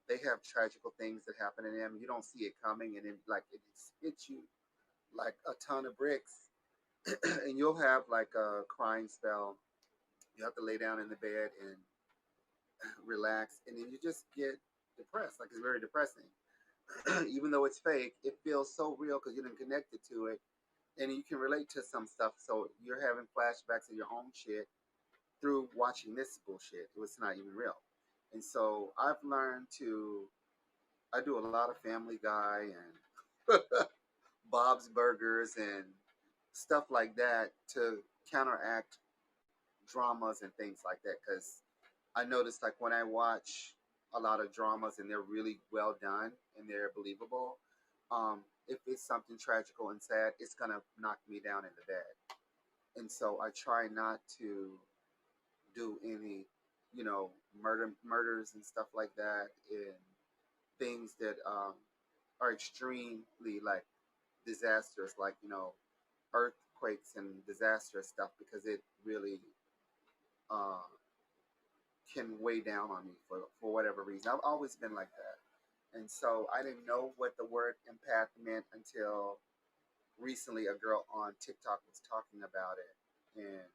they have tragical things that happen in them. You don't see it coming, and then like it hits you like a ton of bricks, and you'll have like a crying spell. You have to lay down in the bed and relax, and then you just get depressed. Like it's very depressing. Even though it's fake, it feels so real because you're connected to it, and you can relate to some stuff. So you're having flashbacks of your own shit through watching this bullshit. It was not even real, and so I've learned to. I do a lot of Family Guy and Bob's Burgers and stuff like that to counteract dramas and things like that because I noticed like when I watch a lot of dramas and they're really well done and they're believable, if it's something tragical and sad, it's gonna knock me down in the bed. And so I try not to do any, murders and stuff like that, and things that are extremely like disastrous, like earthquakes and disastrous stuff, because it really uh, can weigh down on me for whatever reason. I've always been like that. And so I didn't know what the word empath meant until recently a girl on TikTok was talking about it. And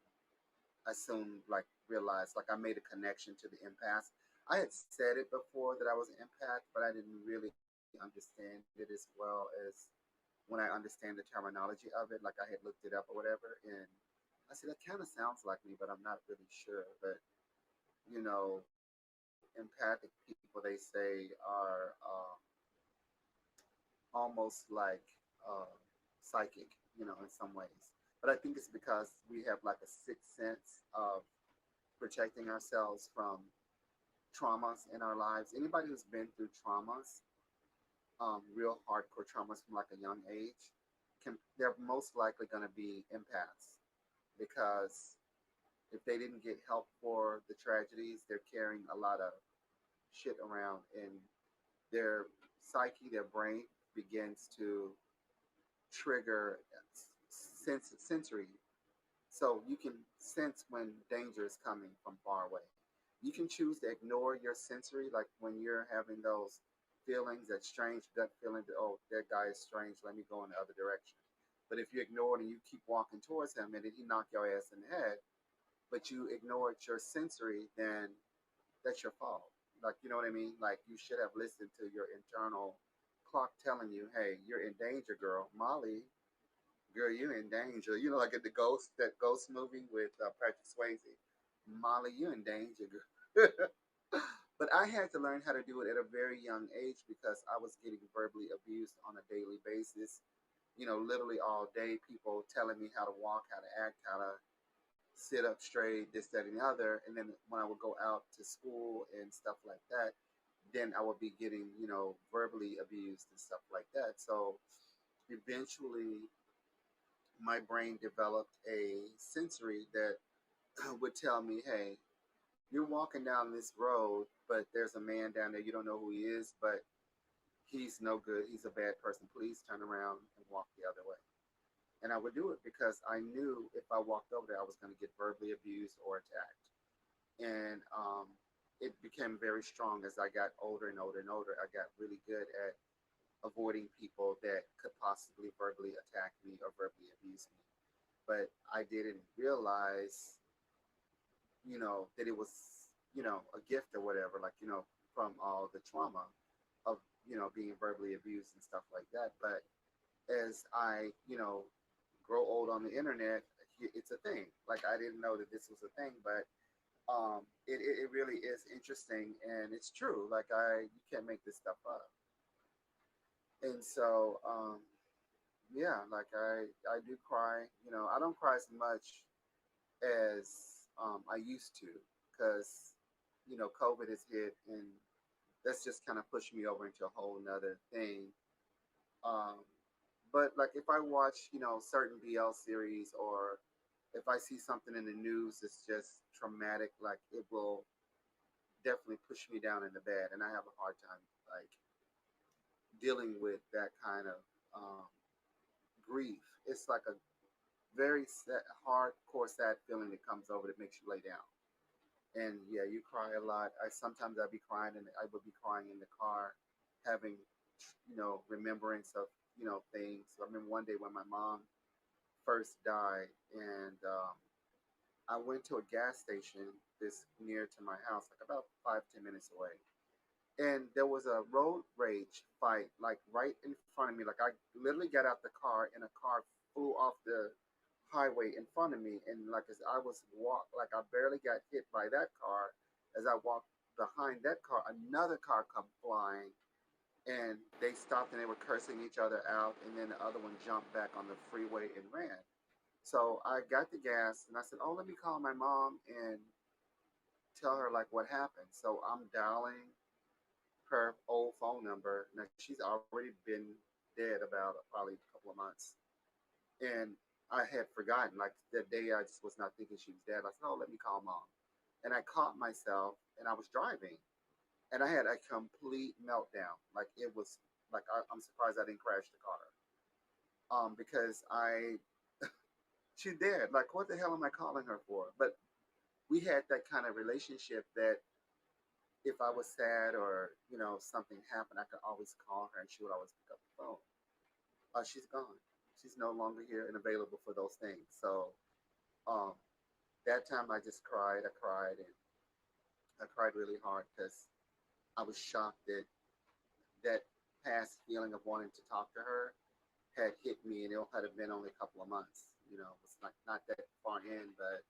I soon like realized like I made a connection to the empath. I had said it before that I was an empath, but I didn't really understand it as well as when I understand the terminology of it. Like I had looked it up or whatever, and I said that kind of sounds like me, but I'm not really sure. But empathic people they say are almost like uh, psychic, in some ways. But I think it's because we have like a sixth sense of protecting ourselves from traumas in our lives. Anybody who's been through traumas, real hardcore traumas from like a young age, they're most likely going to be empaths because if they didn't get help for the tragedies, they're carrying a lot of shit around, and their psyche, their brain begins to trigger sensory. So you can sense when danger is coming from far away. You can choose to ignore your sensory, like when you're having those feelings, that strange gut feeling that, oh, that guy is strange, let me go in the other direction. But if you ignore it and you keep walking towards him and then he knock your ass in the head, but you ignored your sensory, then that's your fault. Like, you know what I mean? Like, you should have listened to your internal clock telling you, hey, you're in danger, girl. Molly, girl, you're in danger. Like at the that Ghost movie with Patrick Swayze. Molly, you're in danger, girl. But I had to learn how to do it at a very young age because I was getting verbally abused on a daily basis. Literally all day, people telling me how to walk, how to act, how to sit up straight, this, that, and the other. And then when I would go out to school and stuff like that, then I would be getting, verbally abused and stuff like that. So eventually, my brain developed a sensory that would tell me, hey, you're walking down this road, but there's a man down there. You don't know who he is, but he's no good. He's a bad person. Please turn around and walk the other way. And I would do it because I knew if I walked over there, I was going to get verbally abused or attacked. And it became very strong as I got older and older and older. I got really good at avoiding people that could possibly verbally attack me or verbally abuse me. But I didn't realize, that it was, a gift or whatever, like, from all the trauma of, being verbally abused and stuff like that. But as I, grow old on the internet, it's a thing. Like, I didn't know that this was a thing, but it really is interesting and it's true. Like, you can't make this stuff up. And so, yeah, like I do cry. I don't cry as much as I used to because COVID has hit and that's just kind of pushed me over into a whole nother thing. Um, but like if I watch certain BL series or if I see something in the news that's just traumatic, like it will definitely push me down in the bed, and I have a hard time like dealing with that kind of um, grief. It's like a very sad, hardcore, sad feeling that comes over that makes you lay down. And yeah, you cry a lot. I sometimes I'd be crying, and I would be crying in the car, having remembrance of things. So I remember one day when my mom first died, and I went to a gas station this near to my house, like about 5-10 minutes away, and there was a road rage fight like right in front of me. Like I literally got out the car and a car flew off the highway in front of me, and like as I was like I barely got hit by that car. As I walked behind that car, another car come flying, and they stopped and they were cursing each other out, and then the other one jumped back on the freeway and ran. So I got the gas and I said, "Oh, let me call my mom and tell her like what happened." So I'm dialing her old phone number. Now she's already been dead about probably a couple of months, and I had forgotten. Like that day, I just was not thinking she was dead. I said, "Oh, let me call mom," and I caught myself, and I was driving, and I had a complete meltdown. Like it was like I'm surprised I didn't crash the car, because she's dead. Like what the hell am I calling her for? But we had that kind of relationship that if I was sad or something happened, I could always call her and she would always pick up the phone. She's gone. She's no longer here and available for those things. So um, that time I just cried. And I cried really hard because I was shocked that that past feeling of wanting to talk to her had hit me, and it had been only a couple of months. It was not that far in, but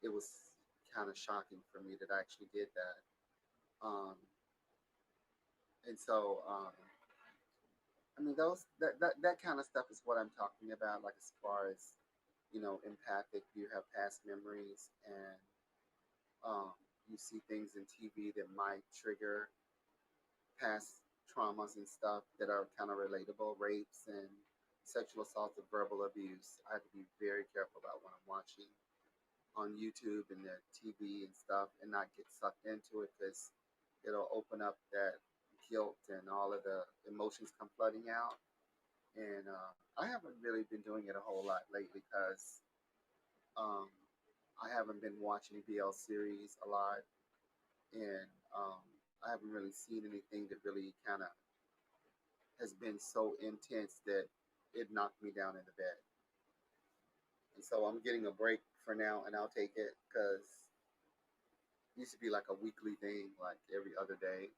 it was kind of shocking for me that I actually did that. Um, and so, I mean, that kind of stuff is what I'm talking about. Like as far as empathic, you have past memories, and you see things in TV that might trigger past traumas and stuff that are kind of relatable, rapes and sexual assault and verbal abuse. I have to be very careful about what I'm watching on YouTube and the TV and stuff and not get sucked into it because it'll open up that guilt and all of the emotions come flooding out. And I haven't really been doing it a whole lot lately because um, I haven't been watching BL series a lot, and I haven't really seen anything that really kind of has been so intense that it knocked me down in the bed. And so I'm getting a break for now, and I'll take it because it used to be like a weekly thing, like every other day,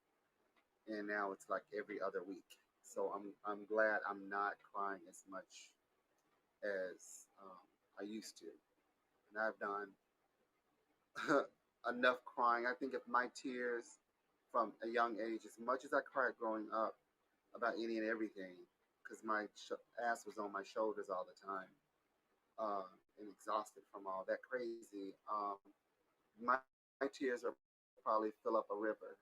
and now it's like every other week. So I'm glad I'm not crying as much as I used to, and I've done enough crying. I think if my tears from a young age, as much as I cried growing up about any and everything, because my ass was on my shoulders all the time, and exhausted from all that crazy. My tears are probably fill up a river,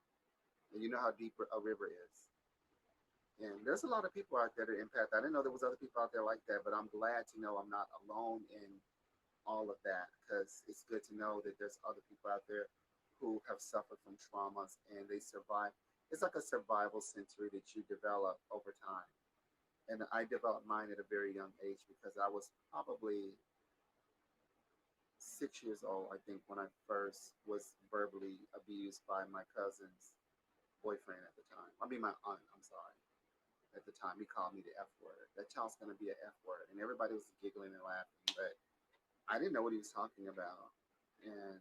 and you know how deep a river is. And there's a lot of people out there that impact. I didn't know there was other people out there like that, but I'm glad to know I'm not alone in all of that because it's good to know that there's other people out there who have suffered from traumas and they survive. It's like a survival sensory that you develop over time. And I developed mine at a very young age because I was probably 6 years old, I think, when I first was verbally abused by my cousin's boyfriend at the time. I mean, my aunt, I'm sorry. At the time, he called me the F word. That child's going to be an F word. And everybody was giggling and laughing, but I didn't know what he was talking about. And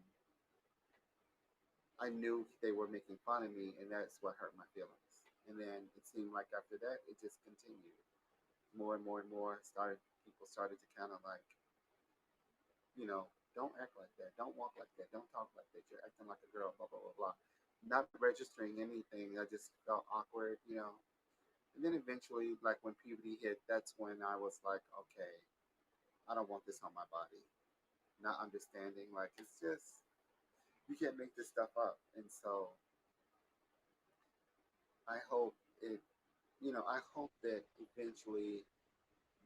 I knew they were making fun of me, and that's what hurt my feelings. And then it seemed like after that, it just continued. More and more and more people started to kind of like, don't act like that, don't walk like that, don't talk like that. You're acting like a girl, blah blah blah blah. Not registering anything. I just felt awkward. And then eventually, like when puberty hit, that's when I was like, okay, I don't want this on my body. Not understanding, like it's just you can't make this stuff up. And so I hope I hope that eventually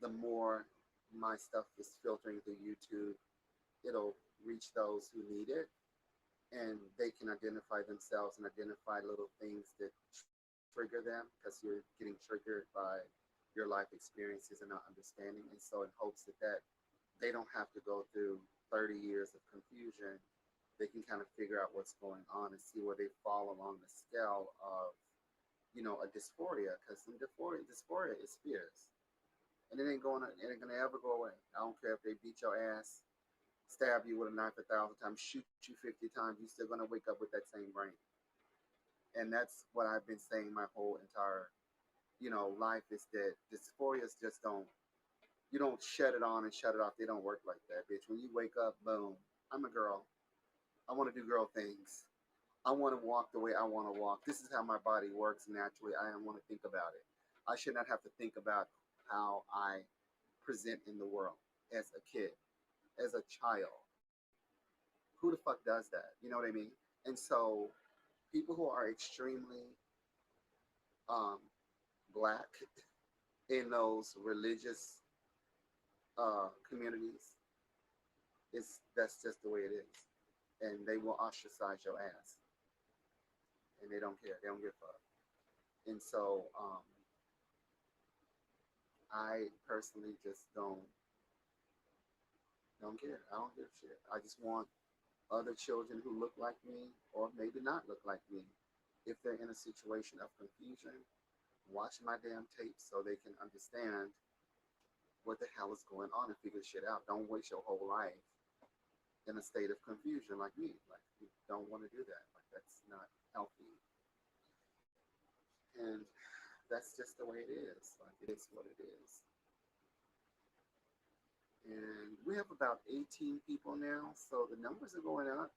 the more my stuff is filtering through YouTube, it'll reach those who need it and they can identify themselves and identify little things that trigger them because you're getting triggered by your life experiences and not understanding. And so, in hopes that they don't have to go through 30 years of confusion, they can kind of figure out what's going on and see where they fall along the scale of, a dysphoria. Because dysphoria is fierce, and it ain't gonna ever go away. I don't care if they beat your ass, stab you with a knife 1,000 times, shoot you 50 times, you're still gonna wake up with that same brain. And that's what I've been saying my whole entire, life is that dysphorias just you don't shut it on and shut it off. They don't work like that, bitch. When you wake up, boom, I'm a girl. I want to do girl things. I want to walk the way I want to walk. This is how my body works naturally. I don't want to think about it. I should not have to think about how I present in the world as a kid, as a child. Who the fuck does that? You know what I mean? And so people who are extremely um, black in those religious communities, that's just the way it is, and they will ostracize your ass, and they don't care. They don't give a fuck. And so I personally just don't care. I don't give a shit. I just want other children who look like me, or maybe not look like me, if they're in a situation of confusion, watch my damn tapes so they can understand what the hell is going on and figure shit out. Don't waste your whole life in a state of confusion like me. Like you don't want to do that. Like that's not healthy. And that's just the way it is. Like it is what it is. And we have about 18 people now, so the numbers are going up.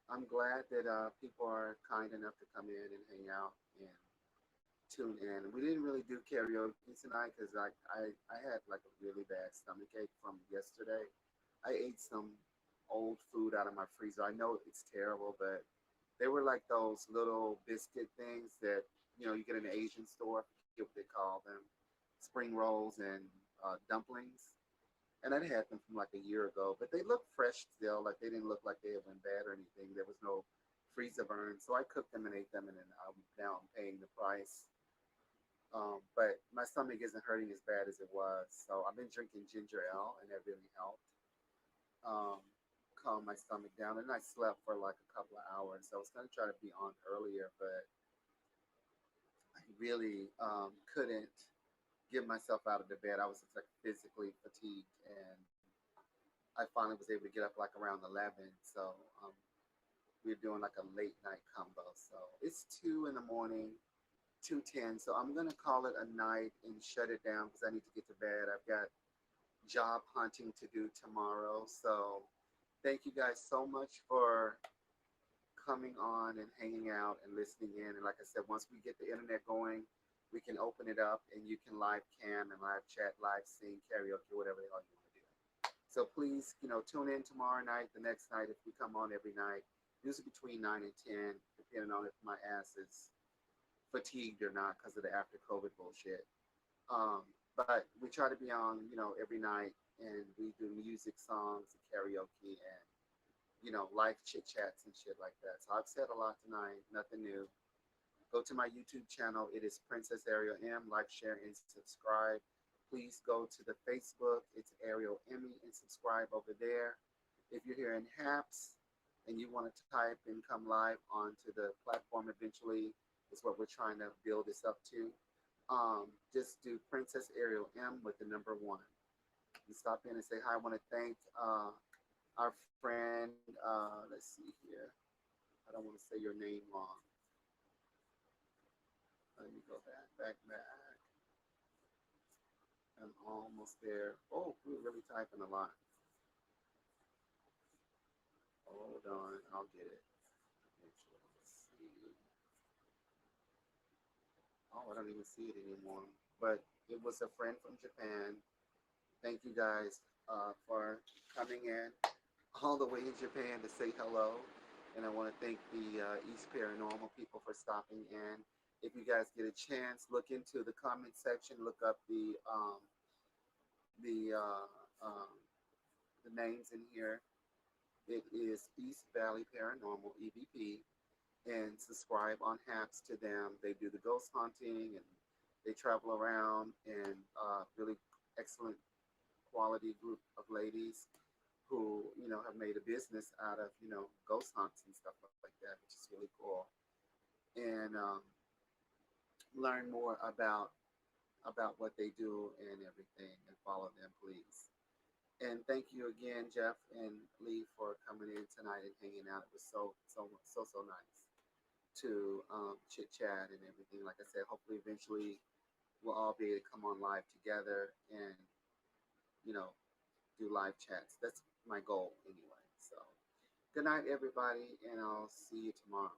I'm glad that people are kind enough to come in and hang out and tune in. We didn't really do karaoke tonight because I had like a really bad stomach ache from yesterday. I ate some old food out of my freezer. I know it's terrible, but they were like those little biscuit things that you get in the Asian store. I forget what they call them, spring rolls and dumplings. And I'd had them from like a year ago, but they looked fresh still. Like they didn't look like they had been bad or anything. There was no freezer burn, so I cooked them and ate them, and then now I'm paying the price. But my stomach isn't hurting as bad as it was, so I've been drinking ginger ale, and that really helped um, calm my stomach down. And I slept for like a couple of hours. So I was gonna try to be on earlier, but I really couldn't get myself out of the bed. I was just like physically fatigued, and I finally was able to get up like around 11. So we're doing like a late night combo. So it's 2 in the morning, 2:10. So I'm gonna call it a night and shut it down because I need to get to bed. I've got job hunting to do tomorrow. So thank you guys so much for coming on and hanging out and listening in. And like I said, once we get the internet going, we can open it up and you can live cam and live chat, live sing, karaoke, whatever the hell you want to do. So please, tune in tomorrow night, the next night, if we come on every night, usually between 9 and 10, depending on if my ass is fatigued or not because of the after COVID bullshit. But we try to be on, every night, and we do music, songs, and karaoke, and life chit chats and shit like that. So I've said a lot tonight, nothing new. Go to my YouTube channel. It is Princess Ariel M. Like, share, and subscribe. Please go to the Facebook. It's Ariel Emmy and subscribe over there. If you're here in Haps and you want to type and come live onto the platform eventually, is what we're trying to build this up to. Just do Princess Ariel M with the number one. And stop in and say hi. I want to thank our friend. Let's see here. I don't want to say your name wrong. Let me go back. I'm almost there. Oh, we're really typing a lot. Hold on, I'll get it. Let's see. Oh, I don't even see it anymore. But it was a friend from Japan. Thank you guys for coming in all the way in Japan to say hello. And I want to thank the East Paranormal people for stopping in. If you guys get a chance, look into the comment section. Look up the uh, um, the names in here. It is East Valley Paranormal (EVP), and subscribe on Haps to them. They do the ghost hunting and they travel around, and really excellent quality group of ladies who have made a business out of ghost hunts and stuff like that, which is really cool. And learn more about what they do and everything, and follow them, please. And thank you again, Jeff and Lee, for coming in tonight and hanging out. It was so nice to chit chat and everything. Like I said, hopefully eventually we'll all be able to come on live together and you know do live chats. That's my goal anyway. So good night, everybody, and I'll see you tomorrow.